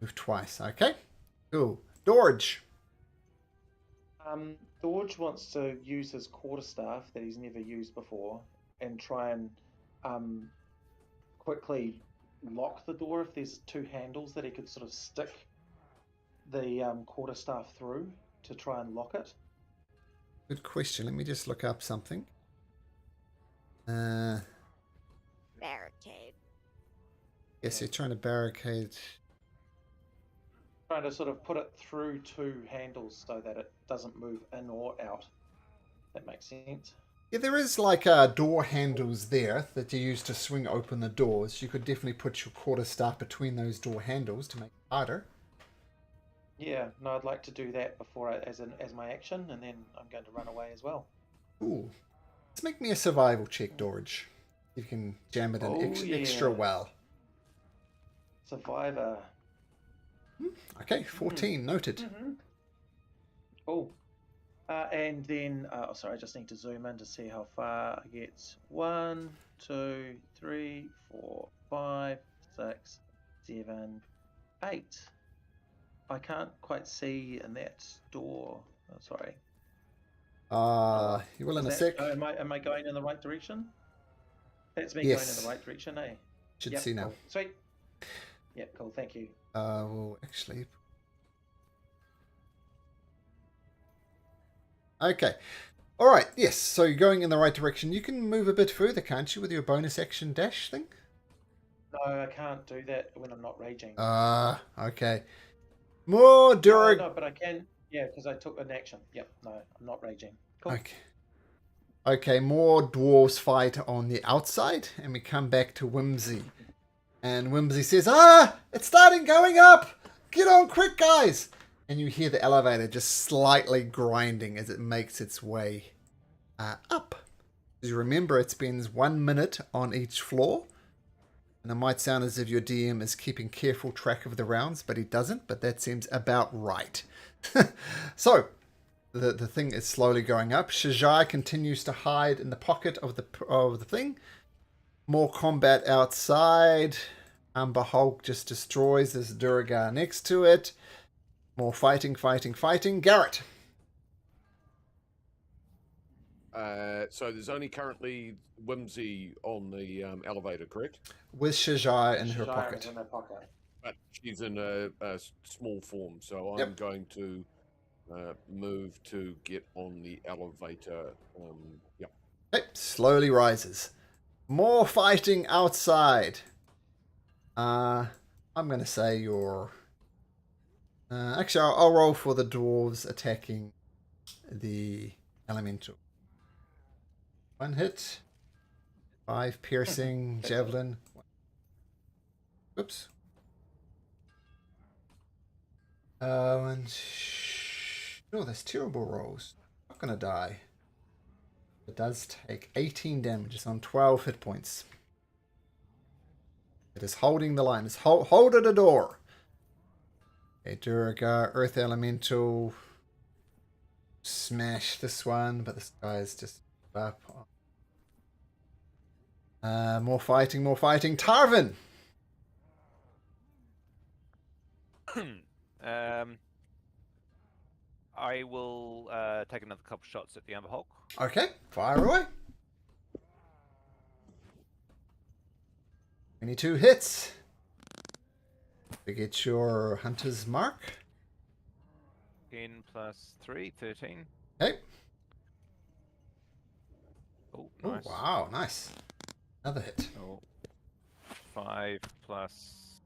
Move twice. Okay. Cool. Dorge. George wants to use his quarterstaff that he's never used before and try and quickly lock the door. If there's 2 handles that he could sort of stick the quarterstaff through to try and lock it. Good question. Let me just look up something. Yes, Barricade. you're trying to barricade. Trying to sort of put it through 2 handles so that it doesn't move in or out. That makes sense. Yeah, there is like door handles there that you use to swing open the doors. You could definitely put your quarterstaff between those door handles to make it harder. Yeah, no, I'd like to do that before as my action, and then I'm going to run away as well. Ooh. Let's make me a survival check, Dorge. You can jam it in Oh, extra yeah. well. Survivor. Okay, 14, noted. Mm-hmm. Oh. And then, sorry, I just need to zoom in to see how far I get. 1, 2, 3, 4, 5, 6, 7, 8. I can't quite see in that door. Oh, sorry. You will in a Is sec. that- am I going in the right direction? That's me Yes. going in the right direction, eh? Should Yep, see now. cool. Sweet. Yeah, cool. Thank you. We'll actually. Okay. All right. Yes. So you're going in the right direction. You can move a bit further, can't you, with your bonus action dash thing? No, I can't do that when I'm not raging. Okay. More Yeah, Durag. no, but I can. Yeah, because I took an action. Yep. No, I'm not raging. Cool. Okay. Okay, more dwarves fight on the outside, and we come back to Whimsy. And Whimsy says, it's starting going up! Get on quick, guys! And you hear the elevator just slightly grinding as it makes its way up. As you remember, it spends 1 minute on each floor. And it might sound as if your DM is keeping careful track of the rounds, but he doesn't, but that seems about right. So, the thing is slowly going up. Shajai continues to hide in the pocket of the thing. More combat outside. Amber Hulk just destroys this Duragar next to it. More fighting. Garrett. So there's only currently Whimsy on the elevator, correct? With Shajai in her Shajara pocket. is in my pocket. But she's in a small form, so I'm Yep. going to move to get on the elevator. Yep. Okay, slowly rises. More fighting outside. I'm going to say you're... actually, I'll roll for the dwarves attacking the elemental. 1 hit. 5 piercing, javelin. Oops. And... Oh, that's terrible rolls. Not going to die. It does take 18 damages on 12 hit points. It is holding the line. It's hold at a door. Okay, Duragar, Earth Elemental. Smash this one, but this guy is just up. More fighting. Tarvin! I will take another couple shots at the Amber Hulk. Okay, fire away. 22 hits. We get your hunter's mark. 10 plus 3, 13. Okay. Oh, Oh, nice. wow, nice. Another hit. Oh, 5 plus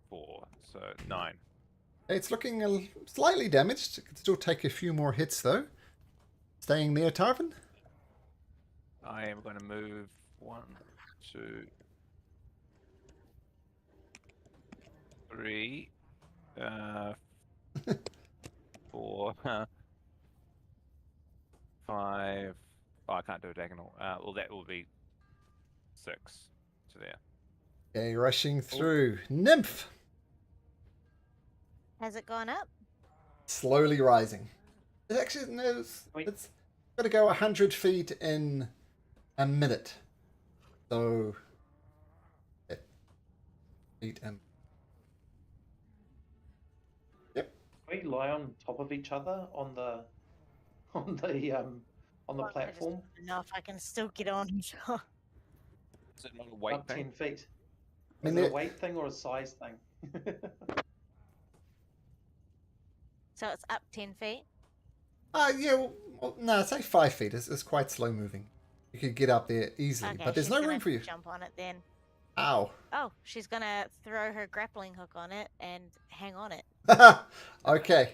4, so 9. It's looking slightly damaged. It can still take a few more hits, though. Staying there, Tarvin. I am going to move 1, 2, 3, 4, 5. Oh, I can't do a diagonal. Well, that will be 6 to there. Okay, rushing through. Nymph! Has it gone up? Slowly rising. It actually, no, it's got to go 100 feet in a minute. So, feet and... Yep. We lie on top of each other on the Well, platform. I just know if I can still get on. Is it not a weight Up thing? 10 feet. I Is mean, it a weight thing or a size thing? So it's up 10 feet. Yeah, well, no, it's like 5 feet. It's quite slow moving. You could get up there easily, Okay, but there's she's no gonna room for you. Jump on it then. Ow. Oh, she's gonna throw her grappling hook on it and hang on it. Okay.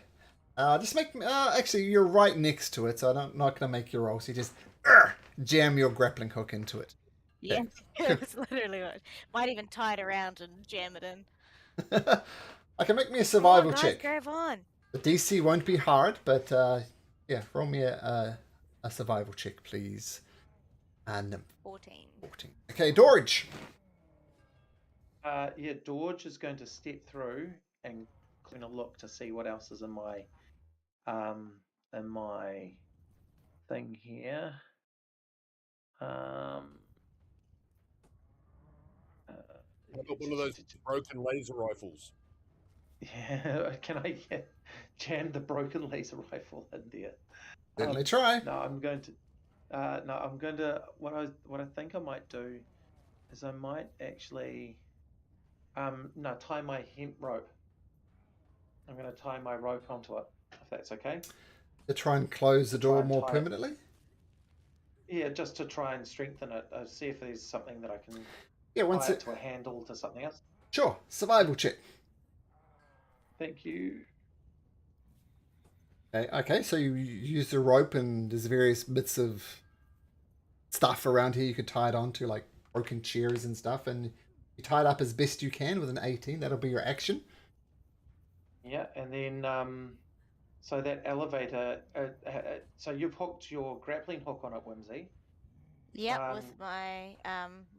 Just make... actually, you're right next to it, so I'm not going to make your roll. So you just jam your grappling hook into it. Yeah, that's literally what. Might even tie it around and jam it in. I can make me a Come survival on, guys, check. grab on. The DC won't be hard, but yeah, roll me a survival check, please. And 14. 14. Okay, Dorge. Yeah, Dorge is going to step through and kind of look to see what else is in my thing here. I've got one of those broken laser rifles. Yeah, can I jam the broken laser rifle in there? Certainly try. No, I'm going to. What I think I might do is I might actually. Tie my hemp rope. I'm going to tie my rope onto it, if that's okay. To try and close the To try door and more tie it. permanently? Yeah, just to try and strengthen it. See if there's something that I can Yeah, once tie it... it to a handle to something else. Sure, survival check. Thank you. Okay, so you use the rope and there's various bits of stuff around here you could tie it onto, like broken chairs and stuff, and you tie it up as best you can with an 18. That'll be your action. Yeah, and then so that elevator. So you've hooked your grappling hook on it, Whimsy. Yep, Um, with my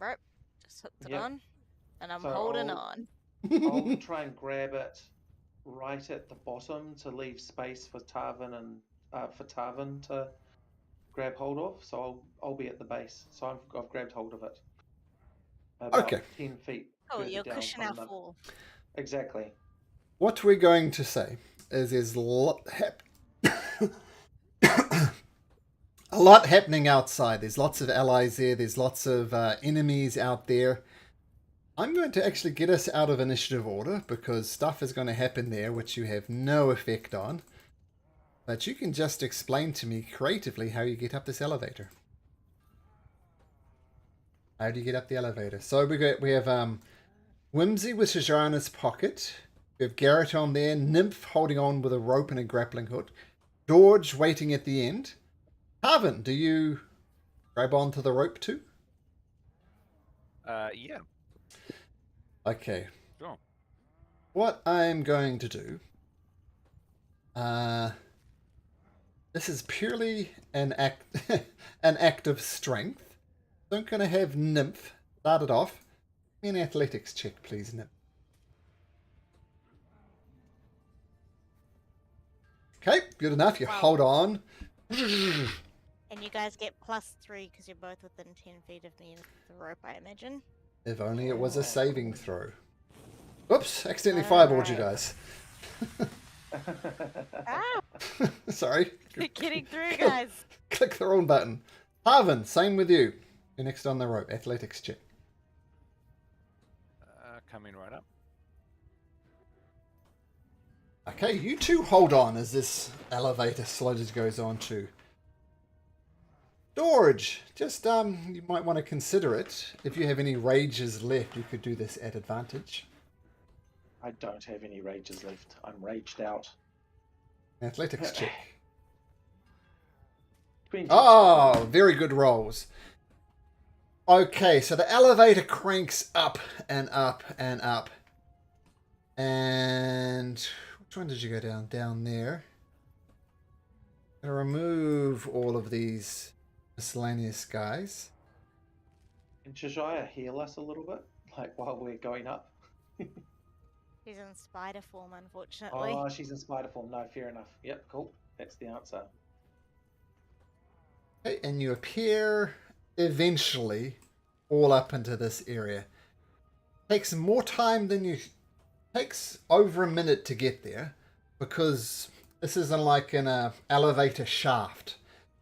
rope. Just hooked it Yep. on. And I'm So holding on. I'll try and grab it right at the bottom to leave space for Tarvin and for Tarvin to grab hold of. So I'll be at the base. So I've grabbed hold of it. About Okay. 10 feet Oh, further you'll down cushion from our the. fall. Exactly. What we're going to say is there's a lot happening outside. There's lots of allies there. There's lots of enemies out there. I'm going to actually get us out of initiative order because stuff is going to happen there which you have no effect on. But you can just explain to me creatively how you get up this elevator. How do you get up the elevator? So we have Whimsy with Shajar in his pocket. We have Garrett on there. Nymph holding on with a rope and a grappling hook. George waiting at the end. Harvin, do you grab onto the rope too? Yeah. Okay. Sure. What I'm going to do... this is purely an act, an act of strength. So I'm going to have Nymph start it off. Give me an athletics check, please, Nymph. Okay, good enough. You Wow. hold on. And you guys get +3 because you're both within 10 feet of me with the rope, I imagine. If only it was a saving throw. Oops, accidentally fireballed you guys. Ah! Sorry. You're getting through, guys. Click the wrong button. Harvin, same with you. You're next on the rope. Athletics check. Coming right up. Okay, you two hold on as this elevator slowly goes on too. George, just you might want to consider it. If you have any rages left, you could do this at advantage. I don't have any rages left. I'm raged out. Athletics check. 20. Oh, very good rolls. Okay, so the elevator cranks up and up and up. And which one did you go down? Down there. Gonna remove all of these miscellaneous guys. Can Shajaya heal us a little bit? Like while we're going up? She's in spider form, unfortunately. Oh, she's in spider form. No, fair enough. Yep, cool. That's the answer. Okay, and you appear eventually all up into this area. Takes more time than you... Takes over a minute to get there because this isn't like in a elevator shaft.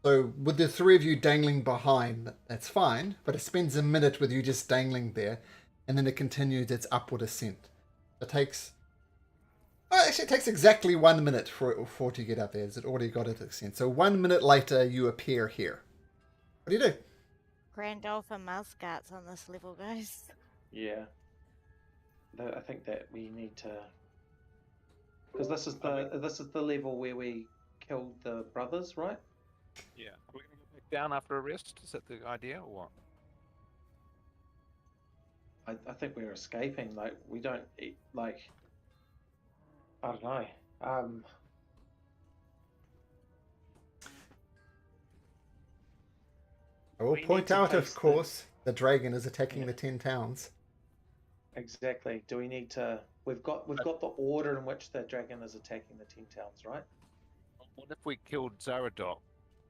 So with the three of you dangling behind, that's fine, but it spends a minute with you just dangling there and then it continues its upward ascent. It takes... Oh, actually, it takes exactly 1 minute for it to get up there. It already got its ascent. So 1 minute later, you appear here. What do you do? Grand Alpha Muscats on this level, guys. Yeah. I think that we need to, because this is the level where we killed the brothers, right? Yeah. Are we going to go back down after a rest? Is that the idea or what? I think we're escaping. Like we don't like. I don't know. I will We point need to out, of face the- course, the dragon is attacking Yeah. the 10 towns. Exactly. Do we need to? We've got the order in which the dragon is attacking the 10 towns, right? What if we killed Zaradok?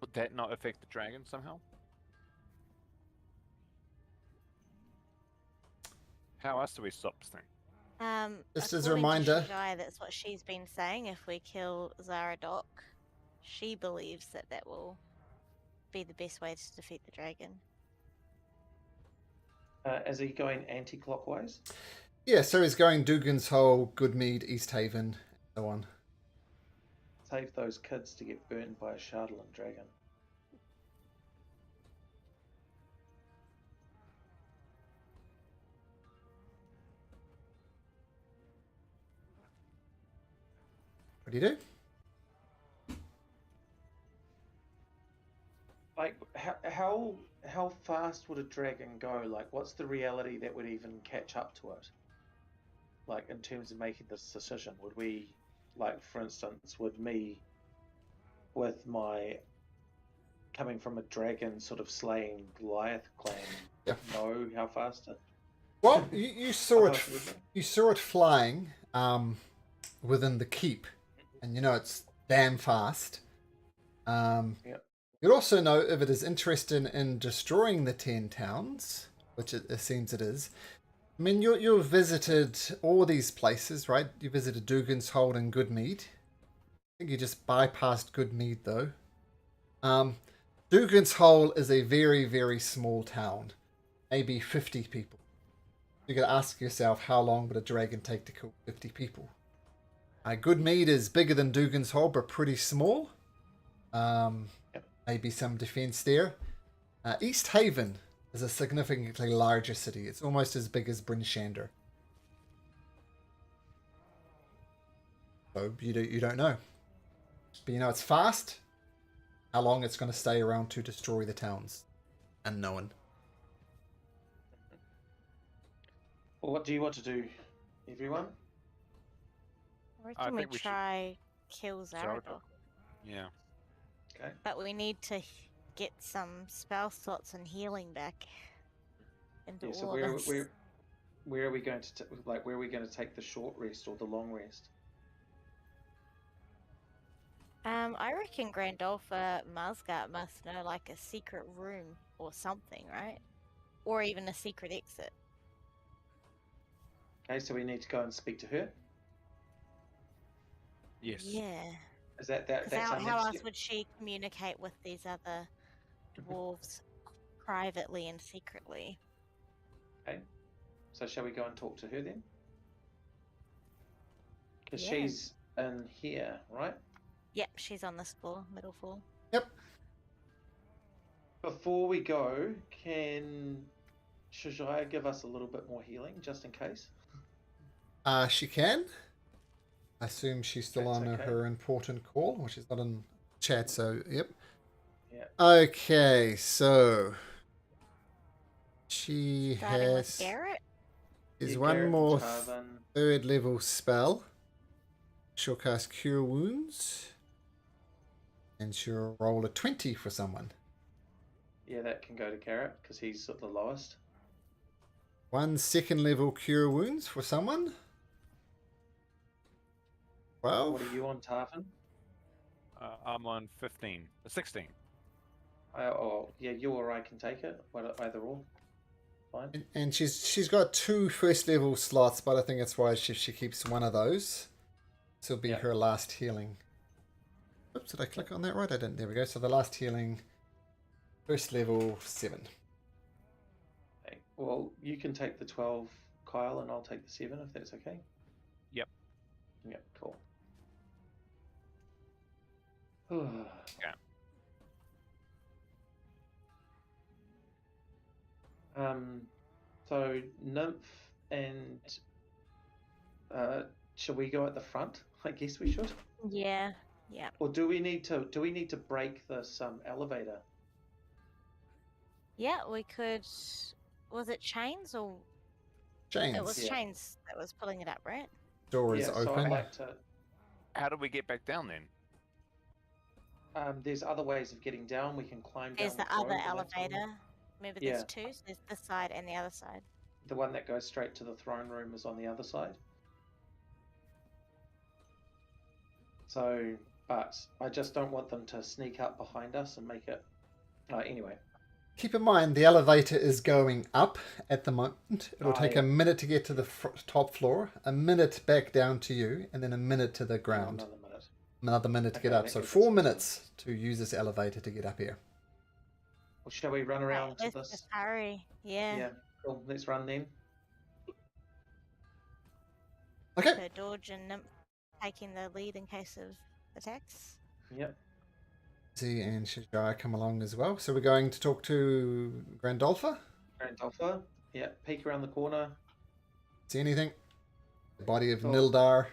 Would that not affect the dragon somehow? How else do we stop this thing? Just as a According to reminder- Shajai, that's what she's been saying. If we kill Zaradok, she believes that will be the best way to defeat the dragon. Is he going anti-clockwise? Yeah, so he's going Dugan's Hole, Goodmead, East Haven, and so on. save those kids to get burnt by a Shardland dragon. What do you do? Like, how fast would a dragon go? Like, what's the reality that would even catch up to it? Like, in terms of making this decision, would we, like, for instance, would me, with my coming from a dragon sort of slaying Goliath clan, Yeah. know how fast it? Well, you saw How it. fast would it go? You saw it flying within the keep, and you know it's damn fast. Yep. You'd also know if it is interested in destroying the 10 towns, which it seems it is. I mean, you've visited all these places, right? You visited Dugan's Hold and Goodmead. I think you just bypassed Goodmead, though. Dugan's Hole is a very, very small town. Maybe 50 people. You gotta ask yourself, how long would a dragon take to kill 50 people? Goodmead is bigger than Dugan's Hole, but pretty small. Maybe some defense there. East Haven is a significantly larger city. It's almost as big as Bryn Shander. So you don't know. But you know it's fast. How long it's going to stay around to destroy the towns? Unknown. Well, what do you want to do, everyone? I I reckon we think we should- try kill Zarador. Zarador. Yeah. Okay. But we need to get some spell slots and healing back into Yeah. So all where of this. where are we going to where are we going to take the short rest or the long rest? I reckon Grandolpha Masgard must know like a secret room or something, right? Or even a secret exit. Okay. So we need to go and speak to her. Yes. Yeah. Is that Because that's our how next else step? would she communicate with these other dwarves privately and secretly? Okay. So shall we go and talk to her then? Because Yeah. she's in here, right? Yep, she's on this floor, middle floor. Yep. Before we go, can Shajaya give us a little bit more healing, just in case? She can. I assume she's still That's on okay. her important call, which is not in chat, so yep. Yeah. Okay, so she Starting with has Garrett. is Yeah, one Garrett and more Tarvin. third level spell. She'll cast Cure Wounds. And she'll roll a 20 for someone. Yeah, that can go to Garrett because he's at the lowest. 1 second level Cure Wounds for someone. 12. What are you on, Tarvin? I'm on 15. 16. Oh, yeah, you or I can take it. Either or. Fine. And she's got 2 first level slots, but I think that's why she keeps one of those. This will be Yeah. her last healing. Oops, did I click on that right? I didn't. There we go. So the last healing, first level 7. Okay. Well, you can take the 12, Kyle, and I'll take the 7 if that's okay. Yep. Yep, cool. Yeah. So Nymph and shall we go at the front? I guess we should. Yeah, yeah. Or do we need to break this elevator? Yeah, we could. Was it chains or Chains. it was Yeah. chains that was pulling it up, right? Door is Yeah, so open. I'd like to. How do we get back down then? There's other ways of getting down. We can climb down. There's the road, other and that's on elevator. Remember, Yeah. there's two. So there's this side and the other side. The one that goes straight to the throne room is on the other side. So, but I just don't want them to sneak up behind us and make it. Anyway. Keep in mind, the elevator is going up at the moment. It'll take yeah. a minute to get to the top floor, a minute back down to you, and then a minute to the ground. Another minute. Another minute to get Okay, up. that So gives us 4 some minutes to use this elevator to get up here. Well, shall we run around Right, to let's this? just hurry. Yeah. Yeah, cool. Let's run then. Okay. So Dorj and Nymph taking the lead in case of attacks. Yep. Z and Shajara come along as well. So we're going to talk to Grandolpha. Grand Alpha. Yeah. Peek around the corner. See anything? The body of Oh. Nildar.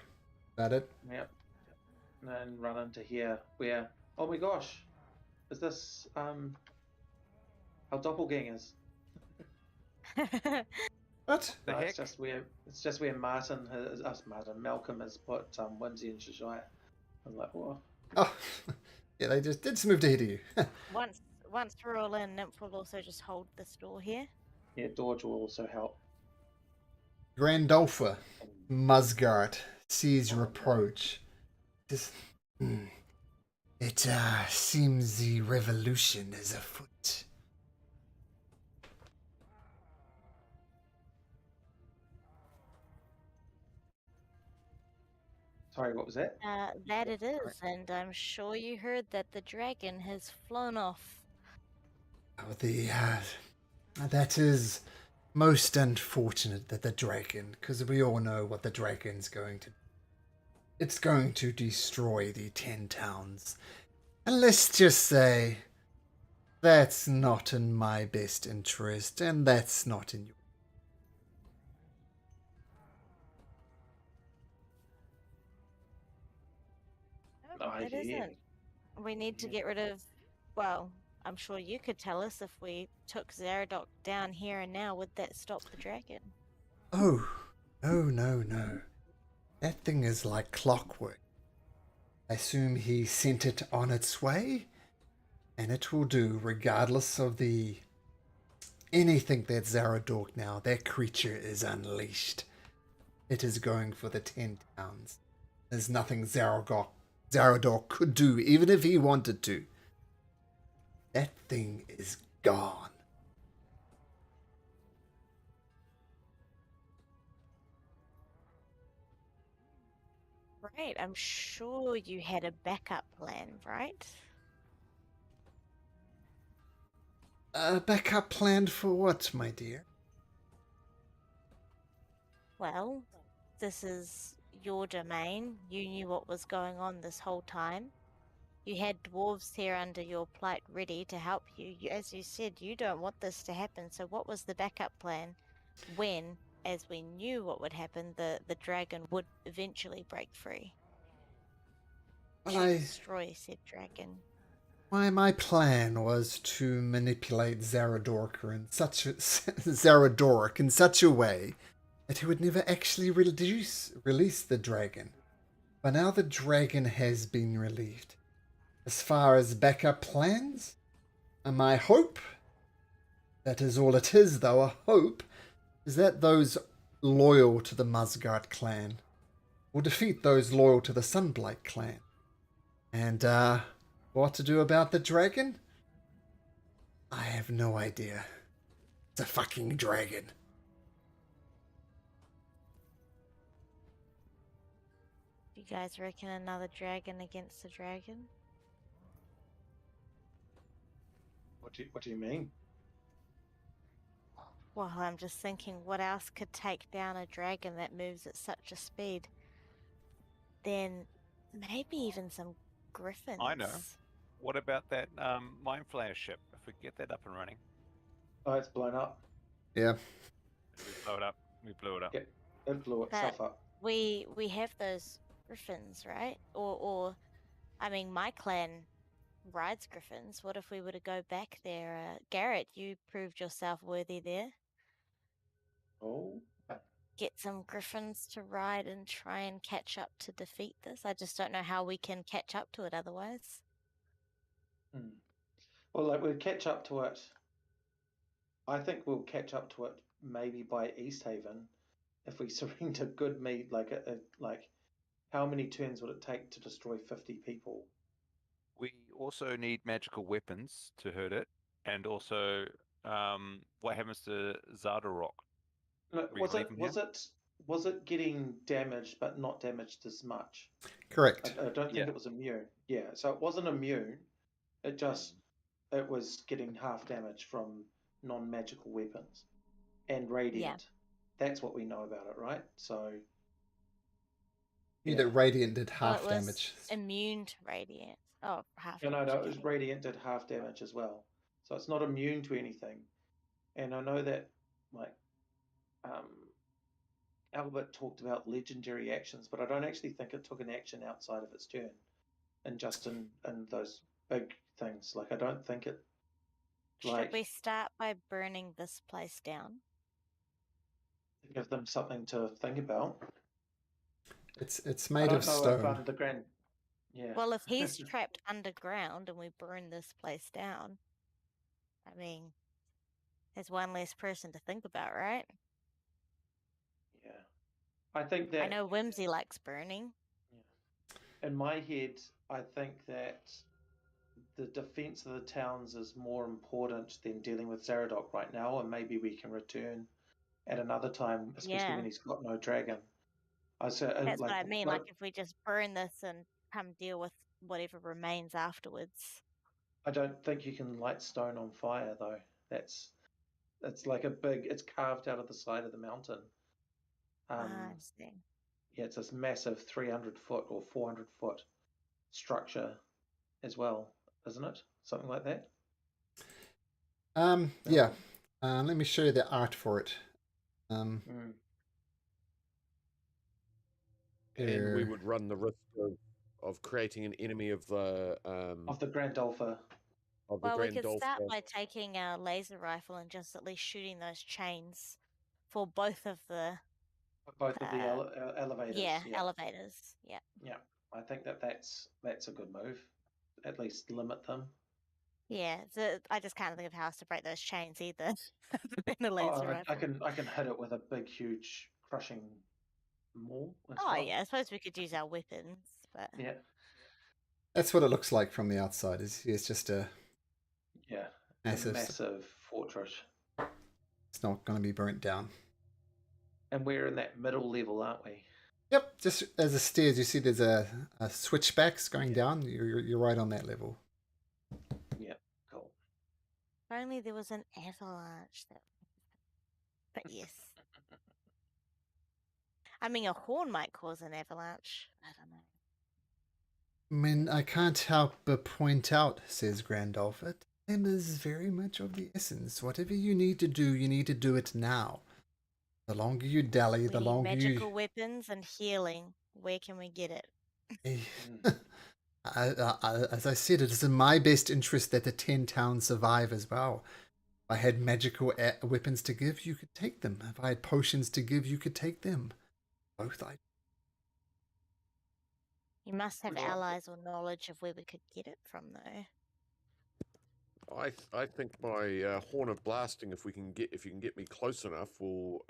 That it? Yep. And run into here where, oh my gosh, is this our doppelgangers? What? The No, heck? it's just where Malcolm has put Whimsy and Shajaya. I'm like, what? Oh, yeah, they just did move ahead of you. once we're all in, Nymph will also just hold this door here. Yeah, Dodge will also help. Grandolpha, Musgart sees your approach. Just, it seems the revolution is afoot. Sorry, what was that? That it is, and I'm sure you heard that the dragon has flown off. Oh, that is most unfortunate that the dragon, because we all know what the dragon's going to do. It's going to destroy the 10 towns. And let's just say, that's not in my best interest, and that's not in your. No, I it hear you. isn't. We need to Yeah. get rid of. Well, I'm sure you could tell us if we took Zaradok down here and now, would that stop the dragon? Oh, no. That thing is like clockwork. I assume he sent it on its way, and it will do regardless of the anything that Zaradork now. That creature is unleashed. It is going for the 10 towns. There's nothing Zaradork could do, even if he wanted to. That thing is gone. Right, I'm sure you had a backup plan, right? A backup plan for what, my dear? Well, this is your domain. You knew what was going on this whole time. You had dwarves here under your plight ready to help you. As you said, you don't want this to happen. So what was the backup plan when, as we knew what would happen, the dragon would eventually break free? Well, To destroy said dragon. my plan was to manipulate Zaradork in such a way that he would never actually release the dragon. But now the dragon has been relieved. As far as backup plans, my hope, that is all it is though, a hope, is that those loyal to the Musgard clan will defeat those loyal to the Sunblight clan. And, what to do about the dragon? I have no idea. It's a fucking dragon. You guys reckon another dragon against a dragon? What do you mean? Well, I'm just thinking what else could take down a dragon that moves at such a speed? Then maybe even some griffins. I know. What about that mind flayer ship? If we get that up and running, Oh, it's blown up. Yeah. we blow it up. We blew it up. Yeah, it blew itself up. We have those griffins, right? Or I mean, my clan rides griffins. What if we were to go back there? Garrett, you proved yourself worthy there. Oh. Get some griffins to ride and try and catch up to defeat this. I just don't know how we can catch up to it otherwise. Well, like we'll catch up to it. I think we'll catch up to it maybe by East Haven if we surrender good meat. Like how many turns would it take to destroy 50 people? We also need magical weapons to hurt it, and also what happens to Zardarok? No, was it getting damaged but not damaged as much? Correct. I don't think Yeah. it was immune. Yeah, so it wasn't immune. It just it was getting half damage from non-magical weapons and radiant. That's what we know about it, right? So Knew Yeah. that Radiant did Well, half it was damage. immune to radiant. Oh, half No, damage. it was Okay. Radiant did half damage as well. So it's not immune to anything. And I know that, like, um, Albert talked about legendary actions, but I don't actually think it took an action outside of its turn. And just in those big things. Like, I don't think it, Should like, we start by burning this place down? give them something to think about. It's I made don't of know if stone. the Grand. Yeah. Well, if he's trapped underground and we burn this place down, I mean, there's one less person to think about, right? Yeah. I think that. I know Whimsy likes burning. Yeah. In my head, I think that the defense of the towns is more important than dealing with Zaradok right now, and maybe we can return at another time, especially Yeah. when he's got no dragon. That's what I mean. Like, if we just burn this and come deal with whatever remains afterwards. I don't think you can light stone on fire though. It's like it's carved out of the side of the mountain. I see. Yeah, it's this massive 300-foot or 400-foot structure as well, isn't it? Something like that. Yeah. Let me show you the art for it. Mm. And we Here. would run the risk of creating an enemy of the Grandolpher. of the Well, we Grand could start Dolphin. by taking a laser rifle and just at least shooting those chains for both of the Both of the elevators. yeah, elevators. Yeah. Yeah, I think that's a good move. At least limit them. Yeah, so I just can't think of how else to break those chains either. than a Oh, laser rifle. I can hit it with a big, huge, crushing maul. Oh yeah, I suppose we could use our weapons, but Yeah, That's what it looks like from the outside. It's just a yeah, massive. massive fortress. It's not going to be burnt down. And we're in that middle level, aren't we? Yep, just as the stairs, you see there's a switchbacks going down. You're right on that level. Yeah, cool. if only there was an avalanche. But yes. I mean, a horn might cause an avalanche. I don't know. I mean, I can't help but point out, says Grandolph, that time is very much of the essence. Whatever you need to do it now. The longer you dally, We the need longer magical weapons and healing. Where can we get it? As I said, it is in my best interest that the 10 towns survive as well. If I had magical weapons to give, you could take them. If I had potions to give, you could take them. Both I. You must have Well- allies or knowledge of where we could get it from, though. I think my horn of blasting, if you can get me close enough, will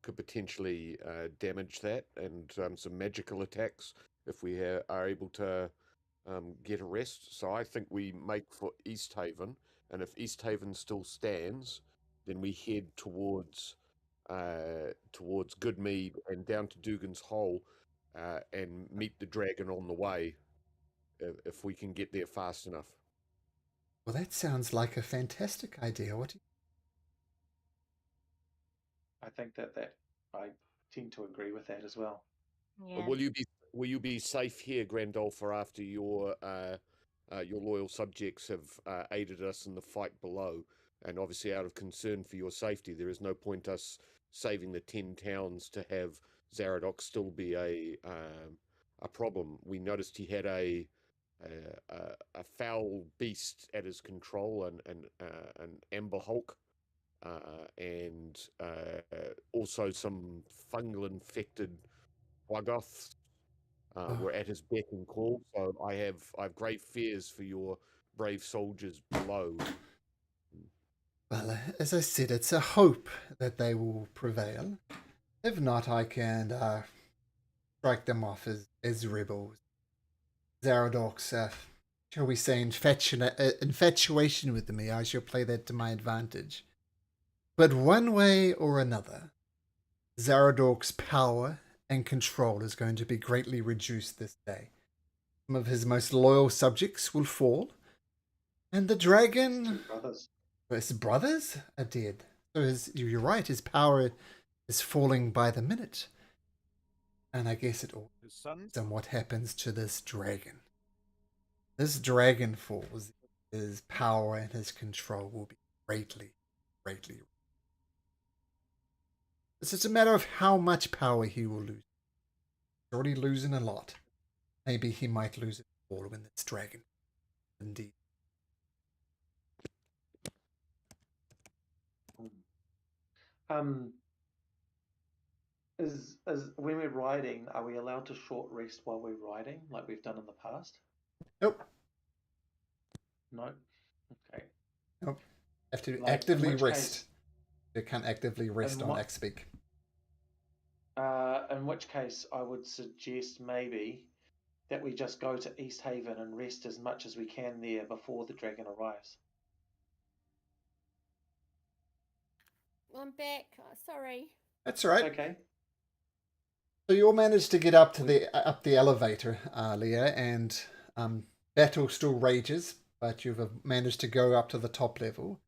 could potentially damage that, and some magical attacks if we are able to get a rest. So I think we make for East Haven, and if East Haven still stands, then we head towards Goodmead and down to Dugan's Hole, and meet the dragon on the way, if we can get there fast enough. Well, that sounds like a fantastic idea. What? I think that I tend to agree with that as well. Yeah. Will you be safe here, Grandolpher, after your loyal subjects have aided us in the fight below, and obviously out of concern for your safety, there is no point us saving the 10 towns to have Zaradok still be a problem. We noticed he had a foul beast at his control, an amber hulk, and also some fungal infected Wagoths were at his beck and call. So I have grave fears for your brave soldiers below. Well, as I said, it's a hope that they will prevail. If not, I can strike them off as rebels. Zaradok's, shall we say, infatuation with me, I shall play that to my advantage. But one way or another, Zaradok's power and control is going to be greatly reduced this day. Some of his most loyal subjects will fall, and the dragon, his brothers, are dead. So you're right, his power is falling by the minute. And I guess it all His son? depends on what happens to this dragon. This dragon falls, his power and his control will be greatly, greatly. It's just a matter of how much power he will lose. He's already losing a lot. Maybe he might lose it all when this dragon. Indeed. Um, is when we're riding, are we allowed to short rest while we're riding, like we've done in the past? Nope. No. Okay. Nope. Have to Like, in actively which rest. case- You can't actively rest And on what- X-Speak. In which case, I would suggest maybe that we just go to East Haven and rest as much as we can there before the dragon arrives. I'm back. Sorry. That's all right. Okay. So you all managed to get up to the elevator, Leah, and battle still rages, but you've managed to go up to the top level.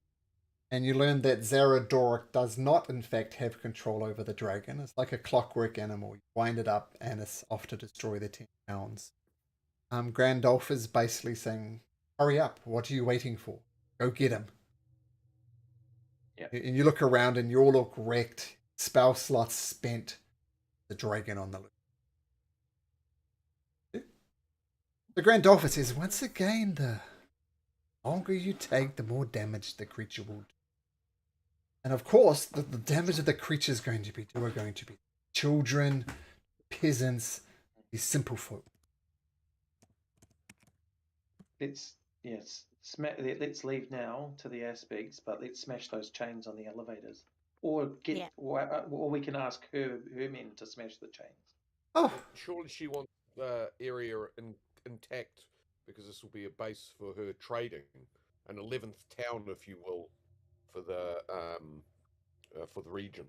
And you learn that Zaradoric does not, in fact, have control over the dragon. It's like a clockwork animal. You wind it up, and it's off to destroy the 10 pounds. Grandolph is basically saying, hurry up. What are you waiting for? Go get him. Yeah. And you look around, and you all look wrecked. Spell slots spent. The dragon on the loose. The Grandolph says, once again, the longer you take, the more damage the creature will do. And of course, the damage that the creature is going to be are going to be children, peasants, these simple folk. Let's let's leave now to the aspects, but let's smash those chains on the elevators, or get, Yeah. or we can ask her men to smash the chains. Oh, Surely she wants the area intact because this will be a base for her trading, an 11th town, if you will, for the region.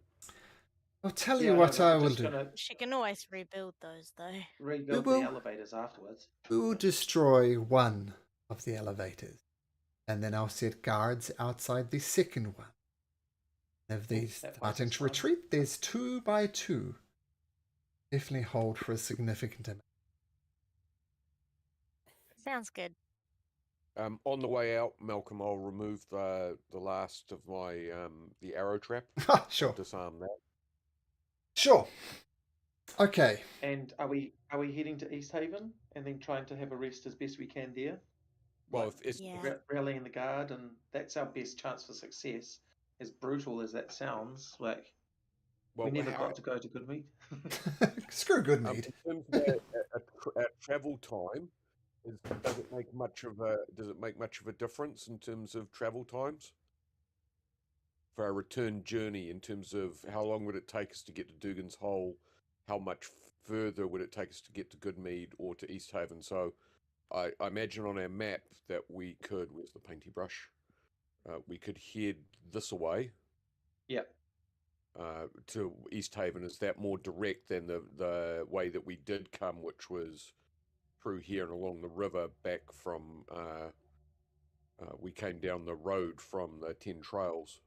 I'll tell Yeah, you I know, what but I we're will just do. gonna She can always rebuild those, though. rebuild will- the elevators afterwards. We will destroy one of the elevators, and then I'll set guards outside the second one. If these That starting place is to fine. retreat, there's 2 by 2. Definitely hold for a significant amount. Sounds good. On the way out, Malcolm, I'll remove the last of my the arrow trap. Sure. Disarm that. Sure. Okay. And are we heading to East Haven and then trying to have a rest as best we can there? Well, Like, if it's Yeah. rallying the guard, and that's our best chance for success. As brutal as that sounds, like well, we never how- got to go to Goodmead. Screw good in mead. terms of our travel time, does it make much of a difference in terms of travel times for our return journey? In terms of how long would it take us to get to Dugan's Hole? How much further would it take us to get to Goodmead or to East Haven? So, I imagine on our map that we could. Where's the painty brush? We could head this away. Yep. To East Haven. Is that more direct than the way that we did come, which was through here and along the river back from we came down the road from the 10 Trails.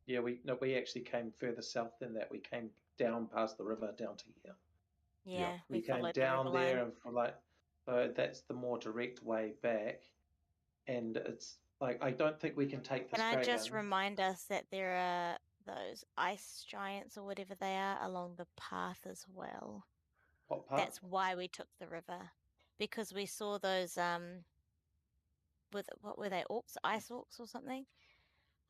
Yeah, we actually came further south than that. We came down past the river down to here. Yeah, We came followed down the river there line. and so that's the more direct way back. And it's like I don't think we can take this Can I just dragon. remind us that there are those ice giants or whatever they are along the path as well? What part? That's why we took the river, because we saw those with what were they, orcs, ice orcs or something?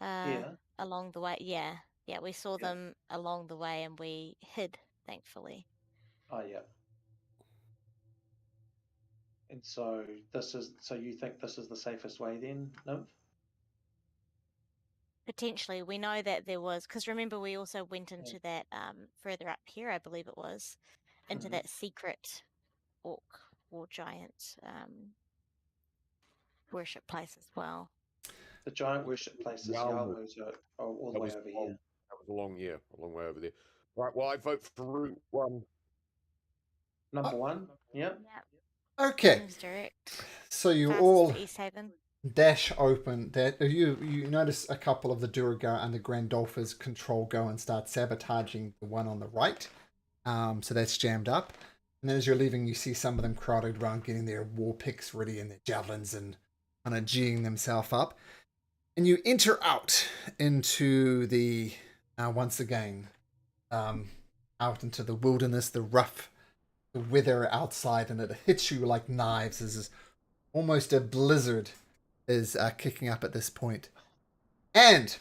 Yeah. Along the way. Yeah, we saw Yeah. them along the way and we hid, thankfully. Oh yeah. And so so you think this is the safest way then, Nymph? Potentially, we know that there was, because remember we also went into that further up here, I believe it was, into Mhm. that secret orc war giant worship place as well. The giant worship place is Yarmouth. Yarmouth, all the That way was over long- here. That was a long way over there. Right. Well, I vote for route 1. Number one. Yep. Yeah, Okay. seems direct. So you Fastest all to East Haven. dash open that. You notice a couple of the Duragar and the Grandolphers control go and start sabotaging the one on the right. So that's jammed up. And then as you're leaving, you see some of them crowded around getting their war picks ready and their javelins and kind of geeing themselves up. And you enter out into the, once again, out into the wilderness, the rough, the weather outside, and it hits you like knives as almost a blizzard is kicking up at this point. And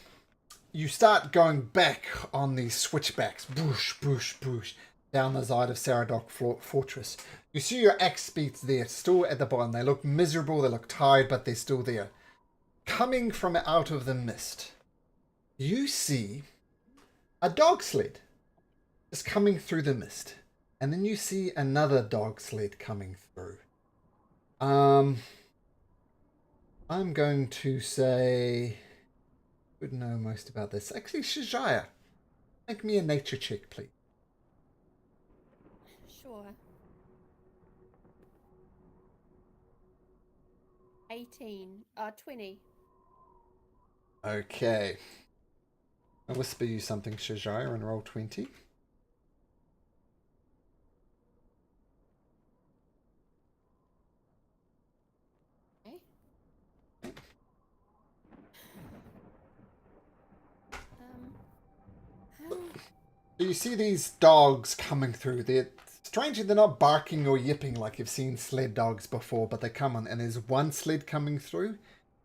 you start going back on these switchbacks, boosh, boosh, boosh, down the side of Saradoc Fortress. You see your axe beats there, still at the bottom. They look miserable, they look tired, but they're still there. Coming from out of the mist, you see a dog sled just coming through the mist. And then you see another dog sled coming through. I'm going to say... would know most about this. Actually, Shajaya, make me a nature check, please. Sure. 18. 20. Okay. I'll whisper you something, Shajaya, and roll 20. Okay. So you see these dogs coming through. They're strangely, they're not barking or yipping like you've seen sled dogs before, but they come on, and there's one sled coming through,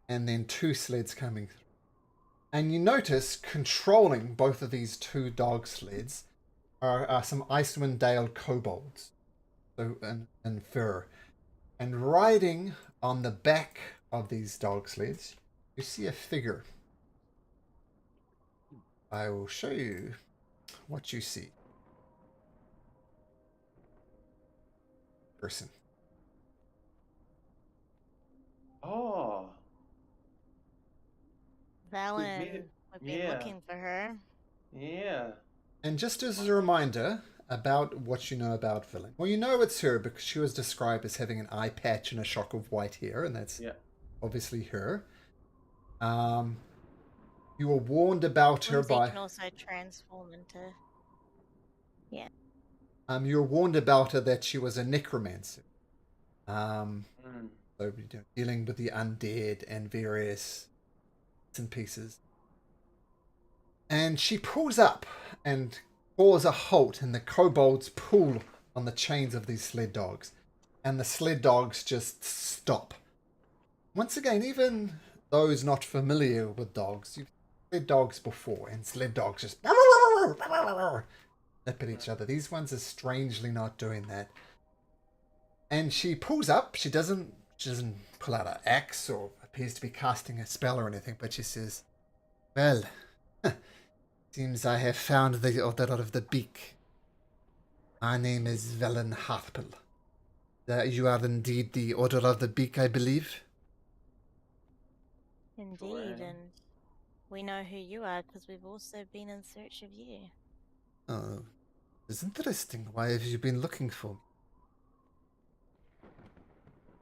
and then two sleds coming through. And you notice controlling both of these two dog sleds are some Icewind Dale kobolds, so in fur, and riding on the back of these dog sleds, you see a figure. I will show you what you see. Person. Oh, Valen, met- we've been yeah. looking for her. yeah. And just as a reminder about what you know about Villain. Well, you know it's her because she was described as having an eye patch and a shock of white hair, and that's obviously her. You were warned about her Whimsy by... can also transform into... Yeah. you were warned about her that she was a necromancer. So dealing with the undead and various bits and pieces. And she pulls up and calls a halt, and the kobolds pull on the chains of these sled dogs. And the sled dogs just stop. Once again, even those not familiar with dogs, you've sled dogs before, and sled dogs just nip at each other. These ones are strangely not doing that. And she pulls up. She doesn't pull out an axe or appears to be casting a spell or anything, but she says, "Well, seems I have found the order of the Beak. My name is Velen Harpel. You are indeed the Order of the Beak, I believe." Indeed, and we know who you are because we've also been in search of you. Oh, it's interesting. Why have you been looking for me?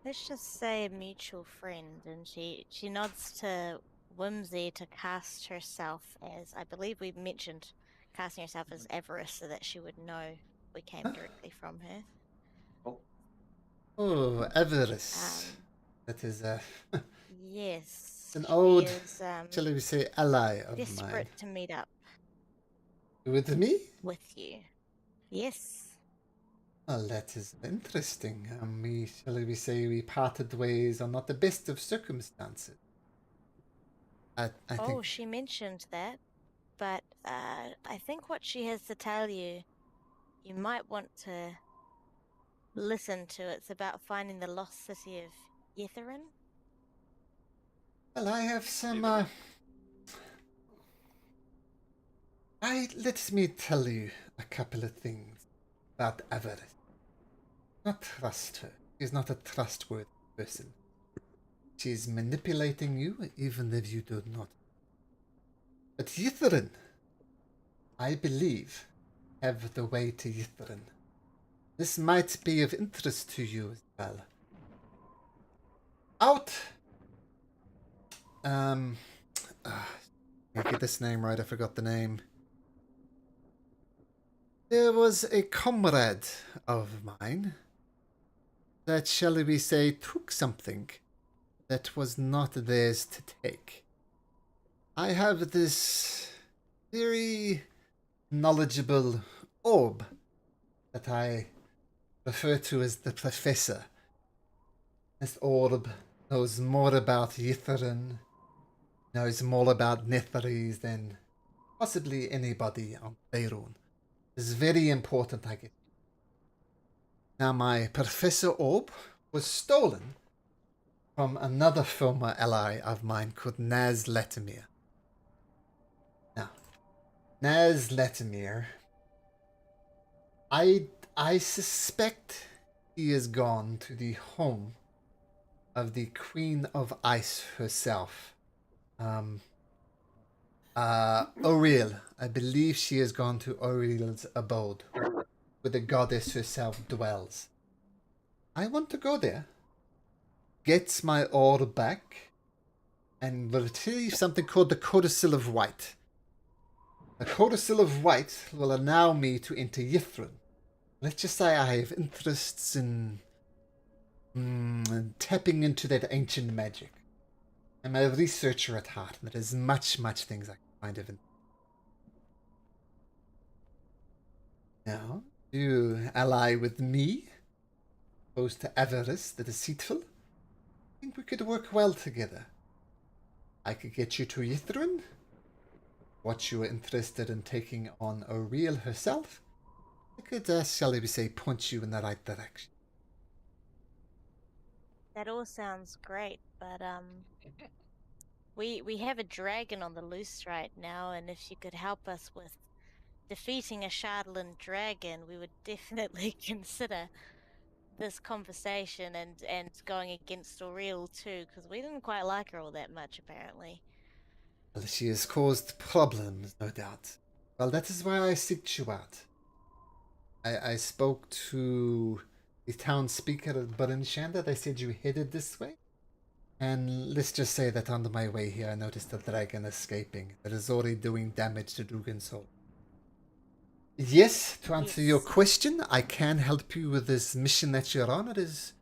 Let's just say a mutual friend, and she nods to Whimsy to cast herself as, I believe we mentioned casting herself as Avarice so that she would know we came directly from her. Oh, Avarice. That is Yes. an old, she is, shall we say, ally of desperate mine. to meet up With me? with you. Yes. Well, that is interesting. Shall we say, we parted ways on not the best of circumstances. I think... she mentioned that, but I think what she has to tell you, you might want to listen to. It's about finding the lost city of Yetherin. Well, I have some... let me tell you a couple of things about Avarice. Not trust her. She's not a trustworthy person. She's manipulating you, even if you do not. But Yithrin, I believe, have the way to Yithrin. This might be of interest to you as well. I get this name right, I forgot the name. There was a comrade of mine that, shall we say, took something that was not theirs to take. I have this very knowledgeable orb that I refer to as the Professor. This orb knows more about Ythrun, knows more about Netherese than possibly anybody on Beirut. It's very important I get. Now, my Professor Orb was stolen from another former ally of mine called Naz Latimir. Now, Naz Latimir, I suspect he has gone to the home of the Queen of Ice herself. Oriel. I believe she has gone to Oriel's abode, where the goddess herself dwells. I want to go there, get my orb back, and retrieve something called the Codicil of White. The Codicil of White will allow me to enter Ythrun. Let's just say I have interests in tapping into that ancient magic. I'm a researcher at heart, and there's much things I can find of it. Now, you ally with me, opposed to Avarice, the deceitful. I think we could work well together. I could get you to Ythrun. What you are interested in taking on Oriel herself, I could, shall we say, point you in the right direction. That all sounds great, but we have a dragon on the loose right now, and if you could help us with defeating a Shardland dragon, we would definitely consider this conversation and going against Aurel too, because we didn't quite like her all that much apparently. Well, she has caused problems, no doubt. Well, that is why I seeked you out. I spoke to the town speaker at Burinshanda. They said you headed this way. And let's just say that on my way here, I noticed a dragon escaping that is already doing damage to Dugan's soul. Yes, to answer your question, I can help you with this mission that you're on. It is,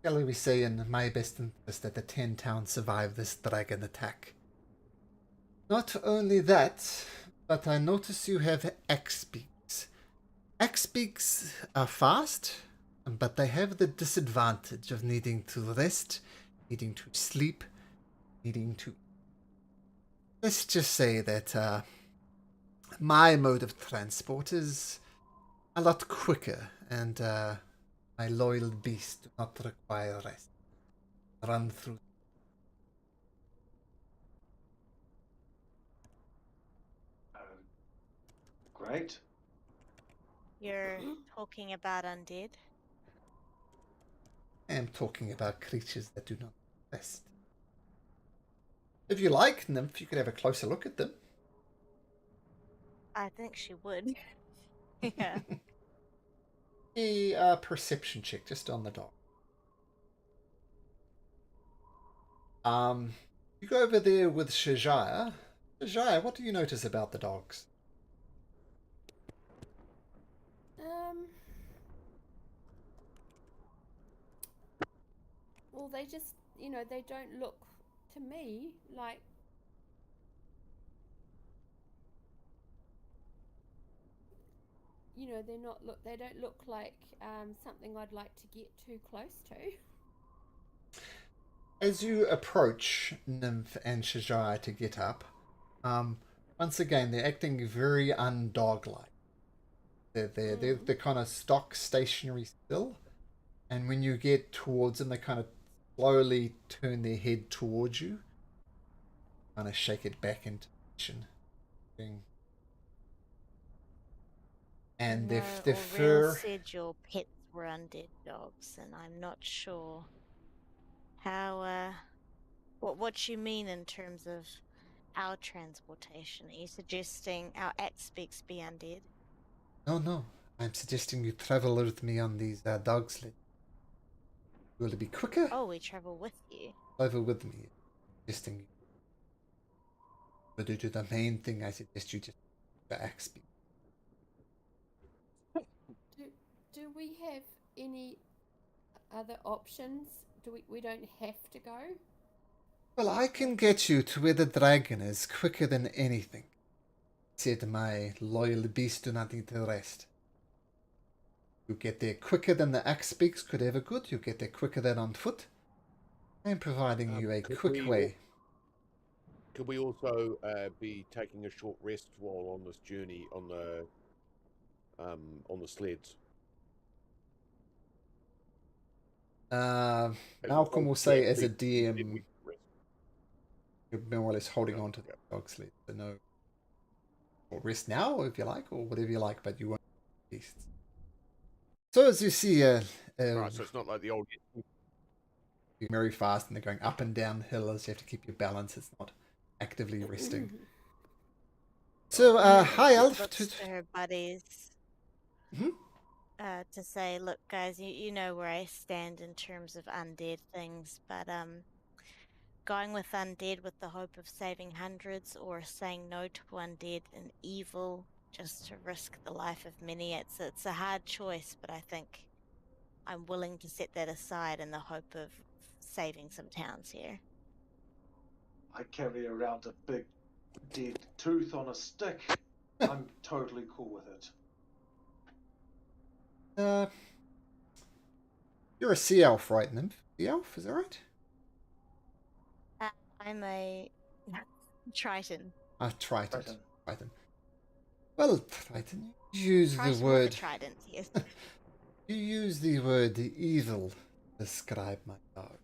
shall we say, in my best interest that the 10 towns survive this dragon attack. Not only that, but I notice you have X-Beaks. X-Beaks are fast, but they have the disadvantage of needing to rest, needing to sleep, needing to... Let's just say that my mode of transport is a lot quicker, and my loyal beasts do not require rest. Run through. Great. You're talking about undead? I am talking about creatures that do not rest. If you like, Nymph, you could have a closer look at them. I think she would. Yeah. A perception check just on the dog. You go over there with Shajaya. Shajaya, what do you notice about the dogs? Well, they just, they don't look to me like. They don't look like something I'd like to get too close to. As you approach Nymph and Shajaya to get up, once again, they're acting very undog-like. They're kind of stock stationary still, and when you get towards them, they kind of slowly turn their head towards you, kind of shake it back into position. And no, their Aurel fur... said your pets were undead dogs, and I'm not sure how, what you mean in terms of our transportation. Are you suggesting our Axbeaks be undead? No. I'm suggesting you travel with me on these dog sleds. Will it be quicker? Oh, we travel with you. Travel with me. Suggesting you. But due to the main thing, I suggest you just the axe. Do we have any other options? We don't have to go? Well, I can get you to where the dragon is quicker than anything, said my loyal beast. Do not need to rest. You get there quicker than the axe beaks could ever could. You get there quicker than on foot. I'm providing you a quick way. Could we also be taking a short rest while on this journey on the sleds? Malcolm will say, as a then DM, we can rest. you're more or less holding on to the dog sled. So no, or rest now if you like, or whatever you like, but you won't beasts. So as you see, Right, so it's not like the old. you're very fast and they're going up and down hills. You have to keep your balance. It's not actively resting. So, hi, Elf. Looks to her buddies. Mhm. To say, look, guys, you know where I stand in terms of undead things, but going with undead with the hope of saving hundreds, or saying no to undead and evil just to risk the life of many, it's a hard choice, but I think I'm willing to set that aside in the hope of saving some towns here. I carry around a big dead tooth on a stick. I'm totally cool with it. You're a sea elf, right, Nymph? Sea elf, is that right? I'm a Triton. Triton. Triton. Triton. Well, Triton, you use Triton the with a word. trident, yes. You use the word evil to describe my dog.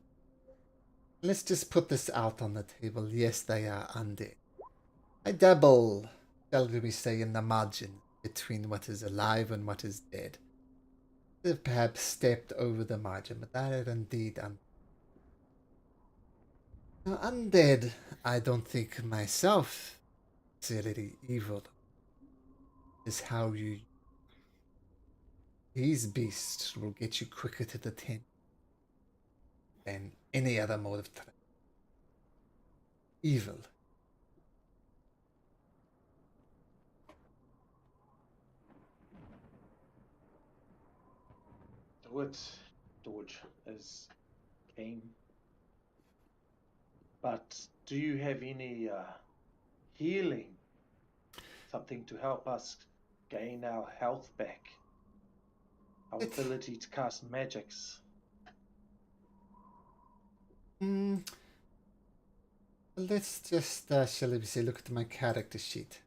Let's just put this out on the table. Yes, they are undead. I dabble, shall we say, in the margin between what is alive and what is dead. They've perhaps stepped over the margin, but that is indeed undead. Now, undead, I don't think myself is really evil. Is how you. These beasts will get you quicker to the tent than any other mode of travel. Evil. Do it, Dodge, is keen. But do you have any healing? Something to help us gain our health back? Our ability to cast magics? Let's just, shall we say, look at my character sheet.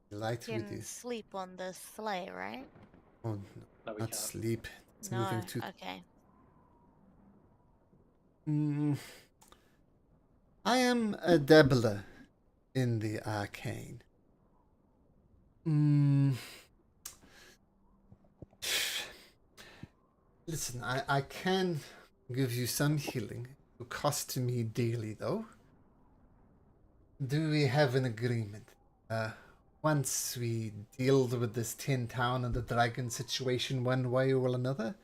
Light You with can this. sleep on the sleigh, right? Oh, No, we not can't. sleep. It's No, moving too. okay. I am a dabbler in the arcane. Listen, I can give you some healing. It will cost me daily, though. Do we have an agreement? Once we deal with this tin town and the dragon situation one way or another,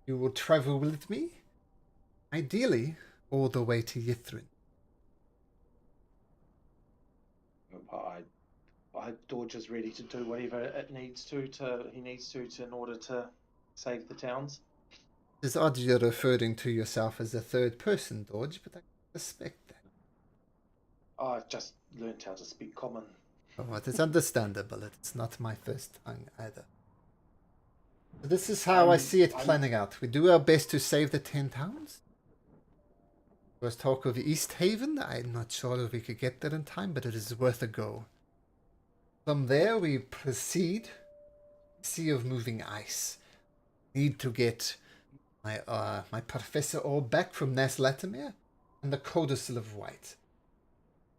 you will travel with me? Ideally, all the way to Yithrin. Dodge is ready to do whatever it needs to in order to save the towns. It's odd you're referring to yourself as a third person, Dodge, but I respect that. I've just learned how to speak common. Oh, it is understandable. It's not my first tongue either. But this is how I see it planning out. We do our best to save the 10 towns. There was talk of East Haven. I'm not sure if we could get there in time, but it is worth a go. From there, we proceed. Sea of Moving Ice. Need to get my Professor Orb back from Nas Latimere and the Codicil of White.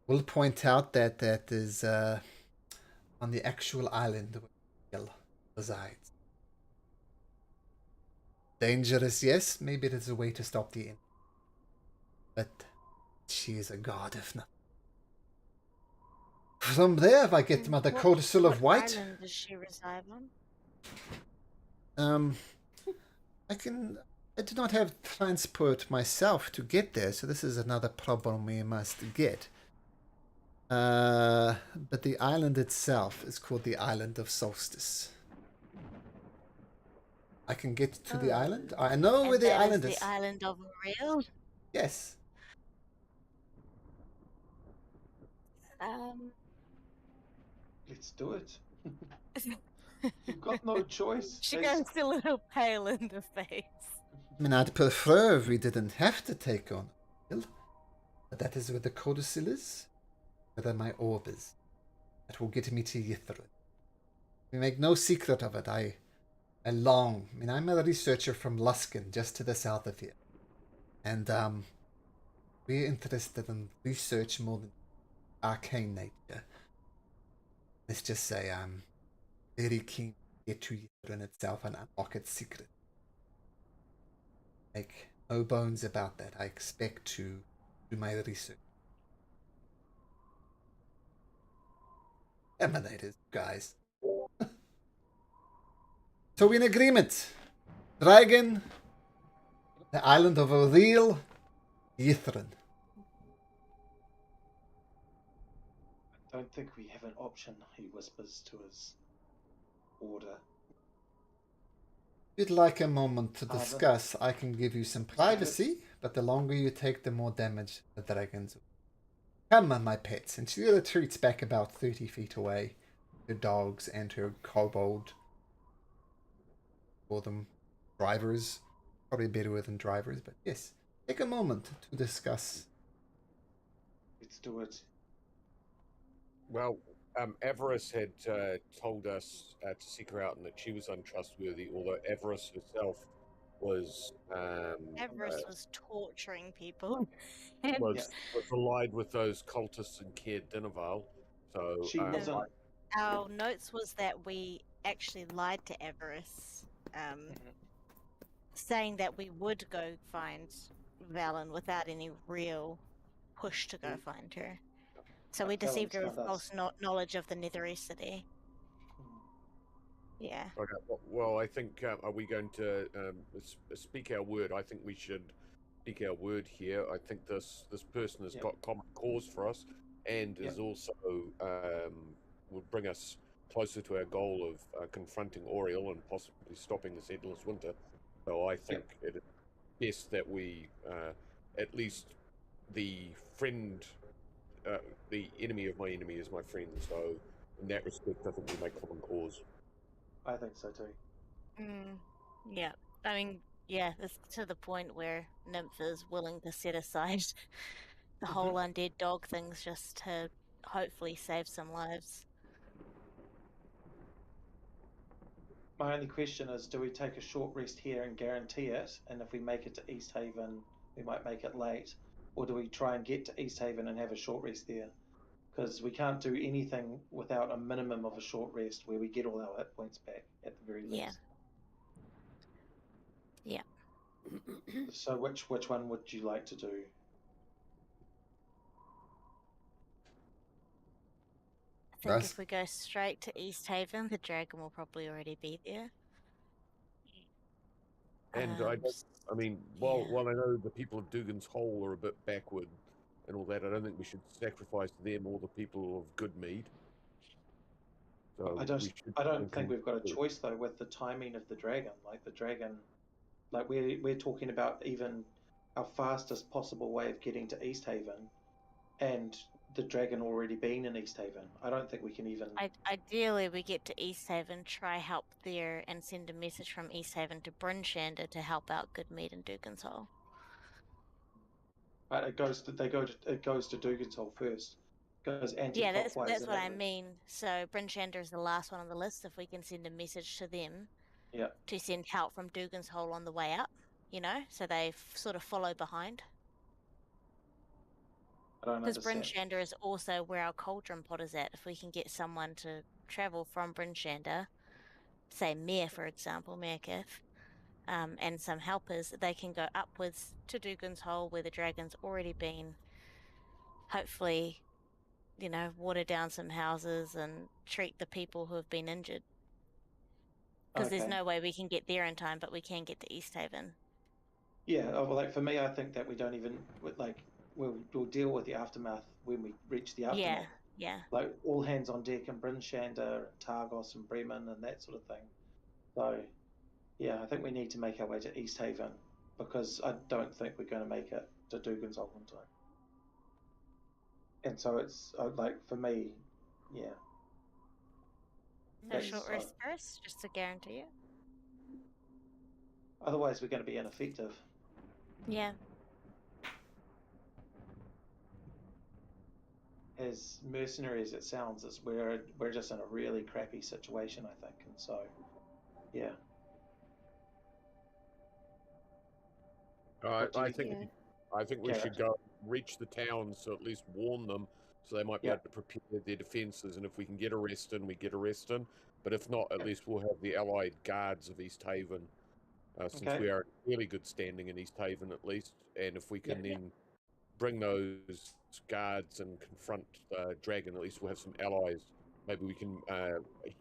We'll point out that that is on the actual island where Bill resides. Dangerous, yes. Maybe it is a way to stop the end. But she is a god, if not. From there, if I get them at the Codicil of White. What island does she reside on? I do not have transport myself to get there, so this is another problem we must get. But the island itself is called the Island of Solstice. I can get to the island. I know where And the that island is is. the island of Real. Yes. Let's do it. You've got no choice. She As- goes a little pale in the face. I mean, I'd prefer if we didn't have to take on Real. But that is where the codicil is. Where my orb is. That will get me to Yithrin. We make no secret of it. I long. I mean, I'm a researcher from Luskin, just to the south of here. And, we're interested in research more than arcane nature. Let's just say I'm very keen to get to Yithrin itself and unlock its secret. Make no bones about that. I expect to do my research. Emanators, guys. So we're in agreement. Dragon, the island of O'Real, Yithrin. I don't think we have an option, he whispers to his order. If you'd like a moment to the- discuss, I can give you some privacy, but the longer you take, the more damage the dragons will. Come, my pets. And she retreats back about 30 feet away. Her dogs and her kobold. Call them drivers. Probably better than drivers, but yes. Take a moment to discuss. Let's do it. Well, Avarice had told us to seek her out and that she was untrustworthy, although Avarice herself was Everest was torturing people. And was allied with those cultists in Cair Dineval. So She wasn't. our notes was that we actually lied to Everest, saying that we would go find Valen without any real push to go find her. So we deceived her with false knowledge of the Nethericity. Yeah. Okay, well, I think are we going to speak our word? I think we should speak our word here. I think this person has got common cause for us, and is also will bring us closer to our goal of confronting Oriel and possibly stopping this endless winter. So I think it is best that we at least the friend, the enemy of my enemy is my friend. So in that respect, I think we make common cause. I think so too. Yeah. I mean, yeah, it's to the point where Nymph is willing to set aside the whole undead dog things just to hopefully save some lives. My only question is, do we take a short rest here and guarantee it? And if we make it to East Haven, we might make it late. Or do we try and get to East Haven and have a short rest there? Because we can't do anything without a minimum of a short rest where we get all our hit points back at the very least. Yeah. So which one would you like to do? I think if we go straight to East Haven, the dragon will probably already be there. And I mean, while I know the people of Dugan's Hole are a bit backward and all that, I don't think we should sacrifice them or the people of Goodmead. So I don't think we've got a choice though with the timing of the dragon. Like the dragon, like we're talking about even our fastest possible way of getting to East Haven, and the dragon already being in East Haven. I don't think we can even. Ideally, we get to East Haven, try help there, and send a message from East Haven to Brynshanda to help out Goodmead and Dugan's Hole. But it goes to Dugan's Hole first. Goes anti-clockwise. Yeah, that's what I mean. So Brynshanda is the last one on the list. If we can send a message to them, to send help from Dugan's Hole on the way up, so they sort of follow behind. Because Brynshanda is also where our cauldron pot is at. If we can get someone to travel from Brynshanda, say Mare, for example, Marekith, and some helpers, they can go upwards to Dugan's Hole where the dragon's already been. Hopefully, water down some houses and treat the people who have been injured. Because there's no way we can get there in time, but we can get to East Haven. Yeah, well, like for me, I think that we don't even we'll deal with the aftermath when we reach the aftermath. Yeah. Like all hands on deck, and Brynshanda, and Targos, and Bremen, and that sort of thing. So Yeah, I think we need to make our way to East Haven because I don't think we're going to make it to Dugan's Hole in time. And so it's like for me, yeah. So That's, short rest first, just to guarantee you. otherwise, we're going to be ineffective. Yeah. As mercenary as it sounds, we're just in a really crappy situation, I think, and so yeah. What do I you think Yeah. I think we should Garrett? go reach the towns to at least warn them, so they might be Yeah. able to prepare their defences. And if we can get arrested, we get arrested. But if not, at Yep. least we'll have the allied guards of East Haven, since Okay. we are in really good standing in East Haven at least. And if we can Yep. then bring those guards and confront Dragon, at least we'll have some allies. Maybe we can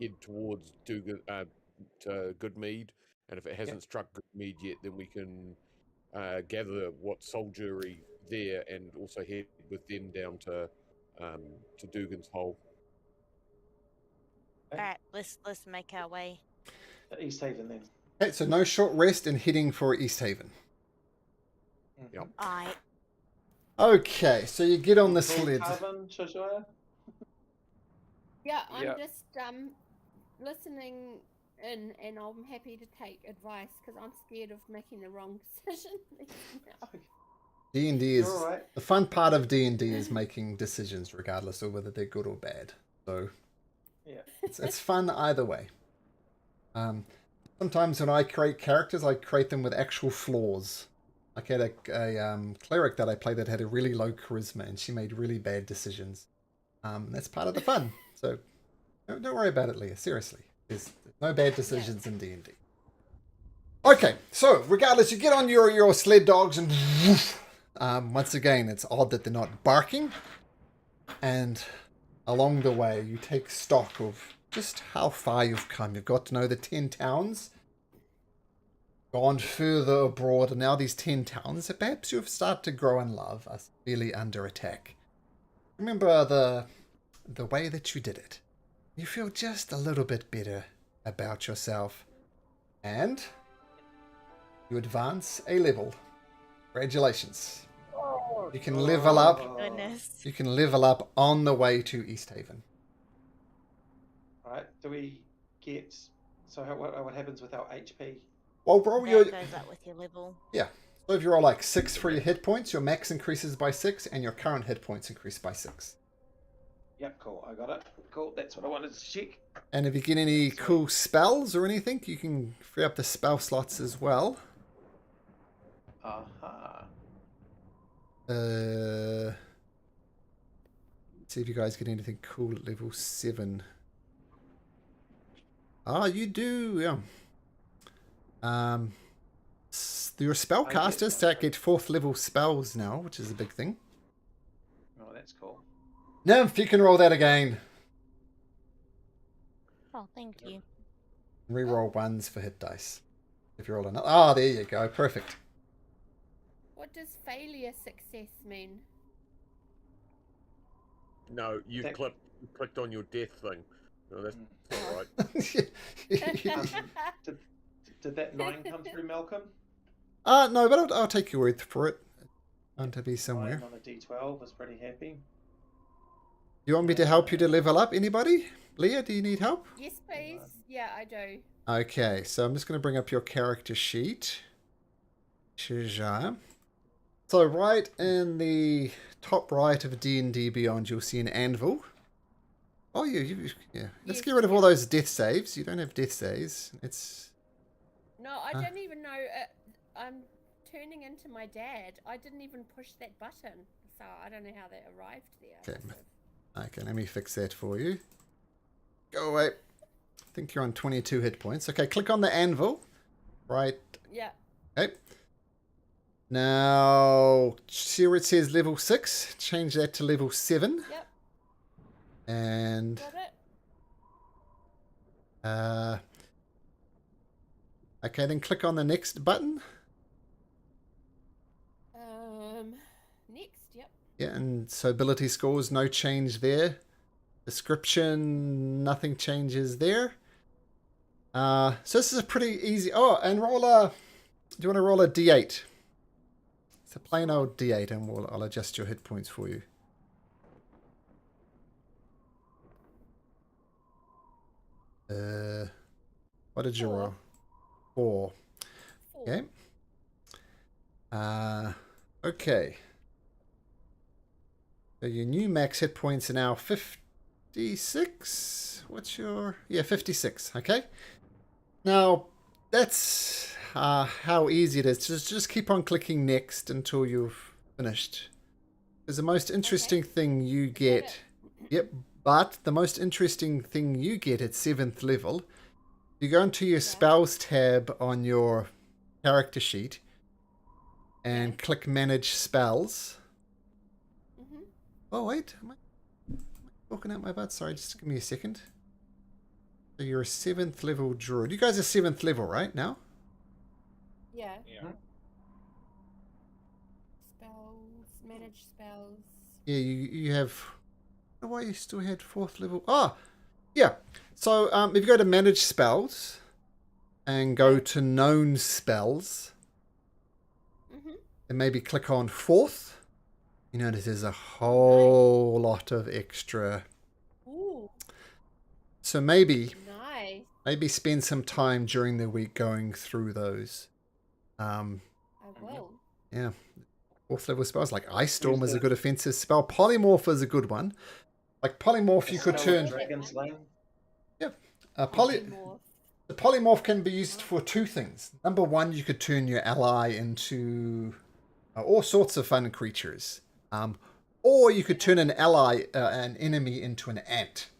head towards to Goodmead, and if it hasn't struck Goodmead yet, then we can gather what soldiery there and also head with them down to Dugan's Hole. Okay. All right, let's make our way. East Haven then. Okay, so no short rest and heading for East Haven. Mm-hmm. Yep. I Okay, so you get on the Cool, sled. Carbon, Shajaya? Yeah, I'm Yeah. just listening in, and I'm happy to take advice because I'm scared of making the wrong decision. now. D&D is You're all right. the fun part of D&D is making decisions regardless of whether they're good or bad. So Yeah. it's fun either way. Sometimes when I create characters, I create them with actual flaws. I had a cleric that I played that had a really low charisma, and she made really bad decisions. That's part of the fun. So don't worry about it, Leah. Seriously, there's no bad decisions in D&D. Okay, so regardless, you get on your sled dogs and once again, it's odd that they're not barking. And along the way, you take stock of just how far you've come. You've got to know the 10 towns, gone further abroad, and now these 10 towns that perhaps you've started to grow and love are severely under attack. Remember the way that you did it. You feel just a little bit better about yourself. And you advance a level. Congratulations. You can level up. goodness. You can level up on the way to East Haven. All right. Do we get? So what happens with our HP? Well, roll That your goes up with your level. So if you roll like 6 for your hit points, your max increases by 6, and your current hit points increase by 6. Yep. Cool. I got it. Cool. That's what I wanted to check. And if you get any cool spells or anything, you can free up the spell slots as well. Aha. Let's see if you guys get anything cool at level 7. Ah, you do, yeah. Your spellcasters start get 4th level spells now, which is a big thing. Oh, that's cool. Nymph, you can roll that again. Oh, thank you. Reroll 1s for hit dice. If you roll another. Ah, there you go. Perfect. What does failure success mean? No, you That- clicked on your death thing. No, that's Mm. not right. Did that 9 come through, Malcolm? No, but I'll take your word for it. Bound to be somewhere. 9 on a D12 was pretty happy. You want me to help you to level up? Anybody? Leah, do you need help? Yes, please. Yeah, I do. Okay, so I'm just going to bring up your character sheet. Shija. So right in the top right of D&D Beyond, you'll see an anvil. Oh, yeah. Let's Yes, get rid of all those death saves. You don't have death saves. It's... No, I don't even know. I'm turning into my dad. I didn't even push that button, so I don't know how that arrived there. Okay. Okay, let me fix that for you. Go away. I think you're on 22 hit points. Okay, click on the anvil. Right. Yeah. Okay. Now, see where it says level 6? Change that to level 7. Yep. And... Got it. Okay, then click on the next button. Next. Yep. Yeah, and so ability scores, no change there. Description, nothing changes there. So this is a pretty easy. Oh, and roll a. Do you want to roll a d8? It's a plain old d8, and I'll adjust your hit points for you. What did you roll? 4. Okay. Okay. So your new max hit points are now 56. What's your... Yeah, 56. Okay. Now, that's how easy it is. Just keep on clicking next until you've finished. Because the most interesting thing you get... Yep, but the most interesting thing you get at 7th level, you go into your spells tab on your character sheet and click manage spells. Oh, wait. Am I talking out my butt? Sorry, just give me a second. So you're a 7th level druid. You guys are 7th level, right, now? Yeah. Yeah. Spells, manage spells. Yeah, you have... I don't know why you still had 4th level. Oh, yeah. So if you go to manage spells and go to known spells and maybe click on 4th, you notice there's a whole lot of extra. Ooh, So maybe nice. spend some time during the week going through those. I will. Yeah. 4th level spells like Ice Storm is a good offensive spell. Polymorph is a good one. Like Polymorph, you could turn. Dragon's Lane. Yeah. Polymorph. The polymorph can be used for 2 things. Number 1, you could turn your ally into all sorts of fun creatures. Or you could turn an enemy into an ant.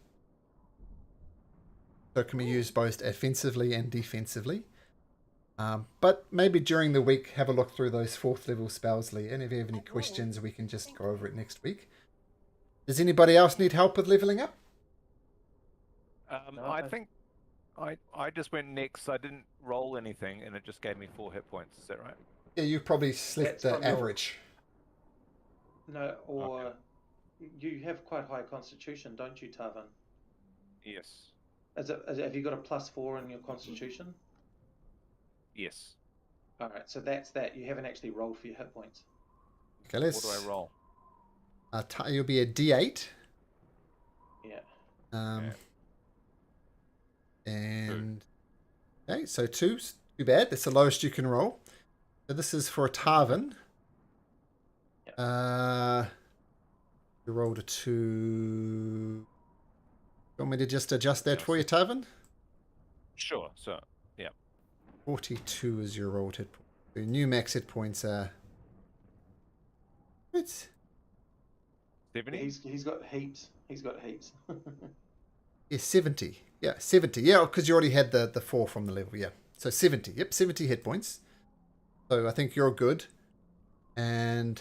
So it can be used both offensively and defensively. But maybe during the week, have a look through those 4th level spells, Lee. And if you have any questions, we can just go over it next week. Does anybody else need help with leveling up? I think I just went next. I didn't roll anything, and it just gave me 4 hit points. Is that right? Yeah, you probably select That's the from your- average. No, or you have quite high constitution, don't you, Tarvin? Yes. Have you got a +4 in your constitution? Yes. All right, so that's that. You haven't actually rolled for your hit points. Okay, let's. What do I roll? You'll be a D8. Yeah. And okay, so 2's too bad. That's the lowest you can roll. So this is for Tarvin. You rolled a 2. You want me to just adjust that for you, Tarvin? Sure. So, yeah. 42 is your rolled hit point. Your new max hit points are. What? 70? He's got heaps. He's got heaps. Yeah, 70. Yeah, 70. Yeah, because you already had the 4 from the level. Yeah. So 70. Yep, 70 hit points. So I think you're good. And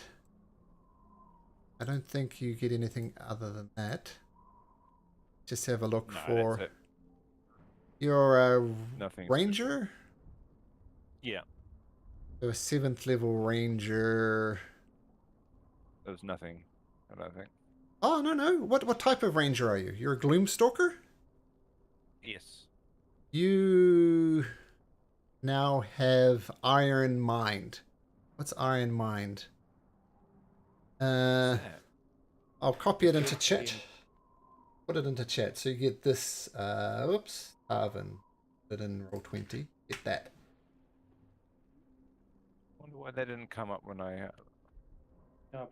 I don't think you get anything other than that. Just have a look for... That's it. You're a Nothing ranger? Yeah. So a 7th level ranger... There was nothing, I don't think. Oh, no. What type of ranger are you? You're a Gloomstalker? Yes. You now have Iron Mind. What's Iron Mind? I'll copy it into chat. Put it into chat. So you get this. Oops. Tarvin. Put it in Roll20. Get that. Wonder why that didn't come up when I.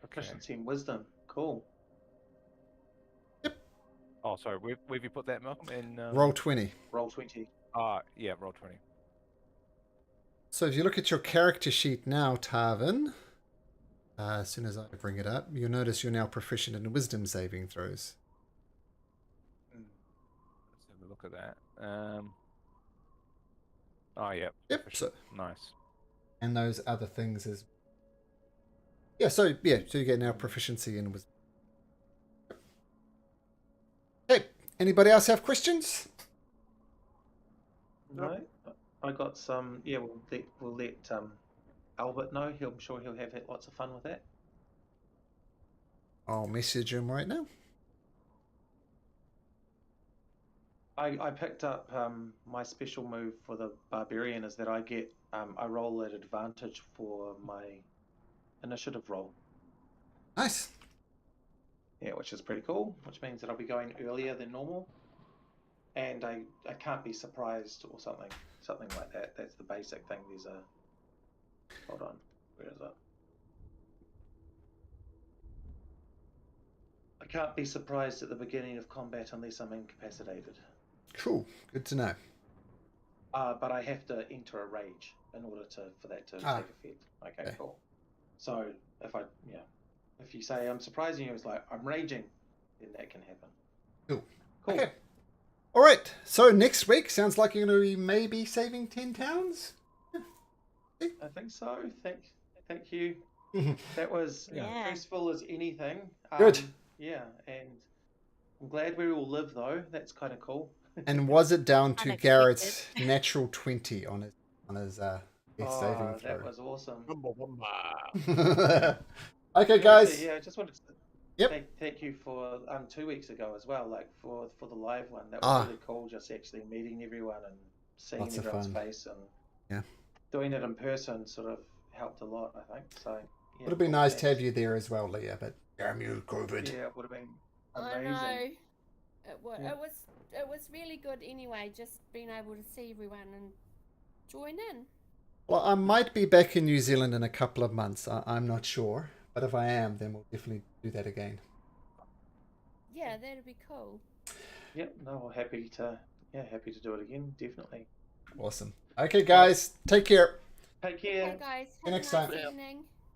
Proficiency in wisdom. Cool. Oh, sorry. Where have you put that, Malcolm? In Roll20. Roll20. Yeah, roll 20. So if you look at your character sheet now, Tarvin, as soon as I bring it up, you'll notice you're now proficient in wisdom saving throws. Let's have a look at that. Oh, yeah. Yep. So, Nice. and those other things as so you get now proficiency in wisdom. Okay. Anybody else have questions? No, I got some. Yeah, we'll let Albert know. I'm sure he'll have lots of fun with that. I'll message him right now. I picked up my special move for the barbarian is that I get I roll at advantage for my initiative roll. Nice. Yeah, which is pretty cool. Which means that I'll be going earlier than normal, and I can't be surprised or something like that. That's the basic thing. There's a hold on, where is it? I can't be surprised at the beginning of combat unless I'm incapacitated. Cool. Good to know. But I have to enter a rage in order for that to take effect. Okay, cool. So if you say I'm surprising you, it's like I'm raging, then that can happen. Cool. Cool. Okay. All right. So next week sounds like you're going to be maybe saving 10 towns. I think so. Thank you. That was stressful as anything. Good. Yeah, and I'm glad we all live though. That's kind of cool. And was it down to Unexpected. Garrett's natural 20 on his death saving throw? That was awesome. Okay, guys. Yeah, I just wanted to thank you for 2 weeks ago as well, like for the live one. That was really cool, just actually meeting everyone and seeing Lots of everyone's fun. face, and doing it in person sort of helped a lot, I think. So Would have been nice to have you there as well, Leah, but damn you, COVID. Yeah, it would have been I amazing. know. It was really good anyway, just being able to see everyone and join in. Well, I might be back in New Zealand in a couple of months. I'm not sure. But if I am, then we'll definitely do that again. Yeah, that'd be cool. Yep, no, happy to do it again, definitely. Awesome. Okay, guys, take care. Take care. Okay, guys. See you next Have a time. nice evening.